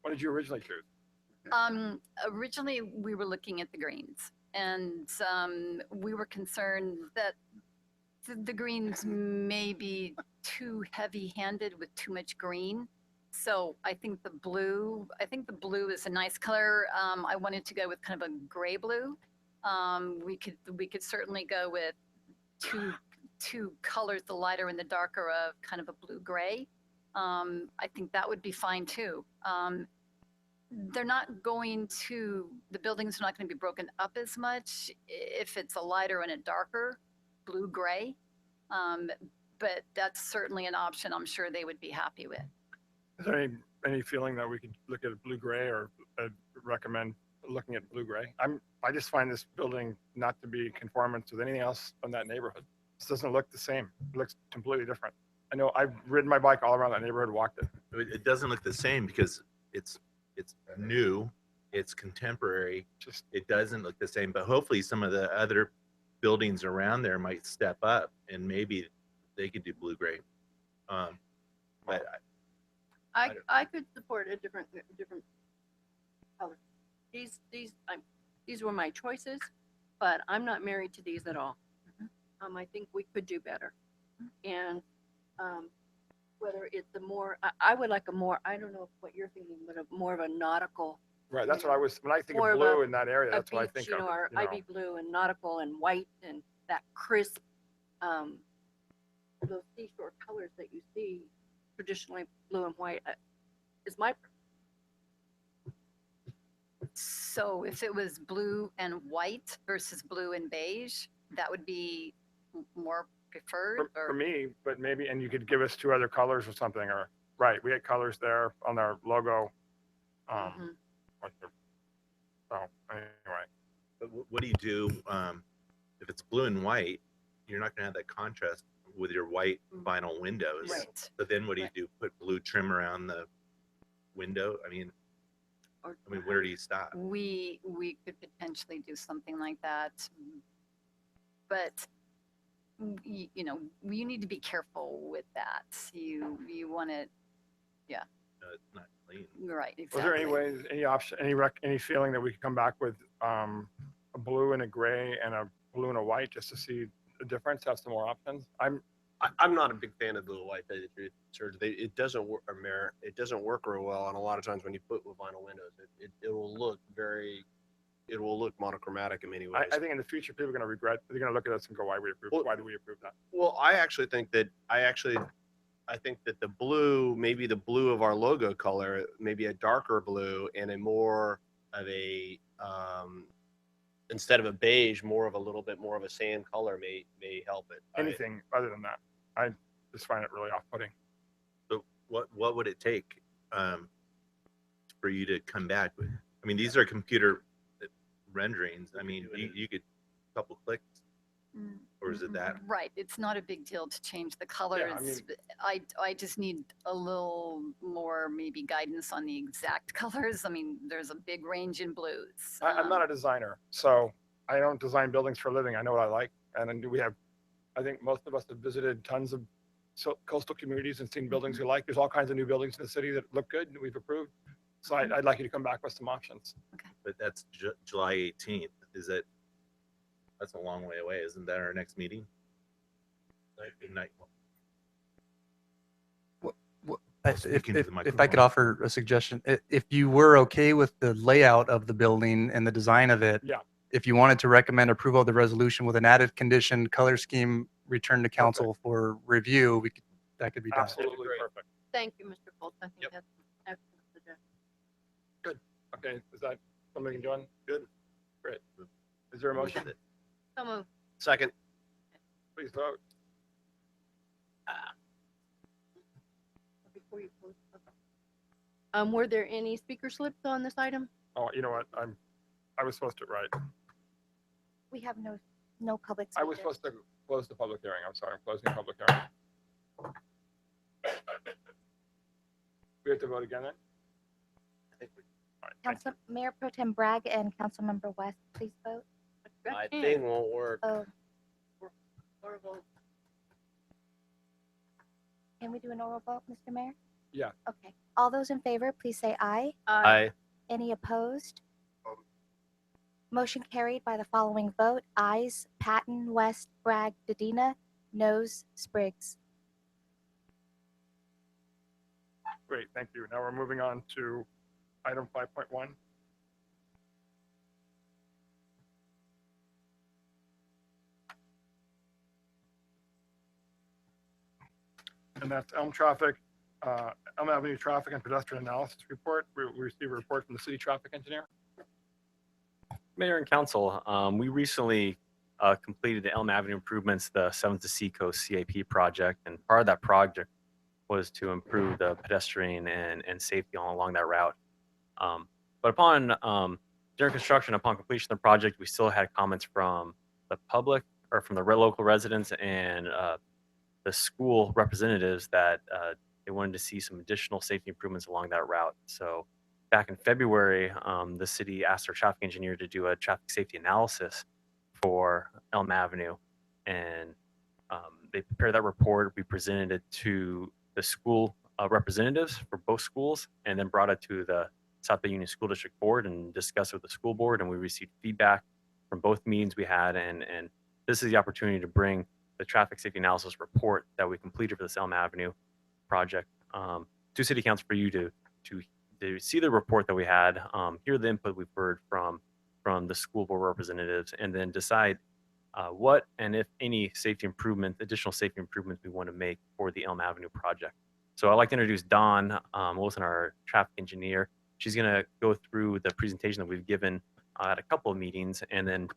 What did you originally choose? Originally, we were looking at the greens, and we were concerned that the greens may be too heavy-handed with too much green. So I think the blue is a nice color. I wanted to go with kind of a gray blue. We could certainly go with two colors, the lighter and the darker, of kind of a blue gray. I think that would be fine too. The buildings are not going to be broken up as much if it's a lighter and a darker blue gray. But that's certainly an option I'm sure they would be happy with. Is there any feeling that we could look at blue gray, or recommend looking at blue gray? I just find this building not to be conformant to anything else in that neighborhood. This doesn't look the same. It looks completely different. I know I've ridden my bike all around that neighborhood, walked it. It doesn't look the same because it's new, it's contemporary. It doesn't look the same, but hopefully some of the other buildings around there might step up and maybe they could do blue gray. But I could support a different color. These were my choices, but I'm not married to these at all. I think we could do better. And whether it's I would like a more, I don't know what you're thinking, but more of a nautical. Right, that's what I was, when I think of blue in that area, that's what I think of. Or ivy blue and nautical and white and that crisp, those seashore colors that you see traditionally blue and white is my. So if it was blue and white versus blue and beige, that would be more preferred? For me, but maybe, and you could give us two other colors or something, or, right, we had colors there on our logo. So anyway. But what do you do if it's blue and white? You're not going to have that contrast with your white vinyl windows. Right. But then what do you do? Put blue trim around the window? I mean, where do you stop? We could potentially do something like that, but you need to be careful with that. You want to, yeah. No, it's not clean. Right. Exactly. Was there any way, any option, any feeling that we could come back with a blue and a gray and a blue and a white just to see the difference? Have some more options. I'm not a big fan of blue and white, to tell you the truth, Serge. It doesn't work, it doesn't work real well. And a lot of times when you put with vinyl windows, it will look monochromatic in many ways. I think in the future, people are going to regret, they're going to look at us and go, why do we approve that? Well, I actually think that, I think that the blue, maybe the blue of our logo color, maybe a darker blue and a more of a, instead of a beige, more of a little bit more of a sand color may help it. Anything other than that. I just find it really off-putting. So what would it take for you to come back with? I mean, these are computer renderings. I mean, you could couple clicks, or is it that? Right. It's not a big deal to change the colors. I just need a little more maybe guidance on the exact colors. I mean, there's a big range in blues. I'm not a designer, so I don't design buildings for a living. I know what I like. And then we have, I think most of us have visited tons of coastal communities and seen buildings we like. There's all kinds of new buildings in the city that look good and we've approved. So I'd like you to come back with some options. But that's July 18th. Is it? That's a long way away. Isn't that our next meeting? Night. Speaking to the If I microphone. could offer a suggestion, if you were okay with the layout of the building and the design of it, Yeah. if you wanted to recommend approval of the resolution with an added condition, color scheme, return to council for review, that could be done. Absolutely perfect. Thank you, Mr. Foltz. I think Yep. that's an excellent suggestion. Okay, is that something you're doing? Good. Great. Is there a motion? So moved. Second. Please vote. Before you close. Were there any speaker slips on this item? Oh, you know what? I was supposed to, right. We have no public. I was speakers. supposed to close the public hearing. I'm sorry. I'm closing the public hearing. We have to vote again then? All right, thank Council Mayor Pro Tem Bragg and Councilmember West, please vote. My thing won't work. Oh, Or vote. can we do an oral vote, Mr. Mayor? Yeah. Okay. All those in favor, please say aye. Aye. Any opposed? Motion carried by the following vote. Ayes, Patton, West, Bragg, Dedina. Noes, Spriggs. Great, thank you. Now we're moving on to item 5.1. And that's Elm Avenue Traffic and Pedestrian Analysis Report. We received a report from the city traffic engineer. Mayor and Council, we recently completed the Elm Avenue improvements, the 7th to Seacoast CAP project, and part of that project was to improve the pedestrian and safety all along that route. But during construction, upon completion of the project, we still had comments from the public or from the local residents and the school representatives that they wanted to see some additional safety improvements along that route. So back in February, the city asked our traffic engineer to do a traffic safety analysis for Elm Avenue. And they prepared that report. We presented it to the school representatives for both schools and then brought it to the South Bay Union School District Board and discussed it with the school board. And we received feedback from both meetings we had. And this is the opportunity to bring the traffic safety analysis report that we completed for this Elm Avenue project to City Council for you to see the report that we had, hear the input we've heard from the school board representatives, and then decide what and if any additional safety improvements we want to make for the Elm Avenue project. So I'd like to introduce Dawn Wilson, our traffic engineer. She's going to go through the presentation that we've given at a couple of meetings and then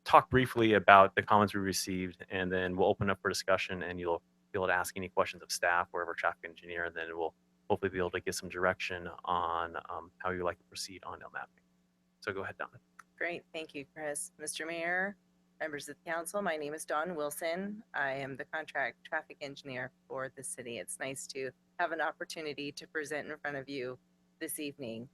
talk briefly about the comments we received, and then we'll open up for discussion and you'll be able to ask any questions of staff or of our traffic engineer, and then we'll hopefully be able to get some direction on how you'd like to proceed on Elm Avenue. So go ahead, Dawn. Great, thank you, Chris. Mr. Mayor, members of the council, my name is Dawn Wilson. I am the contract traffic engineer for the city. It's nice to have an opportunity to present in front of you this evening.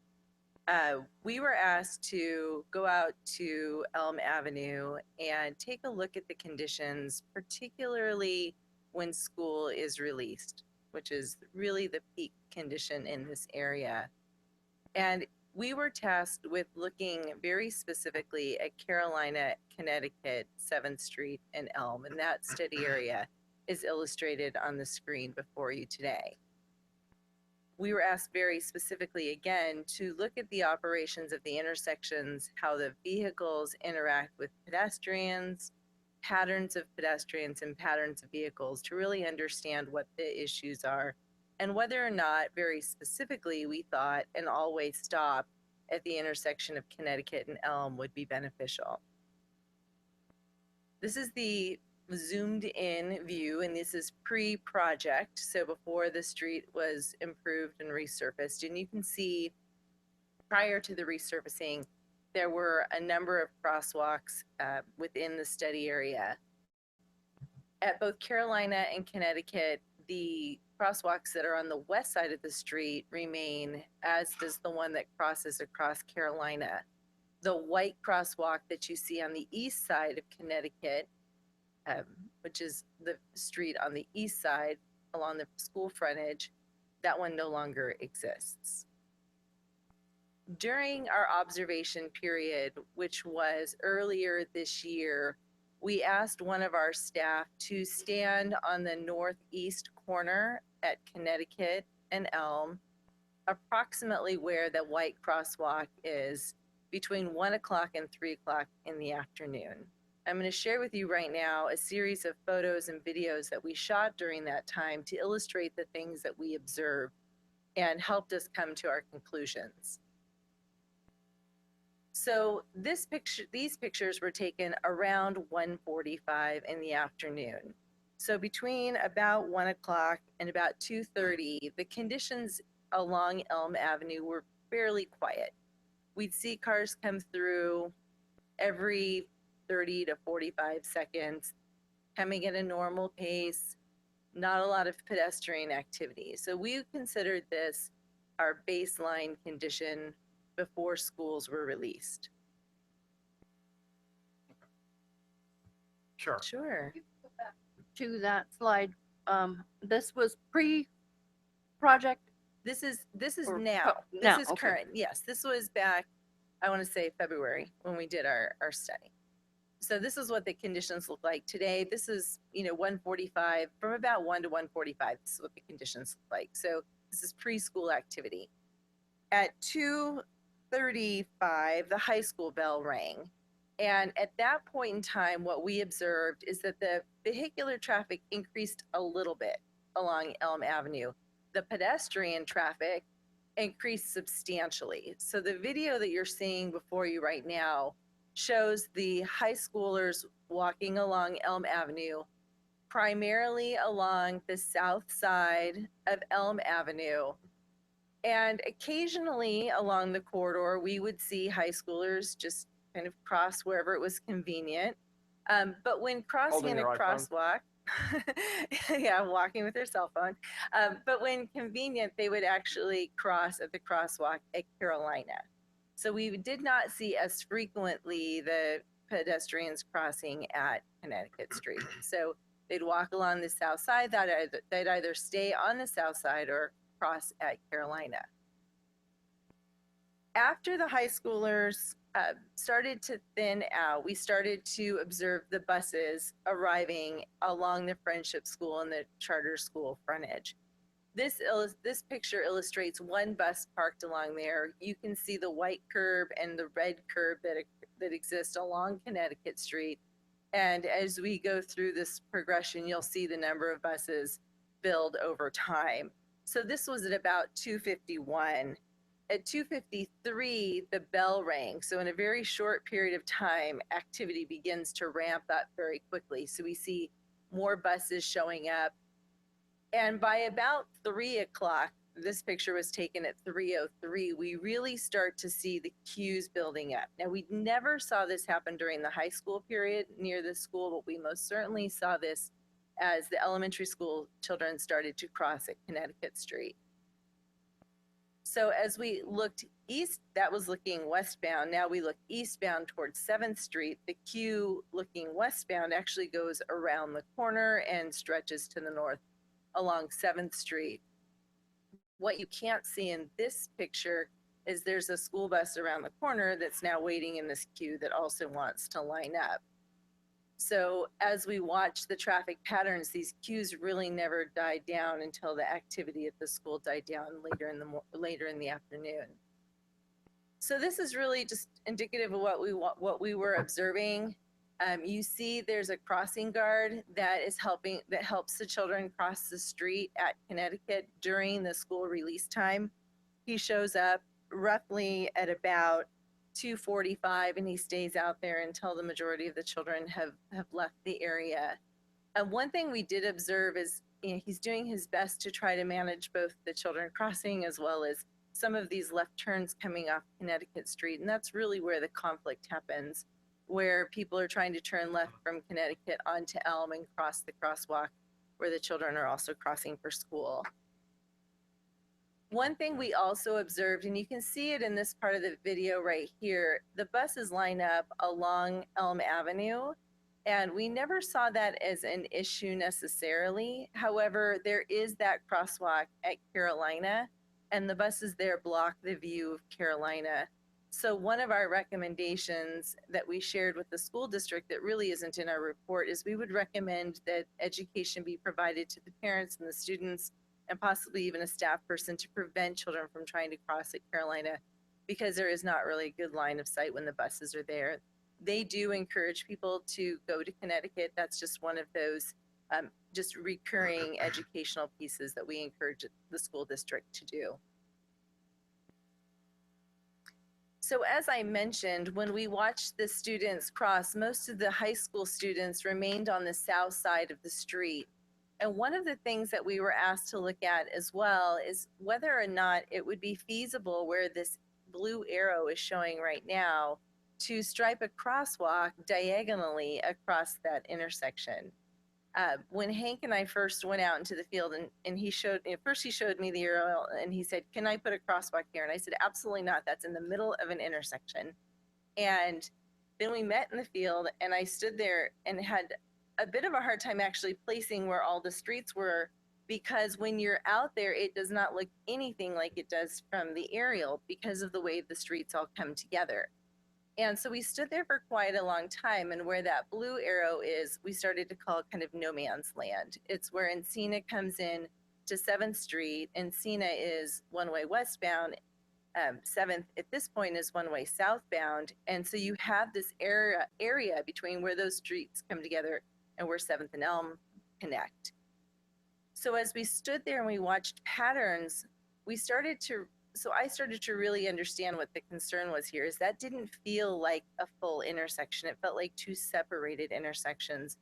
We were asked to go out to Elm Avenue and take a look at the conditions, particularly when school is released, which is really the peak condition in this area. And we were tasked with looking very specifically at Carolina, Connecticut, 7th Street, and Elm, and that study area is illustrated on the screen before you today. We were asked very specifically again to look at the operations of the intersections, how the vehicles interact with pedestrians, patterns of pedestrians and patterns of vehicles, to really understand what the issues are and whether or not, very specifically, we thought an all-way stop at the intersection of Connecticut and Elm would be beneficial. This is the zoomed in view, and this is pre-project, so before the street was improved and resurfaced. And you can see prior to the resurfacing, there were a number of crosswalks within the study area. At both Carolina and Connecticut, the crosswalks that are on the west side of the street remain, as does the one that crosses across Carolina. The white crosswalk that you see on the east side of Connecticut which is the street on the east side along the school frontage. That one no longer exists. During our observation period, which was earlier this year, we asked one of our staff to stand on the northeast corner at Connecticut and Elm, approximately where the white crosswalk is, between 1 o'clock and 3 o'clock in the afternoon. I'm going to share with you right now a series of photos and videos that we shot during that time to illustrate the things that we observed and helped us come to our conclusions. So these pictures were taken around 1:45 in the afternoon. So between about 1 o'clock and about 2:30, the conditions along Elm Avenue were fairly quiet. We'd see cars come through every 30 to 45 seconds, coming at a normal pace, not a lot of pedestrian activity. So we considered this our baseline condition before schools were released. Sure. Sure. To that slide, this was pre-project. This is Or now. this This is is okay. current. Yes, this was back, I want to say February when we did our study. So this is what the conditions look like today. This is, 1:45, from about 1 to 1:45. This is what the conditions look like. So this is preschool activity. At 2:35, the high school bell rang. And at that point in time, what we observed is that the vehicular traffic increased a little bit along Elm Avenue. The pedestrian traffic increased substantially. So the video that you're seeing before you right now shows the high schoolers walking along Elm Avenue, primarily along the south side of Elm Avenue. And occasionally along the corridor, we would see high schoolers just kind of cross wherever it was convenient. But when crossing Holding in a their iPhone. crosswalk, yeah, walking with their cell phone. But when convenient, they would actually cross at the crosswalk at Carolina. So we did not see as frequently the pedestrians crossing at Connecticut Street. So they'd walk along the south side, they'd either stay on the south side or cross at Carolina. After the high schoolers started to thin out, we started to observe the buses arriving along the Friendship School and the charter school frontage. This picture illustrates one bus parked along there. You can see the white curb and the red curb that exist along Connecticut Street. And as we go through this progression, you'll see the number of buses build over time. So this was at about 2:51. At 2:53, the bell rang. So in a very short period of time, activity begins to ramp up very quickly. So we see more buses showing up. And by about 3 o'clock, this picture was taken at 3:03, we really start to see the queues building up. Now, we never saw this happen during the high school period near the school, but we most certainly saw this as the elementary school children started to cross at Connecticut Street. So as we looked east, that was looking westbound. Now we look eastbound towards 7th Street. The queue looking westbound actually goes around the corner and stretches to the north along 7th Street. What you can't see in this picture is there's a school bus around the corner that's now waiting in this queue that also wants to line up. So as we watch the traffic patterns, these queues really never died down until the activity at the school died down later in the afternoon. So this is really just indicative of what we were observing. You see there's a crossing guard that helps the children cross the street at Connecticut during the school release time. He shows up roughly at about 2:45 and he stays out there until the majority of the children have left the area. One thing we did observe is he's doing his best to try to manage both the children crossing as well as some of these left turns coming off Connecticut Street. And that's really where the conflict happens, where people are trying to turn left from Connecticut onto Elm and cross the crosswalk where the children are also crossing for school. One thing we also observed, and you can see it in this part of the video right here, the buses line up along Elm Avenue And we never saw that as an issue necessarily. However, there is that crosswalk at Carolina, and the buses there block the view of Carolina. So one of our recommendations that we shared with the school district that really isn't in our report is we would recommend that education be provided to the parents and the students and possibly even a staff person to prevent children from trying to cross at Carolina, because there is not really a good line of sight when the buses are there. They do encourage people to go to Connecticut. That's just one of those just recurring educational pieces that we encourage the school district to do. So as I mentioned, when we watched the students cross, most of the high school students remained on the south side of the street. And one of the things that we were asked to look at as well is whether or not it would be feasible where this blue arrow is showing right now to stripe a crosswalk diagonally across that intersection. When Hank and I first went out into the field and he showed, first he showed me the arrow and he said, "Can I put a crosswalk here?" And I said, "Absolutely not. That's in the middle of an intersection." And then we met in the field and I stood there and had a bit of a hard time actually placing where all the streets were, because when you're out there, it does not look anything like it does from the aerial because of the way the streets all come together. And so we stood there for quite a long time, and where that blue arrow is, we started to call it kind of no man's land. It's where Encina comes in to 7th Street. Encina is one-way westbound. 7th at this point is one-way southbound. And so you have this area between where those streets come together and where 7th and Elm connect. So as we stood there and we watched patterns, I started to really understand what the concern was here, is that didn't feel like a full intersection. It felt like two separated intersections.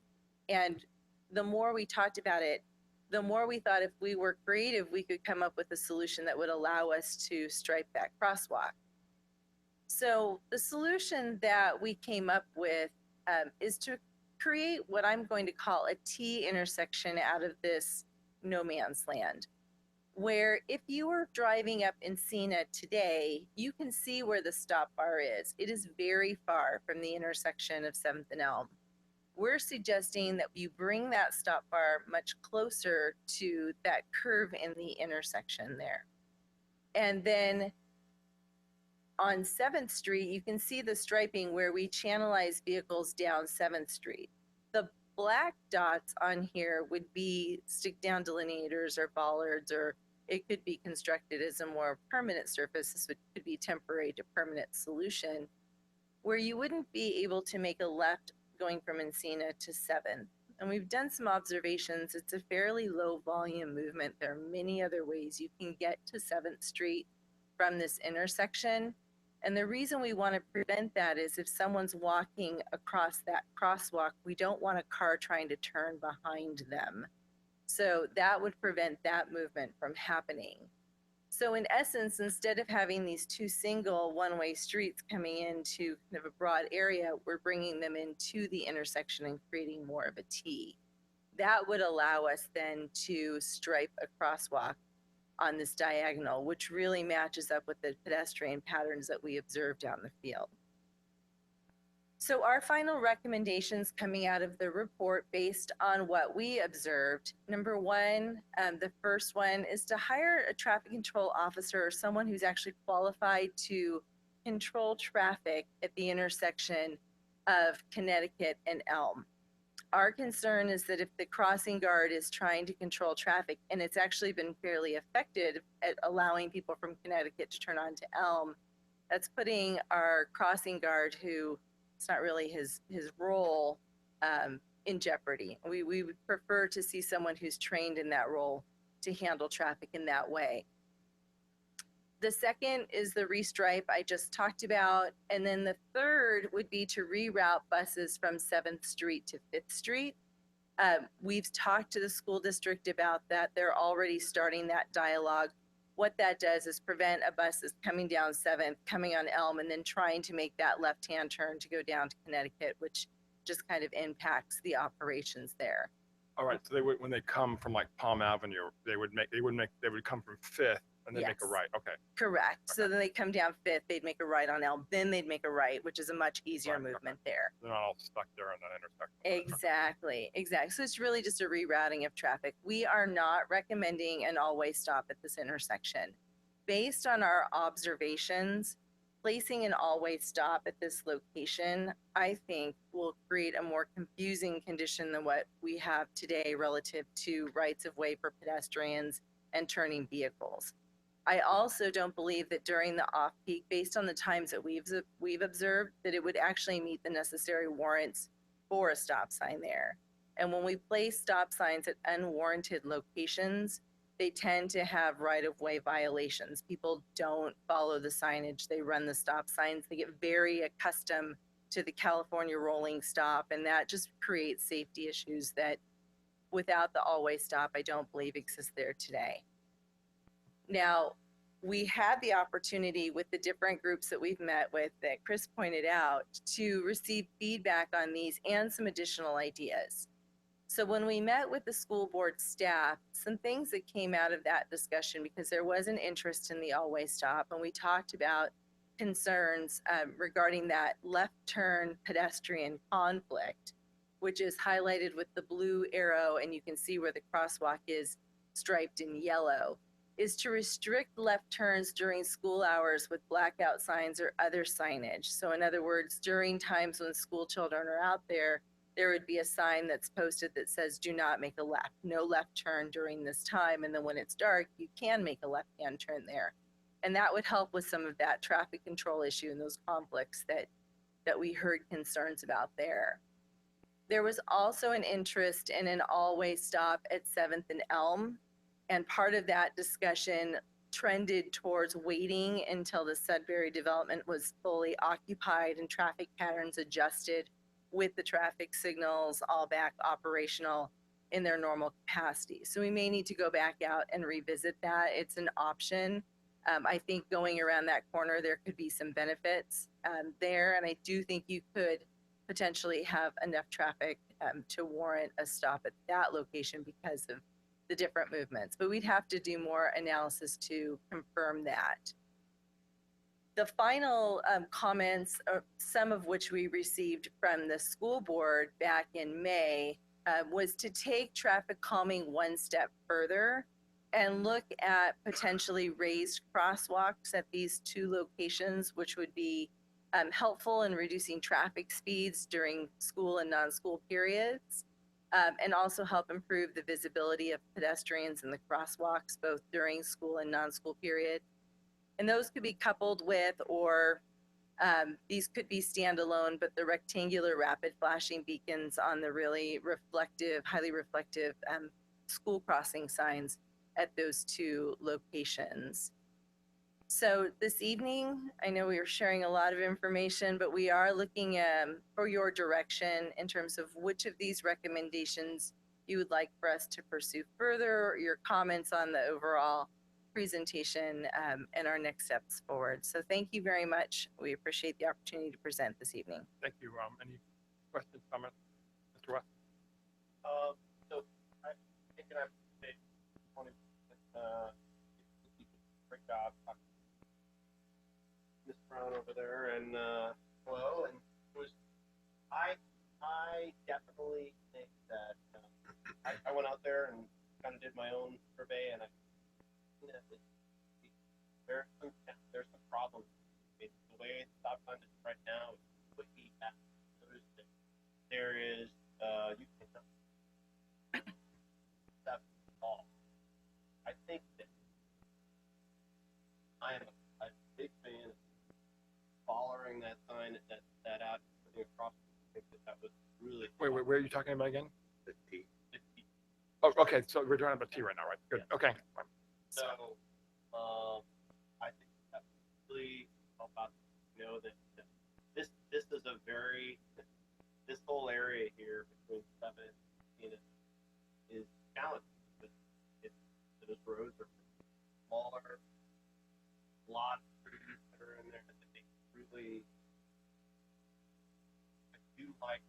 And the more we talked about it, the more we thought if we were creative, we could come up with a solution that would allow us to stripe that crosswalk. So the solution that we came up with is to create what I'm going to call a T intersection out of this no man's land, where if you were driving up Encina today, you can see where the stop bar is. It is very far from the intersection of 7th and Elm. We're suggesting that you bring that stop bar much closer to that curve in the intersection there. And then on 7th Street, you can see the striping where we channelize vehicles down 7th Street. The black dots on here would be stick down delineators or bollards, or it could be constructed as a more permanent surface. This could be temporary to permanent solution, where you wouldn't be able to make a left going from Encina to 7th. And we've done some observations. It's a fairly low volume movement. There are many other ways you can get to 7th Street from this intersection. And the reason we want to prevent that is if someone's walking across that crosswalk, we don't want a car trying to turn behind them. So that would prevent that movement from happening. So in essence, instead of having these two single one-way streets coming into kind of a broad area, we're bringing them into the intersection and creating more of a T. That would allow us then to stripe a crosswalk on this diagonal, which really matches up with the pedestrian patterns that we observed down the field. So our final recommendations coming out of the report based on what we observed, number one, the first one is to hire a traffic control officer or someone who's actually qualified to control traffic at the intersection of Connecticut and Elm. Our concern is that if the crossing guard is trying to control traffic, and it's actually been fairly effective at allowing people from Connecticut to turn onto Elm, that's putting our crossing guard, who it's not really his role, in jeopardy. We would prefer to see someone who's trained in that role to handle traffic in that way. The second is the restripe I just talked about. And then the third would be to reroute buses from 7th Street to 5th Street. We've talked to the school district about that. They're already starting that dialogue. What that does is prevent a bus that's coming down 7th, coming on Elm, and then trying to make that left-hand turn to go down to Connecticut, which just kind of impacts the operations there. All right, so they would, when they come from like Palm Avenue, they would come from 5th and then make a Yes. right. Okay. Correct. So then they come down Fifth, they'd make a right on Elm, then they'd make a right, which is a much easier Right, okay. movement there. They're not all stuck there on that intersection. Exactly, exactly. So it's really just a rerouting of traffic. We are not recommending an all-way stop at this intersection. Based on our observations, placing an all-way stop at this location, I think will create a more confusing condition than what we have today relative to rights of way for pedestrians and turning vehicles. I also don't believe that during the off-peak, based on the times that we've observed, that it would actually meet the necessary warrants for a stop sign there. And when we place stop signs at unwarranted locations, they tend to have right-of-way violations. People don't follow the signage. They run the stop signs. They get very accustomed to the California rolling stop, and that just creates safety issues that without the all-way stop, I don't believe exist there today. Now, we had the opportunity with the different groups that we've met with that Chris pointed out to receive feedback on these and some additional ideas. So when we met with the school board staff, some things that came out of that discussion, because there was an interest in the all-way stop, and we talked about concerns regarding that left turn pedestrian conflict, which is highlighted with the blue arrow, and you can see where the crosswalk is striped in yellow, is to restrict left turns during school hours with blackout signs or other signage. So in other words, during times when school children are out there, there would be a sign that's posted that says, do not make a left, no left turn during this time. And then when it's dark, you can make a left-hand turn there. And that would help with some of that traffic control issue and those conflicts that we heard concerns about there. There was also an interest in an all-way stop at 7th and Elm. And part of that discussion trended towards waiting until the Sudbury development was fully occupied and traffic patterns adjusted with the traffic signals all back operational in their normal capacity. So we may need to go back out and revisit that. It's an option. I think going around that corner, there could be some benefits there. And I do think you could potentially have enough traffic to warrant a stop at that location because of the different movements. But we'd have to do more analysis to confirm that. The final comments, some of which we received from the school board back in May, was to take traffic calming one step further and look at potentially raised crosswalks at these two locations, which would be helpful in reducing traffic speeds during school and non-school periods, and also help improve the visibility of pedestrians in the crosswalks, both during school and non-school period. And those could be coupled with, or these could be standalone, but the rectangular rapid flashing beacons on the really reflective, highly reflective school crossing signs at those two locations. So this evening, I know we were sharing a lot of information, but we are looking for your direction in terms of which of these recommendations you would like for us to pursue further, or your comments on the overall presentation and our next steps forward. So thank you very much. We appreciate the opportunity to present this evening. Thank you. Any questions, comments? Mr. West? So I think I wanted to great job. Miss Brown over there and hello, and it was I definitely think that I went out there and kind of did my own survey, and I think that there's some problems. The way the stop sign is right now is completely bad. There is you can stop all. I think that I am a big fan of following that sign that out, putting across. I think that was really. Wait, where are you talking about again? The T. Oh, okay. So we're talking about T right now, right? Good. Okay. So, I think that's really all about, that this is a very, this whole area here between 7 and 10 is challenging. Those roads are smaller, a lot of trees that are in there that they really, I do like.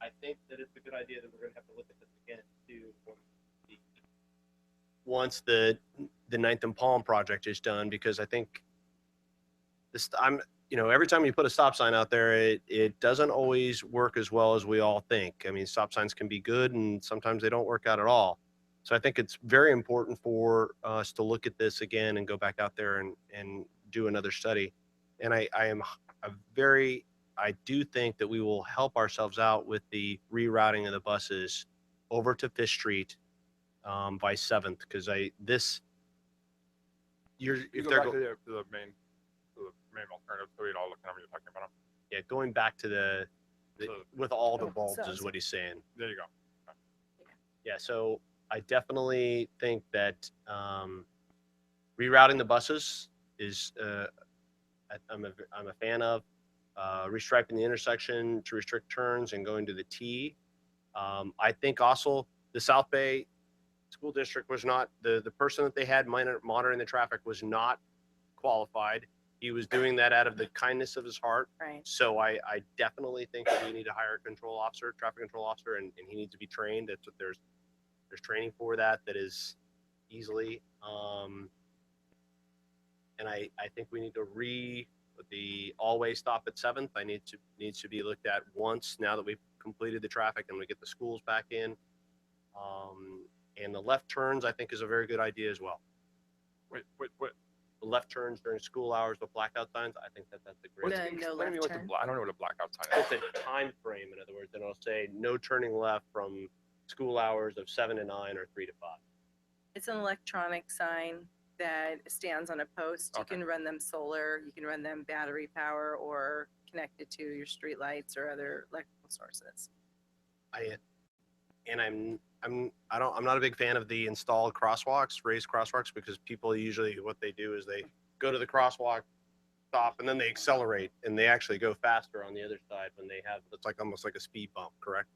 I think that it's a good idea that we're going to have to look at this again too when the once the Ninth and Palm project is done, because I think this, every time you put a stop sign out there, it doesn't always work as well as we all think. I mean, stop signs can be good and sometimes they don't work out at all. So I think it's very important for us to look at this again and go back out there and do another study. And I do think that we will help ourselves out with the rerouting of the buses over to Fish Street by 7th, because if You go they're back go- to the main alternative, so we'd all look at what you're talking about. yeah, going back to the with all the bulbs is what he's saying. There you go. Yeah, so I definitely think that rerouting the buses is I'm a fan of restriping the intersection to restrict turns and going to the T. I think also the South Bay School District was not the person that they had monitoring the traffic was not qualified. He was doing that out of the kindness of his heart. Right. So I definitely think that we need to hire a control officer, traffic control officer, and he needs to be trained. That's what there's training for that is easily. And I think we need to the all-way stop at 7th. Needs to be looked at once now that we've completed the traffic and we get the schools back in. And the left turns I think is a very good idea as well. Wait. The left turns during school hours with blackout signs, I think that's a great. The no Explain to me left what turn. I don't know what a blackout sign is. It's a time frame, in other words, and it'll say no turning left from school hours of 7 to 9 or 3 to 5. It's an electronic sign that stands on a post. You Okay. can run them solar, you can run them battery power, or connected to your street lights or other electrical sources. I'm not a big fan of the installed crosswalks, raised crosswalks, because people usually what they do is they go to the crosswalk, stop, and then they accelerate, and they actually go faster on the other side when they have it's like almost like a speed bump, correct?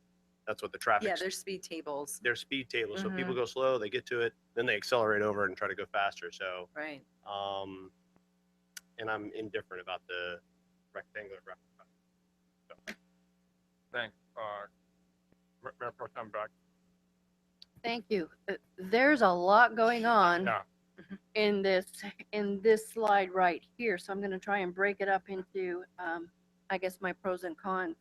That's what the traffic. Yeah, there's speed tables. They're speed tables, so people Mhm. go slow, they get to it, then they accelerate over and try to go faster. So, Right. and I'm indifferent about the rectangular. Thanks. Mayor Pro Tem Beck. Thank you. There's a lot going on Yeah. in this slide right here. So I'm going to try and break it up into, I guess, my pros and cons.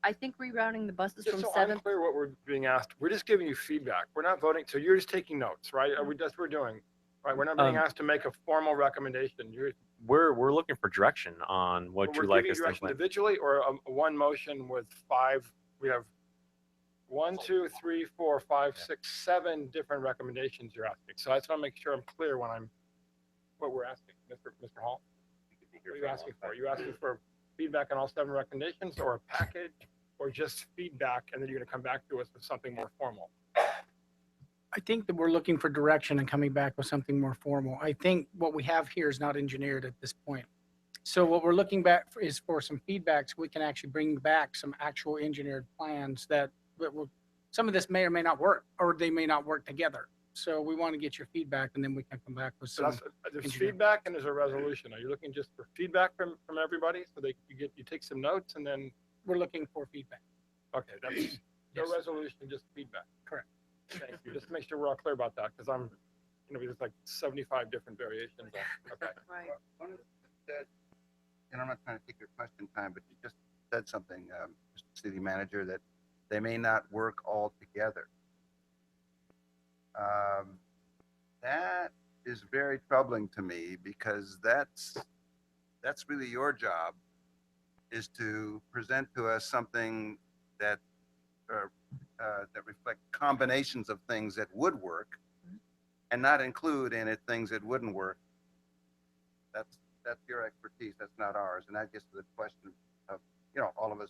I think rerouting the buses Just from so I'm 7th. clear what we're being asked, we're just giving you feedback. We're not voting. So you're just taking notes, right? That's what we're doing, right? We're not being asked to make a formal recommendation. We're looking for direction on what We're you'd like giving us you to direction implement. individually or one motion with 5. We have 1, 2, 3, 4, 5, 6, 7 different recommendations you're asking. So I just want to make sure I'm clear what we're asking. Mr. Hall, what are you asking for? Are you asking for feedback on all 7 recommendations or a package or just feedback and then you're going to come back to us with something more formal? I think that we're looking for direction and coming back with something more formal. I think what we have here is not engineered at this point. So what we're looking back for is for some feedback so we can actually bring back some actual engineered plans that will, some of this may or may not work, or they may not work together. So we want to get your feedback and then we can come back with So some. there's engineering. feedback and there's a resolution. Are you looking just for feedback from everybody so you take some notes and then? We're looking for feedback. Okay, that's no resolution, just feedback. Correct. Thank you. Just to make sure we're all clear about that, because there's like 75 different variations. Okay. Right. One of the said, and I'm not trying to take your question time, but you just said something, Mr. City Manager, that they may not work all together. That is very troubling to me because that's really your job, is to present to us something that that reflect combinations of things that would work and not include in it things that wouldn't work. That's your expertise. That's not ours. And that gets to the question of, all of us,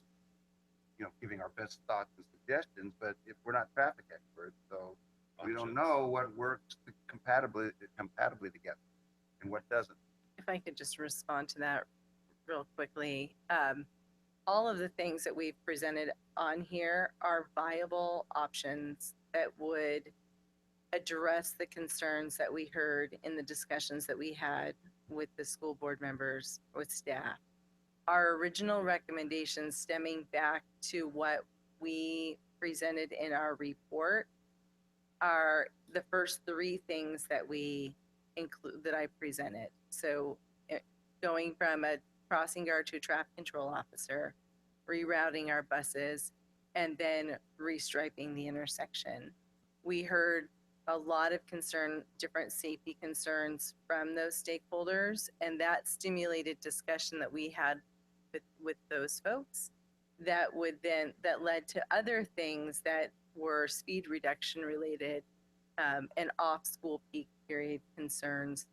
giving our best thoughts and suggestions, but if we're not traffic experts, so we don't know what works compatibly together and what doesn't. If I could just respond to that real quickly. All of the things that we've presented on here are viable options that would address the concerns that we heard in the discussions that we had with the school board members, with staff. Our original recommendations stemming back to what we presented in our report are the first three things that we include, that I presented. So going from a crossing guard to a traffic control officer, rerouting our buses, and then restriping the intersection. We heard a lot of concern, different safety concerns from those stakeholders, and that stimulated discussion that we had with those folks that led to other things that were speed reduction related, and off school peak period concerns,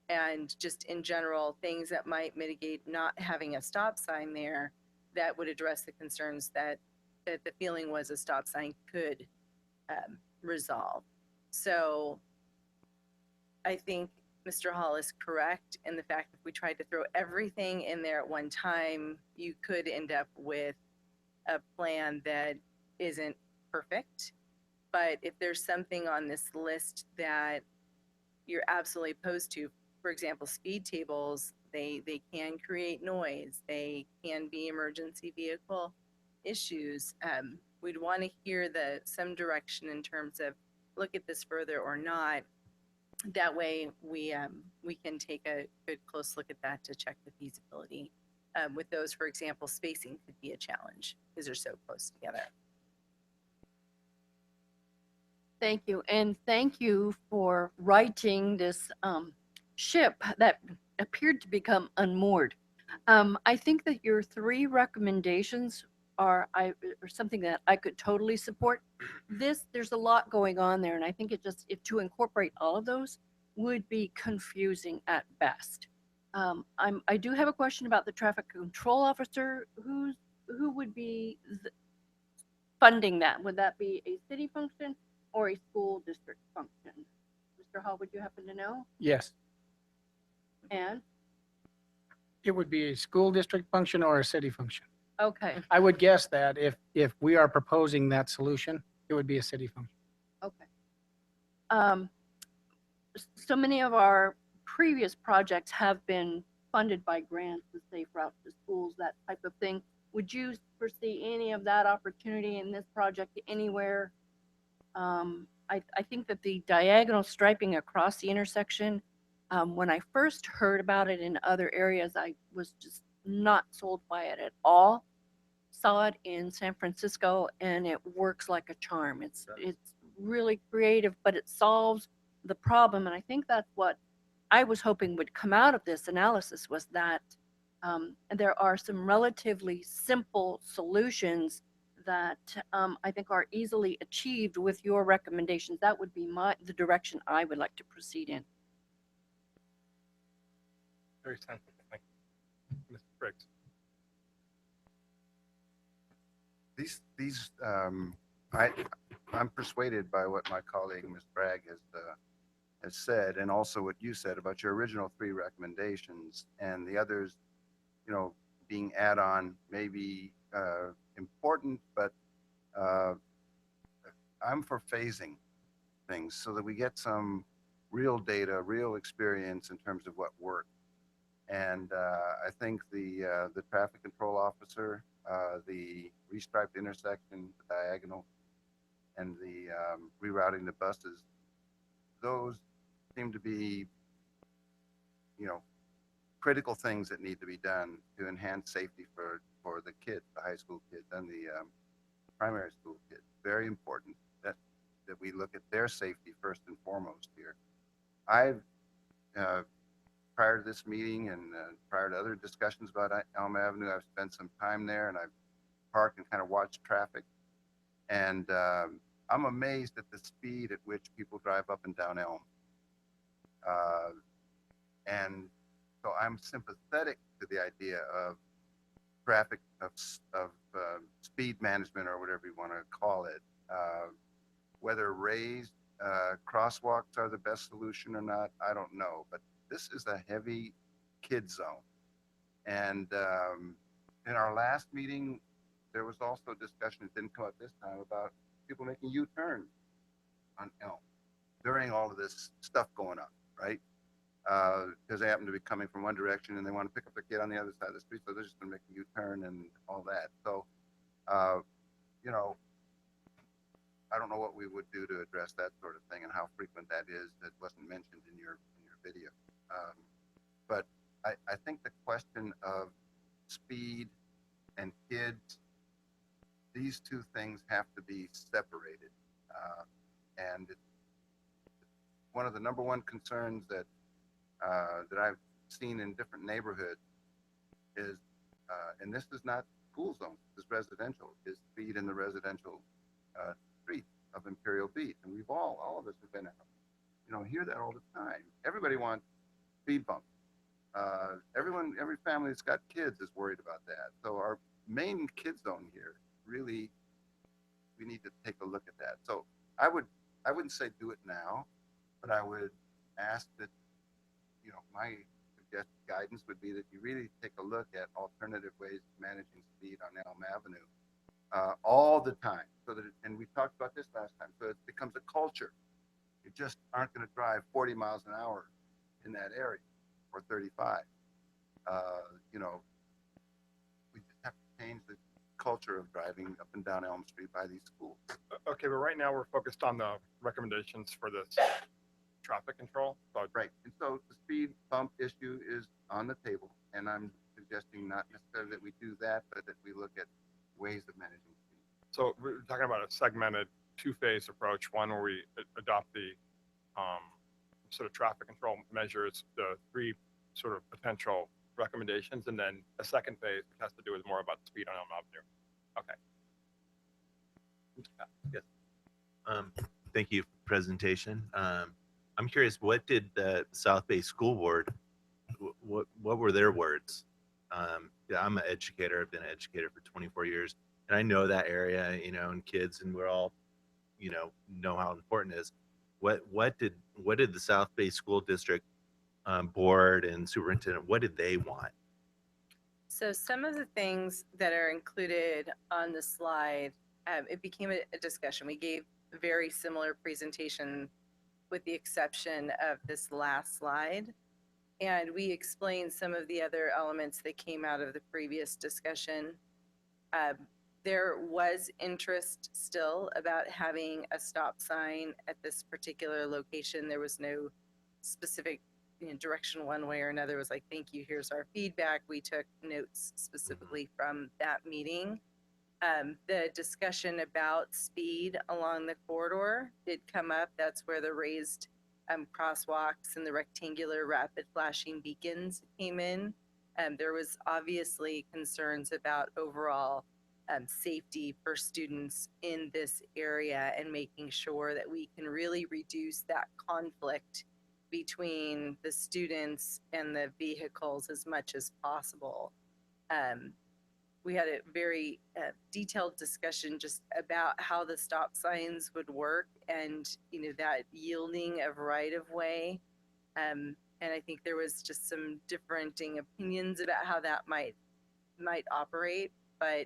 and just in general things that might mitigate not having a stop sign there that would address the concerns that the feeling was a stop sign could resolve. So I think Mr. Hall is correct in the fact that if we tried to throw everything in there at one time, you could end up with a plan that isn't perfect. But if there's something on this list that you're absolutely opposed to, for example, speed tables, they can create noise, they can be emergency vehicle issues. We'd want to hear some direction in terms of look at this further or not. That way we can take a good close look at that to check the feasibility. With those, for example, spacing could be a challenge because they're so close together. Thank you. And thank you for righting this ship that appeared to become unmoored. I think that your three recommendations are something that I could totally support. There's a lot going on there, and I think if to incorporate all of those would be confusing at best. I do have a question about the traffic control officer. Who would be funding that? Would that be a city function or a school district function? Mr. Hall, would you happen to know? Yes, And, it would be a school district function or a city function. okay, I would guess that if we are proposing that solution, it would be a city function. okay. So many of our previous projects have been funded by grants, the safe route to schools, that type of thing. Would you foresee any of that opportunity in this project anywhere? I think that the diagonal striping across the intersection, when I first heard about it in other areas, I was just not sold by it at all. Saw it in San Francisco and it works like a charm. It's really creative, but it solves the problem. And I think that's what I was hoping would come out of this analysis, was that there are some relatively simple solutions that I think are easily achieved with your recommendations. That would be the direction I would like to proceed in. Very sensitive. Thank you. Mr. Briggs. I'm persuaded by what my colleague, Ms. Bragg, has said, and also what you said about your original three recommendations, and the others, being add-on, maybe important, but I'm for phasing things so that we get some real data, real experience in terms of what worked. And I think the traffic control officer, the restriped intersection, the diagonal, and the rerouting the buses, those seem to be, critical things that need to be done to enhance safety for the kids, the high school kids and the primary school kids. Very important that we look at their safety first and foremost here. I've prior to this meeting and prior to other discussions about Elm Avenue, I've spent some time there and I've parked and kind of watched traffic. And I'm amazed at the speed at which people drive up and down Elm. And so I'm sympathetic to the idea of traffic, of speed management, or whatever you want to call it. Whether raised crosswalks are the best solution or not, I don't know. But this is a heavy kid zone. And in our last meeting, there was also discussion, it didn't come up this time, about people making U-turns on Elm during all of this stuff going on, right? Because they happen to be coming from one direction and they want to pick up their kid on the other side of the street, so they're just going to make a U-turn and all that. So, I don't know what we would do to address that sort of thing and how frequent that is. That wasn't mentioned in your video. But I think the question of speed and kids, these two things have to be separated. And one of the number one concerns that I've seen in different neighborhoods is, and this is not school zones, this is residential, is speed in the residential streets of Imperial Beach. And we've all of us have been out, hear that all the time. Everybody wants speed bumps. Every family that's got kids is worried about that. So our main kid zone here, really, we need to take a look at that. So I wouldn't say do it now, but I would ask that, my suggested guidance would be that you really take a look at alternative ways of managing speed on Elm Avenue all the time. So that, and we talked about this last time, so it becomes a culture. You just aren't going to drive 40 miles an hour in that area, or 35. We just have to change the culture of driving up and down Elm Street by these schools. Okay, but right now we're focused on the recommendations for this traffic control. So Right, and so the speed bump issue is on the table, and I'm suggesting not necessarily that we do that, but that we look at ways of managing speed. So we're talking about a segmented two-phase approach, one where we adopt the sort of traffic control measures, the three sort of potential recommendations, and then a second phase, which has to do with more about the speed on Elm Avenue. Okay. Yes. Thank you for the presentation. I'm curious, what did the South Bay School Board, what were their words? Yeah, I'm an educator. I've been an educator for 24 years, and I know that area, and kids, and we're all, know how important it is. What did the South Bay School District board and superintendent, what did they want? So some of the things that are included on the slide, it became a discussion. We gave a very similar presentation with the exception of this last slide. And we explained some of the other elements that came out of the previous discussion. There was interest still about having a stop sign at this particular location. There was no specific direction one way or another. It was like, thank you, here's our feedback. We took notes specifically from that meeting. The discussion about speed along the corridor did come up. That's where the raised crosswalks and the rectangular rapid flashing beacons came in. There was obviously concerns about overall safety for students in this area and making sure that we can really reduce that conflict between the students and the vehicles as much as possible. We had a very detailed discussion just about how the stop signs would work and, that yielding of right of way. And I think there was just some differing opinions about how that might operate, but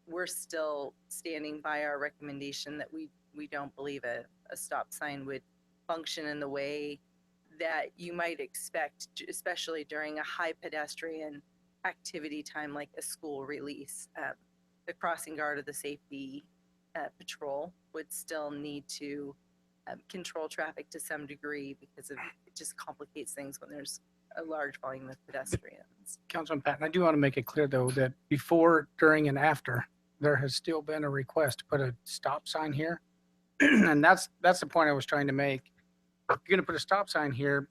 we're still standing by our recommendation that we don't believe a stop sign would function in the way that you might expect, especially during a high pedestrian activity time like a school release. The crossing guard or the safety patrol would still need to control traffic to some degree because it just complicates things when there's a large volume of pedestrians. Councilman Patton, I do want to make it clear though that before, during, and after, there has still been a request to put a stop sign here. And that's the point I was trying to make. If you're going to put a stop sign here,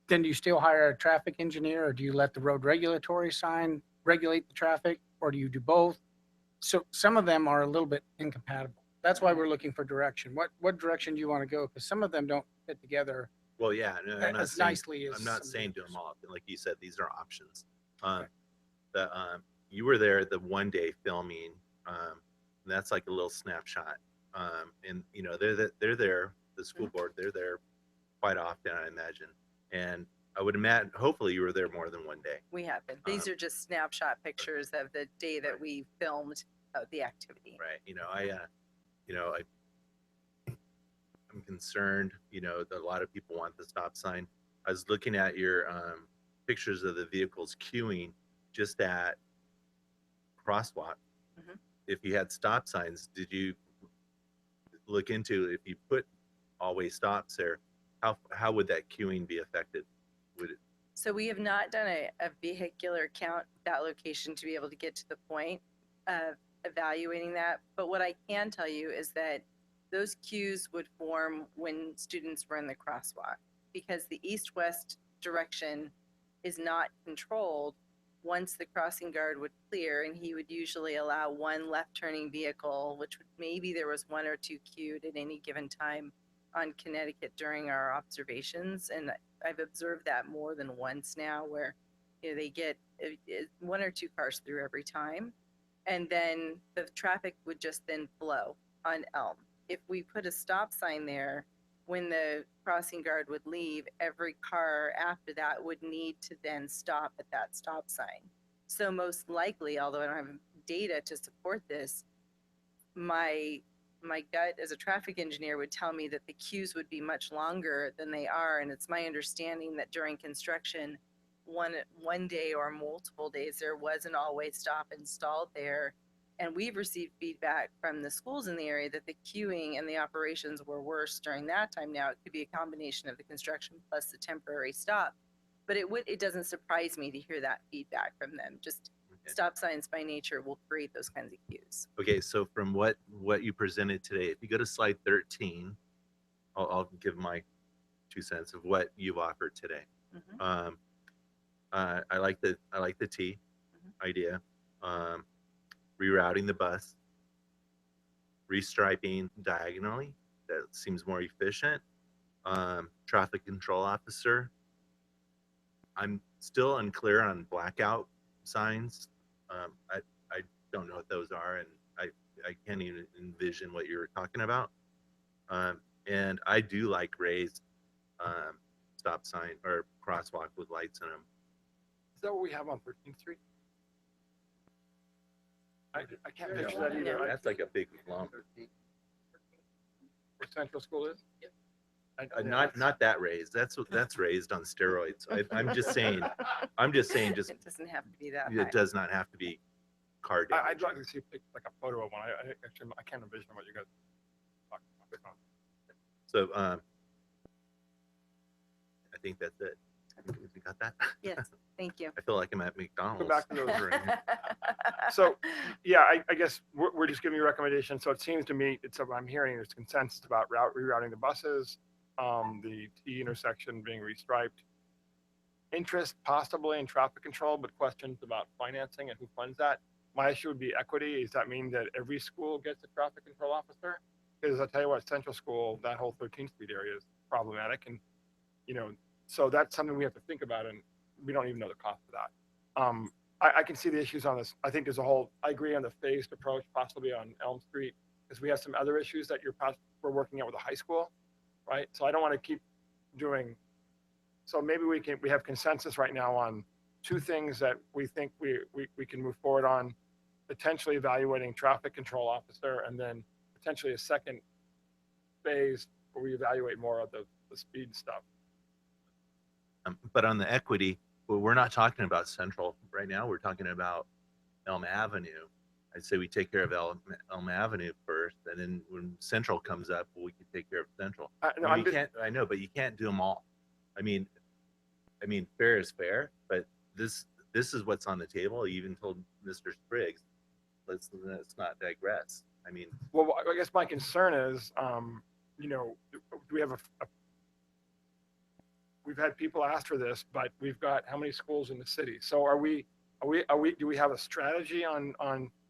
then do you still hire a traffic engineer, or do you let the road regulatory sign regulate the traffic, or do you do both? So some of them are a little bit incompatible. That's why we're looking for direction. What direction do you want to go? Because some of them don't fit together. Well, yeah, no, I'm not as saying, nicely as I'm not some saying do others. them all. Like you said, these are options. You were there the one day filming. And that's like a little snapshot. And they're there. The school board, they're there quite often, I imagine. And I would imagine, hopefully, you were there more than one day. We have been. These are just snapshot pictures of the day that we filmed the activity. Right. I'm concerned, that a lot of people want the stop sign. I was looking at your pictures of the vehicles queuing just at crosswalk. Mhm. If you had stop signs, did you look into if you put always stops there, how would that queuing be affected? Would it, So we have not done a vehicular count at that location to be able to get to the point of evaluating that. But what I can tell you is that those queues would form when students were in the crosswalk, because the east-west direction is not controlled. Once the crossing guard would clear, and he would usually allow one left-turning vehicle, which would, maybe there was one or two queued at any given time on Connecticut during our observations. And I've observed that more than once now, where they get one or two cars through every time, and then the traffic would just then flow on Elm. If we put a stop sign there, when the crossing guard would leave, every car after that would need to then stop at that stop sign. So most likely, although I don't have data to support this, my gut as a traffic engineer would tell me that the queues would be much longer than they are. And it's my understanding that during construction, one day or multiple days, there was an always stop installed there. And we've received feedback from the schools in the area that the queuing and the operations were worse during that time. Now, it could be a combination of the construction plus the temporary stop, but it doesn't surprise me to hear that feedback from them. Just stop signs by nature will create those kinds of queues. okay, so from what you presented today, if you go to slide 13, I'll give my 2 cents of what you've offered today. I like the T idea. Rerouting the bus, restriping diagonally, that seems more efficient. Traffic control officer, I'm still unclear on blackout signs. I don't know what those are, and I can't even envision what you were talking about. And I do like raised stop sign or crosswalk with lights in them. Is that what we have on 13th Street? I can't picture that either. That's like a big lump. Where Central School is? Not that raised. That's raised on steroids. I'm just saying. Just It doesn't have to be that high. it does not have to be car damage. I'd like to see like a photo of one. I can't envision what you guys are talking about. So I think that's it. You got that? Yes, thank you. I feel like I'm at McDonald's. Go back to those rooms. So, yeah, I guess we're just giving you recommendations. So it seems to me, it's what I'm hearing, there's consensus about rerouting the buses, the T intersection being restriped. Interest possibly in traffic control, but questions about financing and who funds that. My issue would be equity. Does that mean that every school gets a traffic control officer? Because I'll tell you what, Central School, that whole 13th Street area is problematic. And, so that's something we have to think about, and we don't even know the cost of that. I can see the issues on this. I think as a whole, I agree on the phased approach, possibly on Elm Street, because we have some other issues that we're working out with the high school, right? So I don't want to keep doing. So maybe we have consensus right now on two things that we think we can move forward on, potentially evaluating traffic control officer, and then potentially a second phase where we evaluate more of the speed stuff. But on the equity, well, we're not talking about Central right now. We're talking about Elm Avenue. I'd say we take care of Elm Avenue first, and then when Central comes up, we can take care of Central. I know, but you can't do them all. I mean, fair is fair, but this is what's on the table. You even told Mr. Spriggs, let's not digress. I mean, well, I guess my concern is, do we have we've had people ask for this, but we've got how many schools in the city? So do we have a strategy on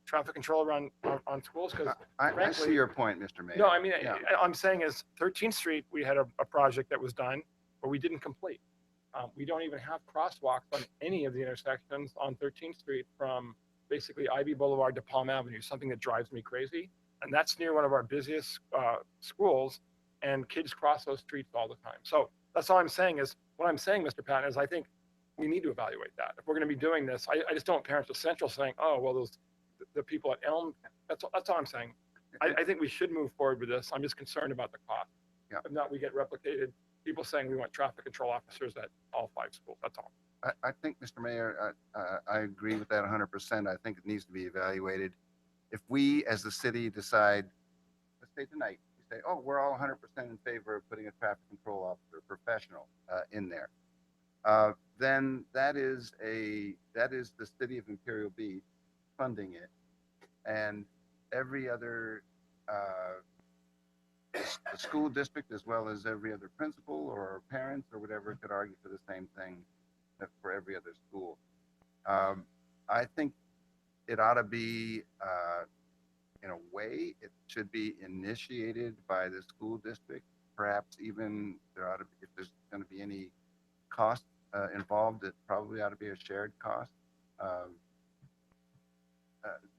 traffic control around on schools? Because I see your point, Mr. Mayor. No, I mean, Yeah. I'm saying is 13th Street, we had a project that was done, but we didn't complete. We don't even have crosswalks on any of the intersections on 13th Street from basically Ivy Boulevard to Palm Avenue, something that drives me crazy. And that's near one of our busiest schools, and kids cross those streets all the time. So that's all I'm saying is, what I'm saying, Mr. Patton, is I think we need to evaluate that. If we're going to be doing this, I just don't want parents of Central saying, oh, well, the people at Elm, that's all I'm saying. I think we should move forward with this. I'm just concerned about the cost. Yeah. If not, we get replicated. People saying we want traffic control officers at all 5 schools. That's all. I think, Mr. Mayor, I agree with that 100%. I think it needs to be evaluated. If we, as the city, decide, let's say tonight, we say, oh, we're all 100% in favor of putting a traffic control officer, professional, in there. Then that is the city of Imperial Beach funding it, and every other the school district, as well as every other principal or parents or whatever, could argue for the same thing for every other school. I think it ought to be, in a way, it should be initiated by the school district. Perhaps even there ought to be, if there's going to be any cost involved, it probably ought to be a shared cost,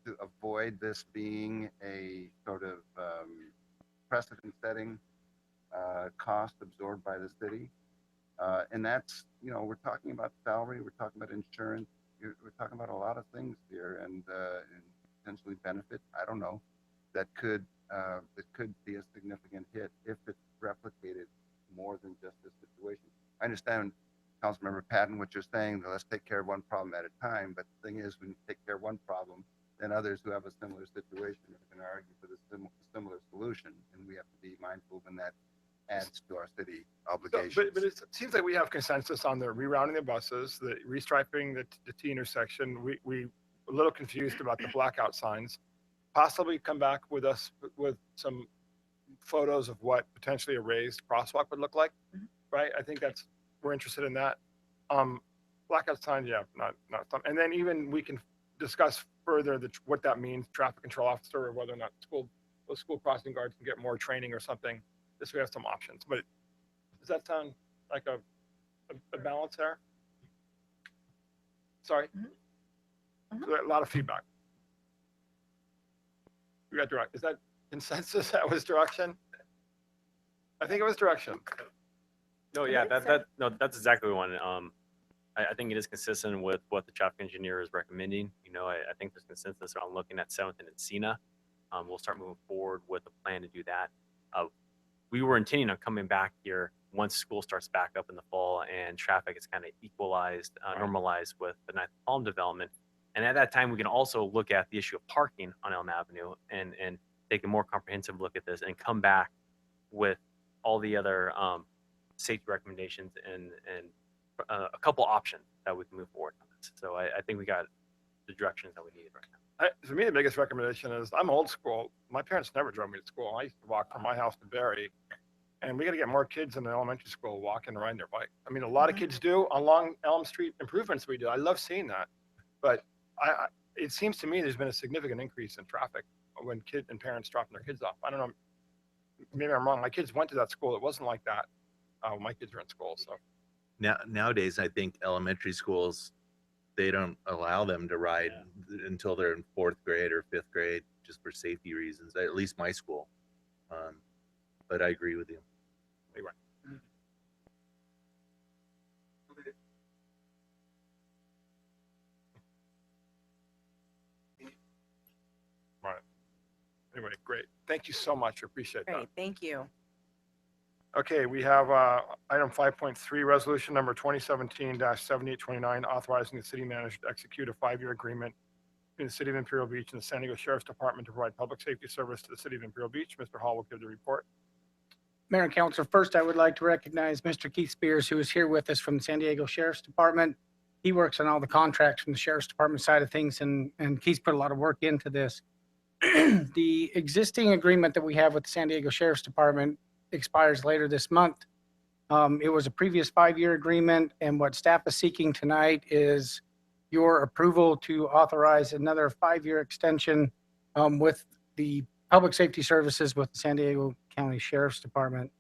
to avoid this being a sort of precedent-setting cost absorbed by the city. And that's, we're talking about salary, we're talking about insurance, we're talking about a lot of things here, and potentially benefit, I don't know, that could be a significant hit if it's replicated more than just this situation. I understand, Councilmember Patton, what you're saying, that let's take care of one problem at a time, but the thing is, when you take care of one problem, then others who have a similar situation are going to argue for the similar solution, and we have to be mindful when that adds to our city obligations. But it seems like we have consensus on the rerouting the buses, the restriping the T intersection. We a little confused about the blackout signs. Possibly come back with us with some photos of what potentially a raised crosswalk would look like, right? I think we're interested in that. Blackout signs, yeah, not some. And then even we can discuss further what that means, traffic control officer, or whether or not those school crossing guards can get more training or something. This we have some options. But does that sound like a balance there? Sorry. So a lot of feedback. We got direct. Is that consensus? That was direction? I think it was direction. No, yeah, that's exactly what we wanted. I think it is consistent with what the traffic engineer is recommending. I think there's consensus on looking at 7th and Encina. We'll start moving forward with a plan to do that. We were intending on coming back here once school starts back up in the fall and traffic is kind of equalized, normalized with the Ninth Palm development. And at that time, we can also look at the issue of parking on Elm Avenue and take a more comprehensive look at this and come back with all the other safety recommendations and a couple options that we can move forward on this. So I think we got the directions that we needed right now. For me, the biggest recommendation is I'm old school. My parents never drove me to school. I used to walk from my house to Barry, and we got to get more kids in the elementary school walking and riding their bike. I mean, a lot of kids do along Elm Street improvements we do. I love seeing that, but it seems to me there's been a significant increase in traffic when kids and parents dropping their kids off. I don't know, maybe I'm wrong. My kids went to that school. It wasn't like that when my kids were in school. So nowadays, I think elementary schools, they don't allow them to ride until they're in 4th grade or 5th grade, just for safety reasons. At least my school. But I agree with you. Anyway. Right. Anyway, great. Thank you so much. I appreciate that. Great, thank you. Okay, we have item 5.3, resolution number 2017-7829, authorizing the city manager to execute a 5-year agreement between the city of Imperial Beach and the San Diego Sheriff's Department to provide public safety service to the city of Imperial Beach. Mr. Hall will give the report. Mayor and Council, first I would like to recognize Mr. Keith Spears, who is here with us from the San Diego Sheriff's Department. He works on all the contracts from the Sheriff's Department side of things, and Keith's put a lot of work into this. The existing agreement that we have with the San Diego Sheriff's Department expires later this month. It was a previous 5-year agreement, and what staff is seeking tonight is your approval to authorize another 5-year extension with the public safety services with the San Diego County Sheriff's Department.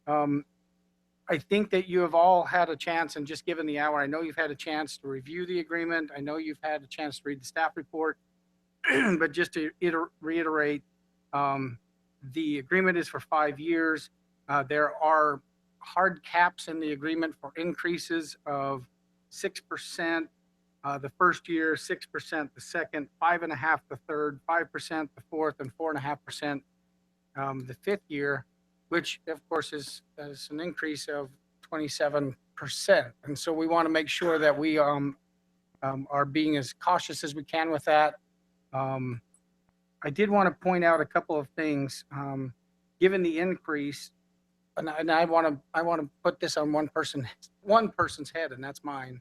I think that you have all had a chance, and just given the hour, I know you've had a chance to review the agreement. I know you've had a chance to read the staff report, but just to reiterate, the agreement is for 5 years. There are hard caps in the agreement for increases of 6% the first year, 6% the second, 5.5% the third, 5% the fourth, and 4.5% the 5th year, which of course is an increase of 27%. And so we want to make sure that we are being as cautious as we can with that. I did want to point out a couple of things. given the increase, and I want to put this on one person's head, and that's mine.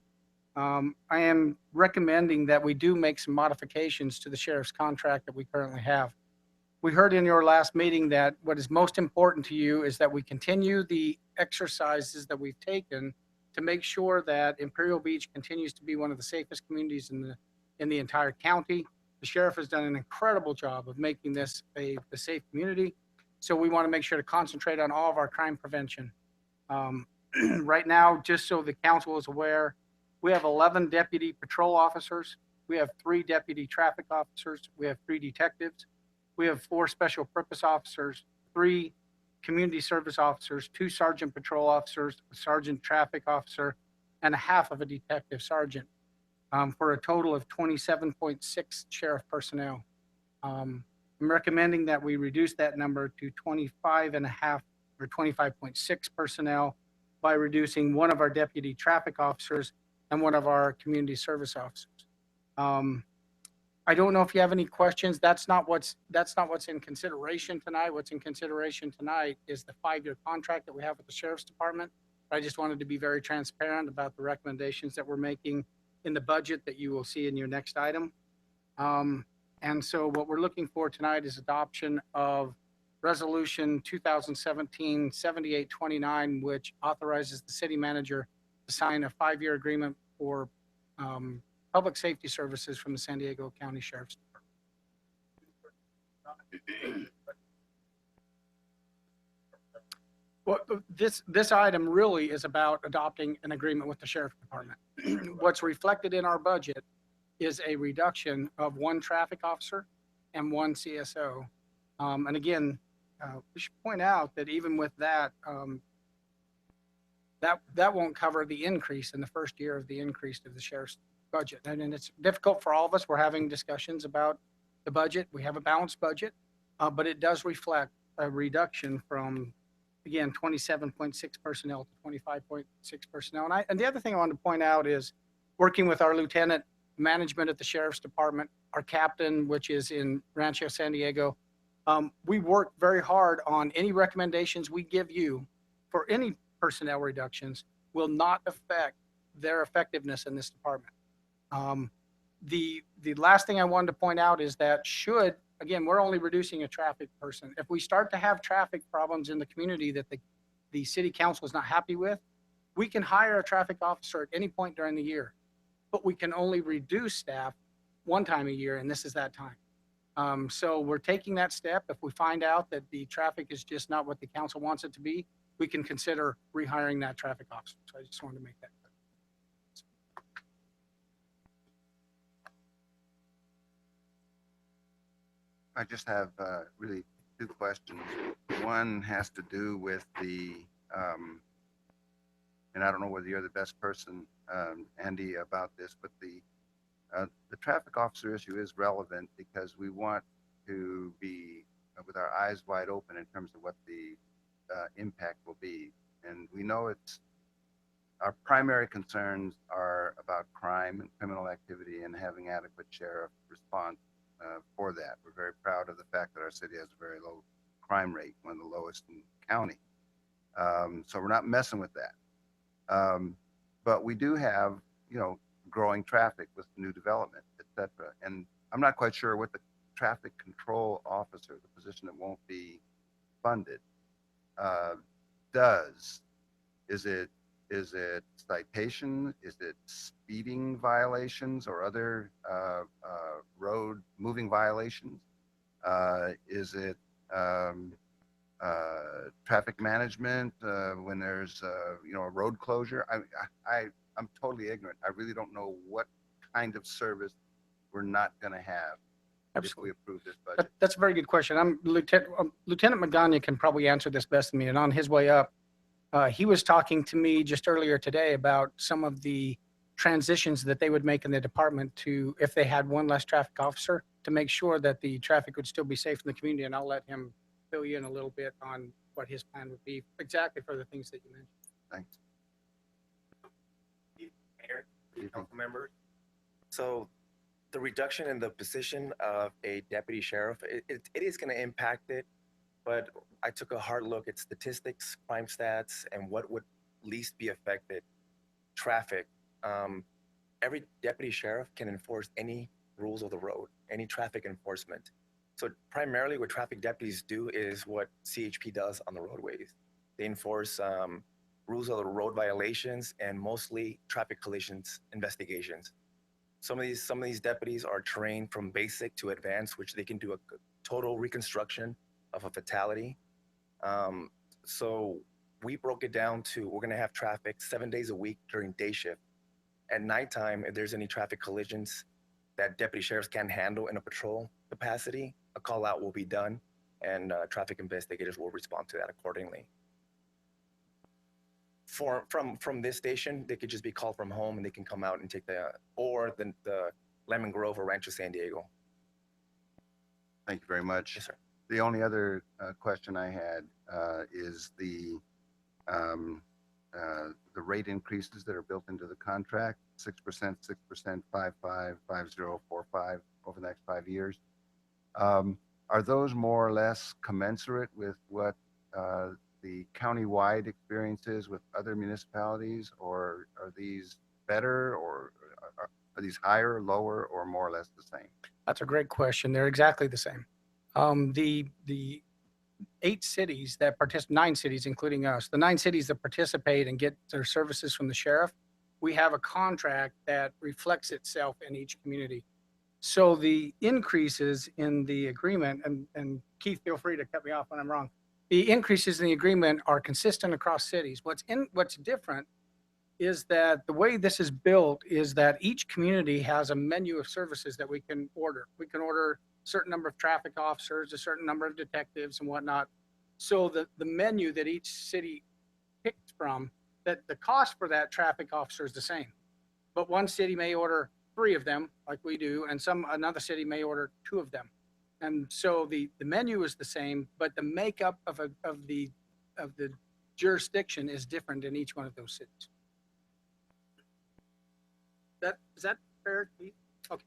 I am recommending that we do make some modifications to the sheriff's contract that we currently have. We heard in your last meeting that what is most important to you is that we continue the exercises that we've taken to make sure that Imperial Beach continues to be one of the safest communities in the entire county. The sheriff has done an incredible job of making this a safe community. So we want to make sure to concentrate on all of our crime prevention. Right now, just so the council is aware, we have 11 deputy patrol officers. We have 3 deputy traffic officers. We have 3 detectives. We have 4 special purpose officers, 3 community service officers, 2 sergeant patrol officers, a sergeant traffic officer, and a half of a detective sergeant, for a total of 27.6 sheriff personnel. I'm recommending that we reduce that number to 25.5 or 25.6 personnel by reducing one of our deputy traffic officers and one of our community service officers. I don't know if you have any questions. That's not what's in consideration tonight. What's in consideration tonight is the 5-year contract that we have with the Sheriff's Department. I just wanted to be very transparent about the recommendations that we're making in the budget that you will see in your next item. And so what we're looking for tonight is adoption of Resolution 2017-7829, which authorizes the city manager to sign a 5-year agreement for public safety services from the San Diego County Sheriff's Department. Well, this item really is about adopting an agreement with the Sheriff's Department. What's reflected in our budget is a reduction of 1 traffic officer and 1 CSO. And again, we should point out that even with that, that won't cover the increase in the first year of the increase of the sheriff's budget. And it's difficult for all of us. We're having discussions about the budget. We have a balanced budget, but it does reflect a reduction from, again, 27.6 personnel to 25.6 personnel. And the other thing I wanted to point out is working with our lieutenant management at the Sheriff's Department, our captain, which is in Rancho San Diego, we work very hard on any recommendations we give you for any personnel reductions will not affect their effectiveness in this department. The last thing I wanted to point out is that again, we're only reducing a traffic person. If we start to have traffic problems in the community that the city council is not happy with, we can hire a traffic officer at any point during the year, but we can only reduce staff 1 time a year, and this is that time. So we're taking that step. If we find out that the traffic is just not what the council wants it to be, we can consider rehiring that traffic officer. So I just wanted to make that clear. I just have really 2 questions. One has to do with and I don't know whether you're the best person, Andy, about this, but the traffic officer issue is relevant because we want to be with our eyes wide open in terms of what the impact will be. And we know our primary concerns are about crime and criminal activity and having adequate sheriff response for that. We're very proud of the fact that our city has a very low crime rate, one of the lowest in the county. So we're not messing with that. But we do have, growing traffic with new development, et cetera. And I'm not quite sure what the traffic control officer, the position that won't be funded, does. Is it citation? Is it speeding violations or other road moving violations? Is it traffic management when there's a road closure? I'm totally ignorant. I really don't know what kind of service we're not going to have if we approve this budget. That's a very good question. Lieutenant Magana can probably answer this best than me. And on his way up, he was talking to me just earlier today about some of the transitions that they would make in the department to, if they had 1 less traffic officer, to make sure that the traffic would still be safe in the community. And I'll let him fill you in a little bit on what his plan would be exactly for the things that you mentioned. Thanks. Mayor, council members. So the reduction in the position of a deputy sheriff, it is going to impact it, but I took a hard look at statistics, crime stats, and what would least be affected. Traffic. Every deputy sheriff can enforce any rules of the road, any traffic enforcement. So primarily what traffic deputies do is what CHP does on the roadways. They enforce rules of the road violations and mostly traffic collisions investigations. Some of these deputies are trained from basic to advanced, which they can do a total reconstruction of a fatality. So we broke it down to, we're gonna have traffic 7 days a week during day shift. At nighttime, if there's any traffic collisions that deputy sheriffs can't handle in a patrol capacity, a call out will be done and traffic investigators will respond to that accordingly. From this station, they could just be called from home and they can come out and take the Lemon Grove or Rancho San Diego. Thank you very much. Yes, sir. The only other question I had is the rate increases that are built into the contract, 6%, 6%, 5.5, 5.0, 4.5 over the next 5 years. Are those more or less commensurate with what the county-wide experience is with other municipalities, or are these better, or are these higher, lower, or more or less the same? That's a great question. They're exactly the same. The 8 cities that participate, 9 cities, including us, the 9 cities that participate and get their services from the sheriff, we have a contract that reflects itself in each community. So the increases in the agreement, and Keith, feel free to cut me off when I'm wrong. The increases in the agreement are consistent across cities. What's different is that the way this is built is that each community has a menu of services that we can order. We can order a certain number of traffic officers, a certain number of detectives and whatnot. So the menu that each city picks from, that the cost for that traffic officer is the same. But one city may order 3 of them like we do, and another city may order 2 of them. And so the menu is the same, but the makeup of the jurisdiction is different in each one of those cities. Is that fair, Keith? Okay.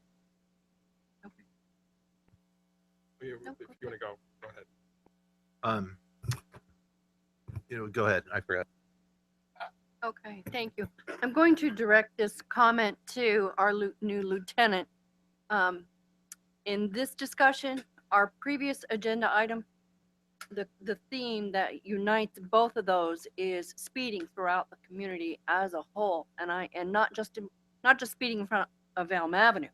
If you want to go ahead. Go ahead. I forgot. Okay, thank you. I'm going to direct this comment to our new lieutenant. In this discussion, our previous agenda item, the theme that unites both of those is speeding throughout the community as a whole, and not just speeding in front of Elm Avenue.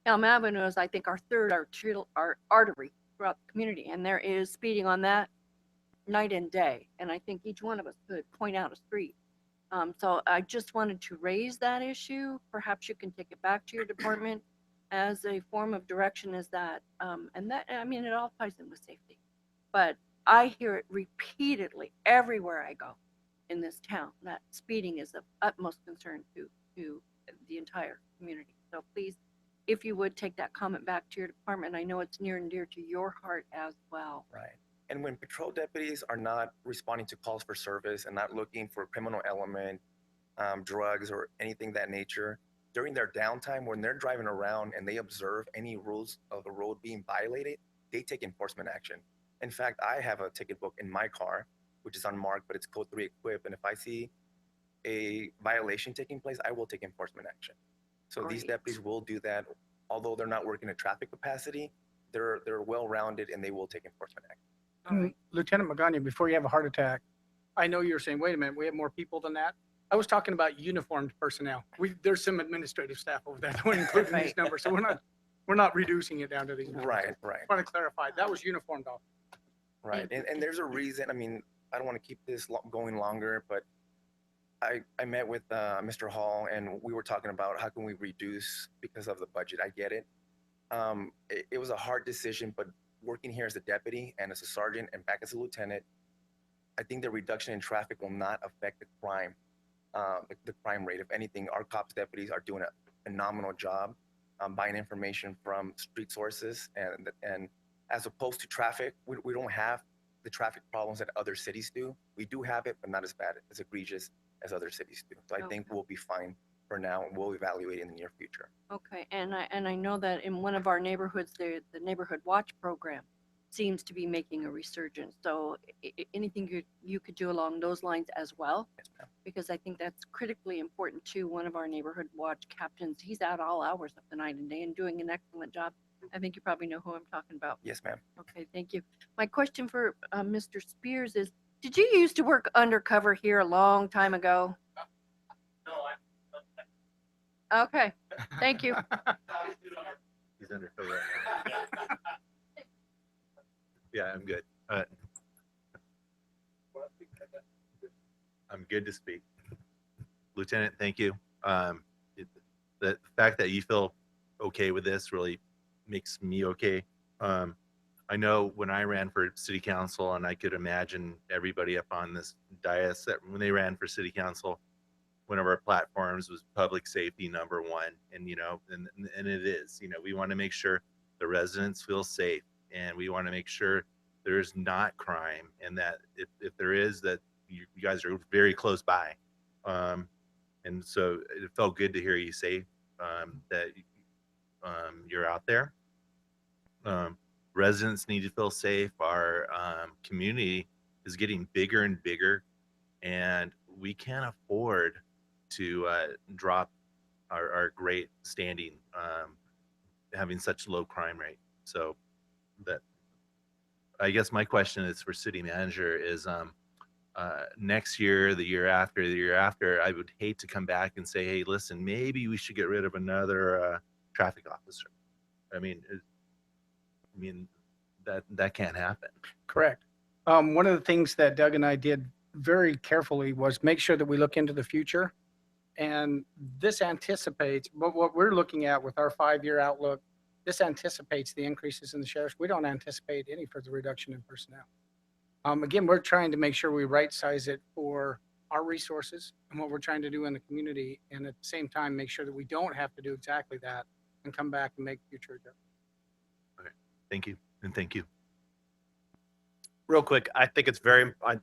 Elm Avenue is, I think, our third artery throughout the community, and there is speeding on that night and day. And I think each one of us could point out a street. So I just wanted to raise that issue. Perhaps you can take it back to your department as a form of direction, as that, and that, I mean, it all ties in with safety. But I hear it repeatedly everywhere I go in this town, that speeding is of utmost concern to the entire community. So please, if you would take that comment back to your department, I know it's near and dear to your heart as well. Right. And when patrol deputies are not responding to calls for service and not looking for criminal element, drugs, or anything that nature, during their downtime, when they're driving around and they observe any rules of the road being violated, they take enforcement action. In fact, I have a ticket book in my car, which is unmarked, but it's code 3 equipped. And if I see a violation taking place, I will take enforcement action. So these deputies will do that. Although they're not working at traffic capacity, they're well-rounded and they will take enforcement action. Lieutenant Magana, before you have a heart attack, I know you're saying, wait a minute, we have more people than that. I was talking about uniformed personnel. There's some administrative staff over there that we're including these numbers, so we're not reducing it down to these numbers. Right. I want to clarify, that was uniformed officers. Right, and there's a reason. I mean, I don't want to keep this going longer, but I met with Mr. Hall and we were talking about how can we reduce because of the budget. I get it. It was a hard decision, but working here as a deputy and as a sergeant and back as a lieutenant, I think the reduction in traffic will not affect the crime, the crime rate. If anything, our cops deputies are doing a phenomenal job buying information from street sources, and as opposed to traffic, we don't have the traffic problems that other cities do. We do have it, but not as bad, as egregious as other cities do. So I think we'll be fine for now, and we'll evaluate in the near future. Okay, and I know that in one of our neighborhoods, the neighborhood watch program, seems to be making a resurgence. So anything you could do along those lines as well, because I think that's critically important too. One of our neighborhood watch captains, he's out all hours of the night and day and doing an excellent job. I think you probably know who I'm talking about. Yes, ma'am. Okay, thank you. My question for Mr. Spears is, did you used to work undercover here a long time ago? Okay, thank you. He's undercover right now. Yeah, I'm good. I'm good to speak. Lieutenant, thank you. The fact that you feel okay with this really makes me okay. I know when I ran for city council, and I could imagine everybody up on this dais that when they ran for city council, one of our platforms was public safety #1. And, and it is, we want to make sure the residents feel safe, and we want to make sure there's not crime, and that if there is, that you guys are very close by. And so it felt good to hear you say that you're out there. Residents need to feel safe. Our community is getting bigger and bigger, and we can't afford to drop our great standing, having such low crime rate. So that, I guess my question is for city manager is, next year, the year after, I would hate to come back and say, hey, listen, maybe we should get rid of another traffic officer. I mean, that can't happen. Correct. One of the things that Doug and I did very carefully was make sure that we look into the future. And this anticipates, but what we're looking at with our 5-year outlook, this anticipates the increases in the sheriffs. We don't anticipate any further reduction in personnel. Again, we're trying to make sure we right size it for our resources and what we're trying to do in the community. And at the same time, make sure that we don't have to do exactly that and come back and make future adjustments. Okay. Thank you. And thank you. Real quick, I think it's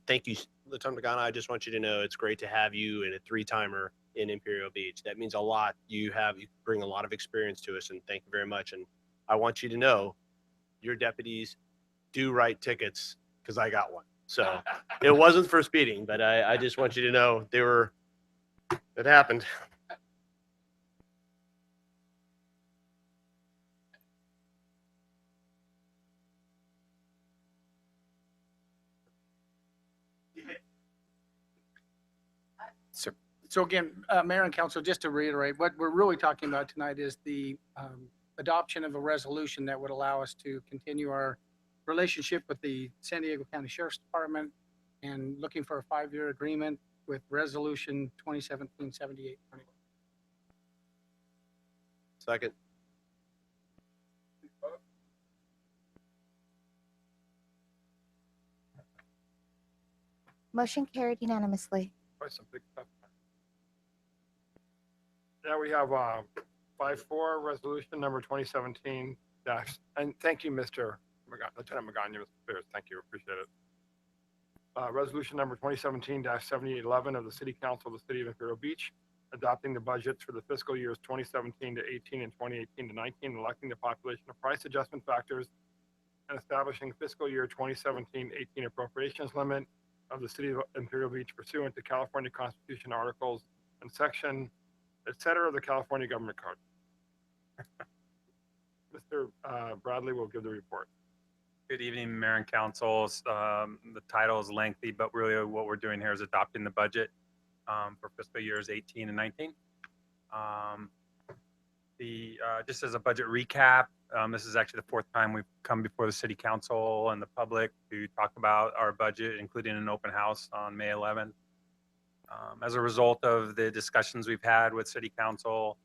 thank you, Lieutenant Magana. I just want you to know it's great to have you and a 3-timer in Imperial Beach. That means a lot. You bring a lot of experience to us, and thank you very much. And I want you to know your deputies do write tickets, because I got one. So it wasn't for speeding, but I just want you to know it happened. So again, Mayor and Council, just to reiterate, what we're really talking about tonight is the adoption of a resolution that would allow us to continue our relationship with the San Diego County Sheriff's Department and looking for a 5-year agreement with Resolution 2017-78. Second. Motion carried unanimously. Quite some big stuff. Now we have 5-4 resolution number 2017 dash, and thank you, Lieutenant Magana, Mr. Spears. Thank you, appreciate it. Resolution number 2017-7811 of the City Council of the City of Imperial Beach, adopting the budgets for the fiscal years 2017 to 18 and 2018 to 19, electing the population of price adjustment factors, and establishing fiscal year 2017-18 appropriations limit of the City of Imperial Beach pursuant to California Constitution articles and section, etc. of the California Government Code. Mr. Bradley will give the report. Good evening, Mayor and Council. The title is lengthy, but really what we're doing here is adopting the budget for fiscal years 18 and 19. Just as a budget recap, this is actually the 4th time we've come before the City Council and the public to talk about our budget, including an open house on May 11th. As a result of the discussions we've had with City Council,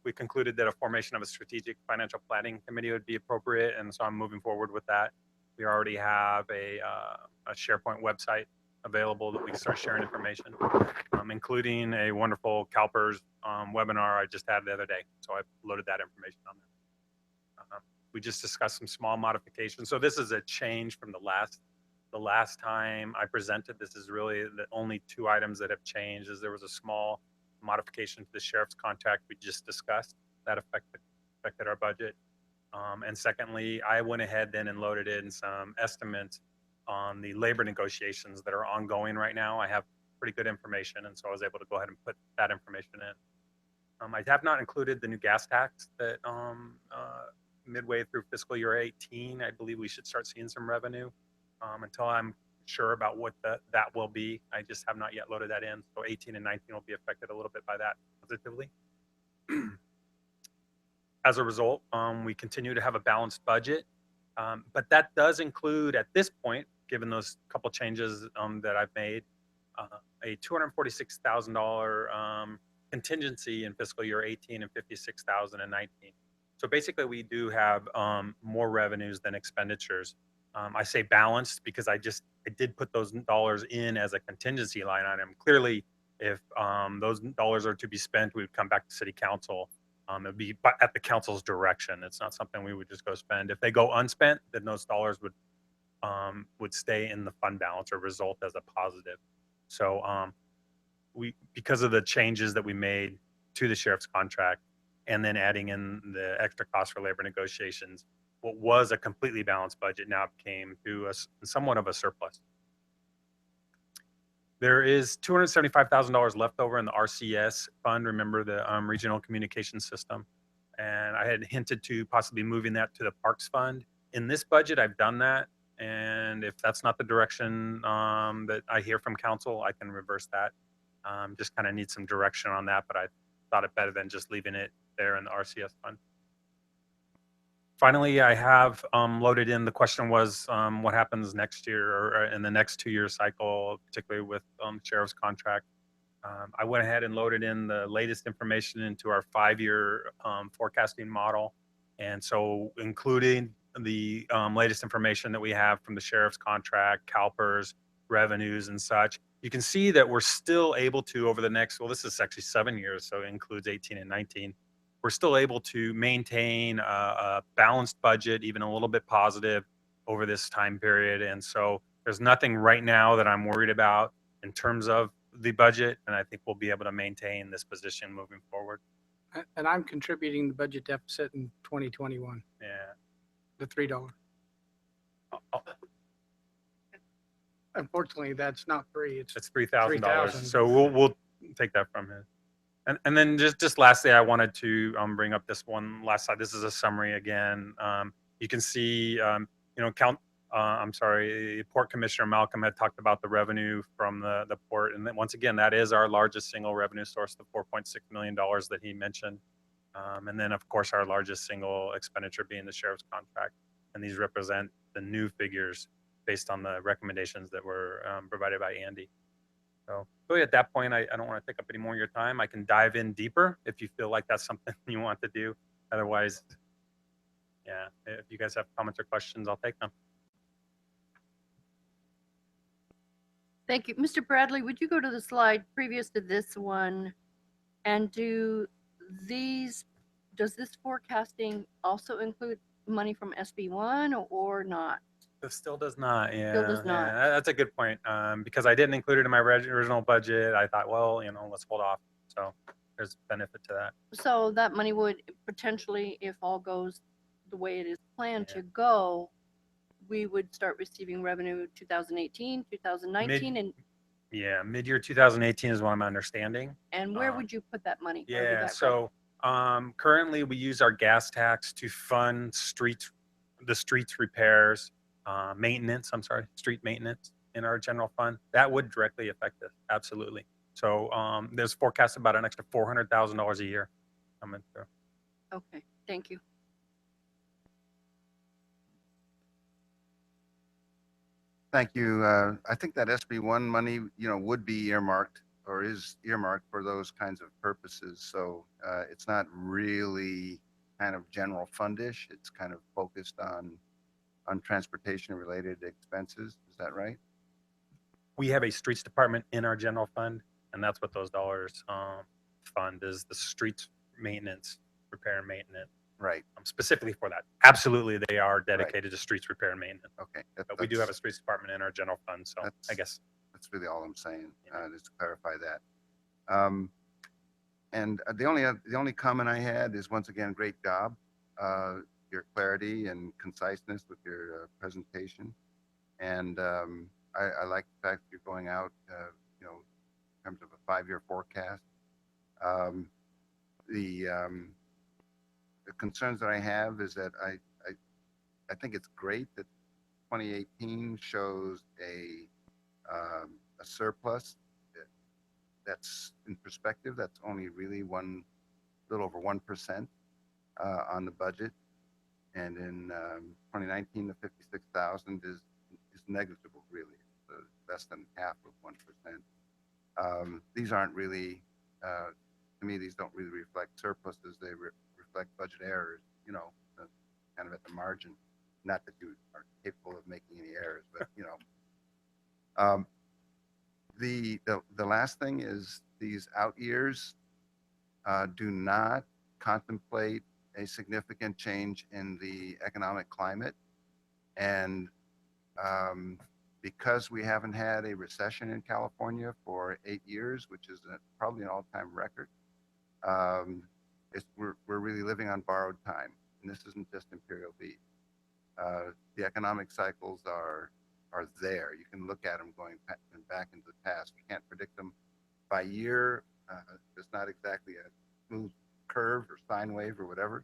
we concluded that a formation of a strategic financial planning committee would be appropriate, and so I'm moving forward with that. We already have a SharePoint website available that we can start sharing information, including a wonderful CalPERS webinar I just had the other day. So I loaded that information on there. We just discussed some small modifications. So this is a change from the last time I presented. This is really the only 2 items that have changed. Is there was a small modification to the sheriff's contract we just discussed that affected our budget. And secondly, I went ahead then and loaded in some estimates on the labor negotiations that are ongoing right now. I have pretty good information, and so I was able to go ahead and put that information in. I have not included the new gas tax that midway through fiscal year 18, I believe we should start seeing some revenue. Until I'm sure about what that will be, I just have not yet loaded that in. So 18 and 19 will be affected a little bit by that positively. As a result, we continue to have a balanced budget, but that does include, at this point, given those couple changes that I've made, a $246,000 contingency in fiscal year 18 and $56,000 in 19. So basically, we do have more revenues than expenditures. I say balanced because I did put those dollars in as a contingency line item. Clearly, if those dollars are to be spent, we would come back to City Council. It would be at the council's direction. It's not something we would just go spend. If they go unspent, then those dollars would stay in the fund balance or result as a positive. So because of the changes that we made to the sheriff's contract and then adding in the extra cost for labor negotiations, what was a completely balanced budget now came to somewhat of a surplus. There is $275,000 left over in the RCS fund. Remember the regional communication system, and I had hinted to possibly moving that to the parks fund. In this budget, I've done that, and if that's not the direction that I hear from council, I can reverse that. Just kind of need some direction on that, but I thought it better than just leaving it there in the RCS fund. Finally, I have loaded in, the question was what happens next year or in the next 2-year cycle, particularly with sheriff's contract. I went ahead and loaded in the latest information into our 5-year forecasting model. And so including the latest information that we have from the sheriff's contract, CalPERS, revenues and such, you can see that we're still able to, over the next, well, this is actually 7 years, so it includes 18 and 19. We're still able to maintain a balanced budget, even a little bit positive over this time period. And so there's nothing right now that I'm worried about in terms of the budget. And I think we'll be able to maintain this position moving forward. And I'm contributing the budget deficit in 2021, Yeah. the $3. Unfortunately, that's not free. It's $3,000. $3,000. So we'll take that from him. And then just lastly, I wanted to bring up this one last slide. This is a summary again. You can see, Port Commissioner Malcolm had talked about the revenue from the port. And then once again, that is our largest single revenue source, the $4.6 million that he mentioned. And then, of course, our largest single expenditure being the sheriff's contract. And these represent the new figures based on the recommendations that were provided by Andy. So really at that point, I don't want to take up any more of your time. I can dive in deeper if you feel like that's something you want to do. Otherwise, yeah, if you guys have comments or questions, I'll take them. Thank you. Mr. Bradley, would you go to the slide previous to this one and does this forecasting also include money from SB1 or not? It still does not. Yeah, Still does not. yeah, that's a good point. Because I didn't include it in my original budget. I thought, well, let's hold off. So there's benefit to that. So that money would potentially, if all goes the way it is planned to go, we would start receiving revenue 2018, 2019, mid-year 2018 is what I'm understanding. and where would you put that money? Where would Yeah, that so currently we use our gas tax to fund the streets repairs, street maintenance in our general fund. That would directly affect us, absolutely. So there's forecast about an extra $400,000 a year coming through. Okay, thank you. Thank you. I think that SB1 money, would be earmarked or is earmarked for those kinds of purposes. So it's not really kind of general fundish. It's kind of focused on transportation related expenses. Is that right? We have a streets department in our general fund, and that's what those dollars fund is, the streets maintenance, repair and maintenance. Right. Specifically for that. Absolutely, they are dedicated to streets repair and maintenance. Okay. But we do have a streets department in our general fund, so I guess. That's really all I'm saying, just to clarify that. And the only comment I had is, once again, great job. your clarity and conciseness with your presentation. And I like the fact that you're going out, you know, in terms of a 5-year forecast. Um, the concerns that I have is that I think it's great that 2018 shows a surplus. That's in perspective. That's only really little over 1% on the budget, and in 2019, the 56,000 is negligible. Really, it's less than half of 1%. These aren't really, to me, these don't really reflect surpluses. They reflect budget errors. You know, kind of at the margin. Not that you are capable of making any errors, but you know. The last thing is these out years do not contemplate a significant change in the economic climate. And because we haven't had a recession in California for 8 years, which is probably an all-time record, we're really living on borrowed time. And this isn't just Imperial Beach. The economic cycles are there. You can look at them going back into the past. We can't predict them by year. It's not exactly a smooth curve or sine wave or whatever,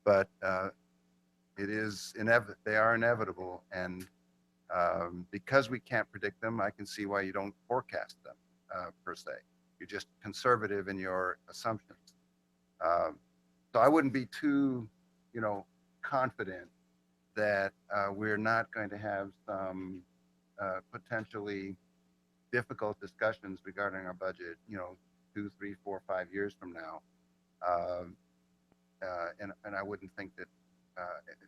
but it is they are inevitable. And because we can't predict them, I can see why you don't forecast them per se. You're just conservative in your assumptions. So I wouldn't be too, you know, confident that we're not going to have some potentially difficult discussions regarding our budget, you know, 2, 3, 4, 5 years from now. And I wouldn't think that,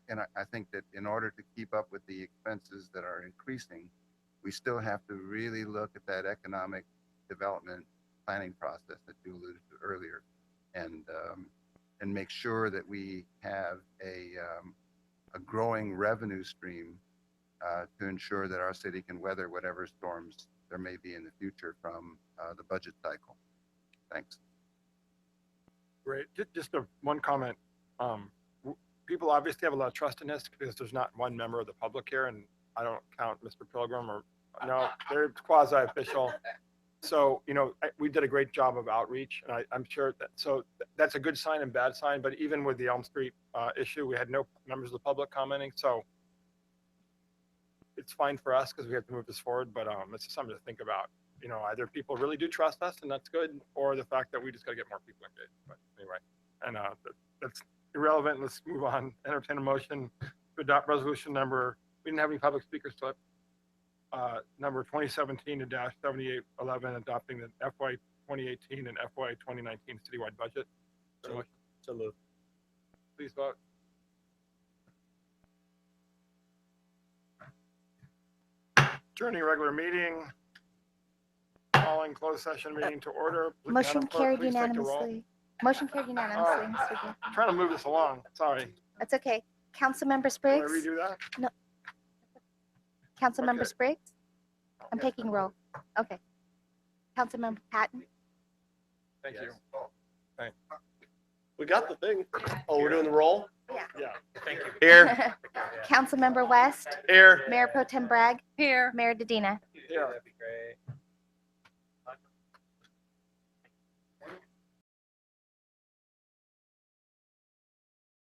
and I think that in order to keep up with the expenses that are increasing, we still have to really look at that economic development planning process that you alluded to earlier, and make sure that we have a growing revenue stream to ensure that our city can weather whatever storms there may be in the future from the budget cycle. Thanks. Great. Just one comment. People obviously have a lot of trust in this because there's not one member of the public here, and I don't count Mr. Pilgrim or no, they're quasi-official. So, you know, we did a great job of outreach, and I'm sure that's a good sign and bad sign. But even with the Elm Street issue, we had no members of the public commenting. So it's fine for us because we have to move this forward. But it's just something to think about. You know, either people really do trust us, and that's good, or the fact that we just got to get more people engaged. But anyway, and that's irrelevant. Let's move on. Entertain a motion to adopt resolution number. We didn't have any public speakers slip. Number 2017-7811, adopting the FY 2018 and FY 2019 citywide budget. So moved. Please vote. Adjourning regular meeting. Calling closed session meeting to order. Motion Madam Clerk, carried please take the roll. unanimously. Motion carried unanimously, Mr. Gaten. I'm trying to move this along. Sorry. That's okay. Councilmember Can I Spriggs? redo that? No. Councilmember Okay. Spriggs? I'm taking roll. Okay. Councilmember Patton? Thank you. Thanks. We got the thing. Oh, we're doing the roll? Yeah. Thank you. Here. Councilmember West? Here. Mayor Pro Tem Bragg? Here. Mayor Dedina? Here.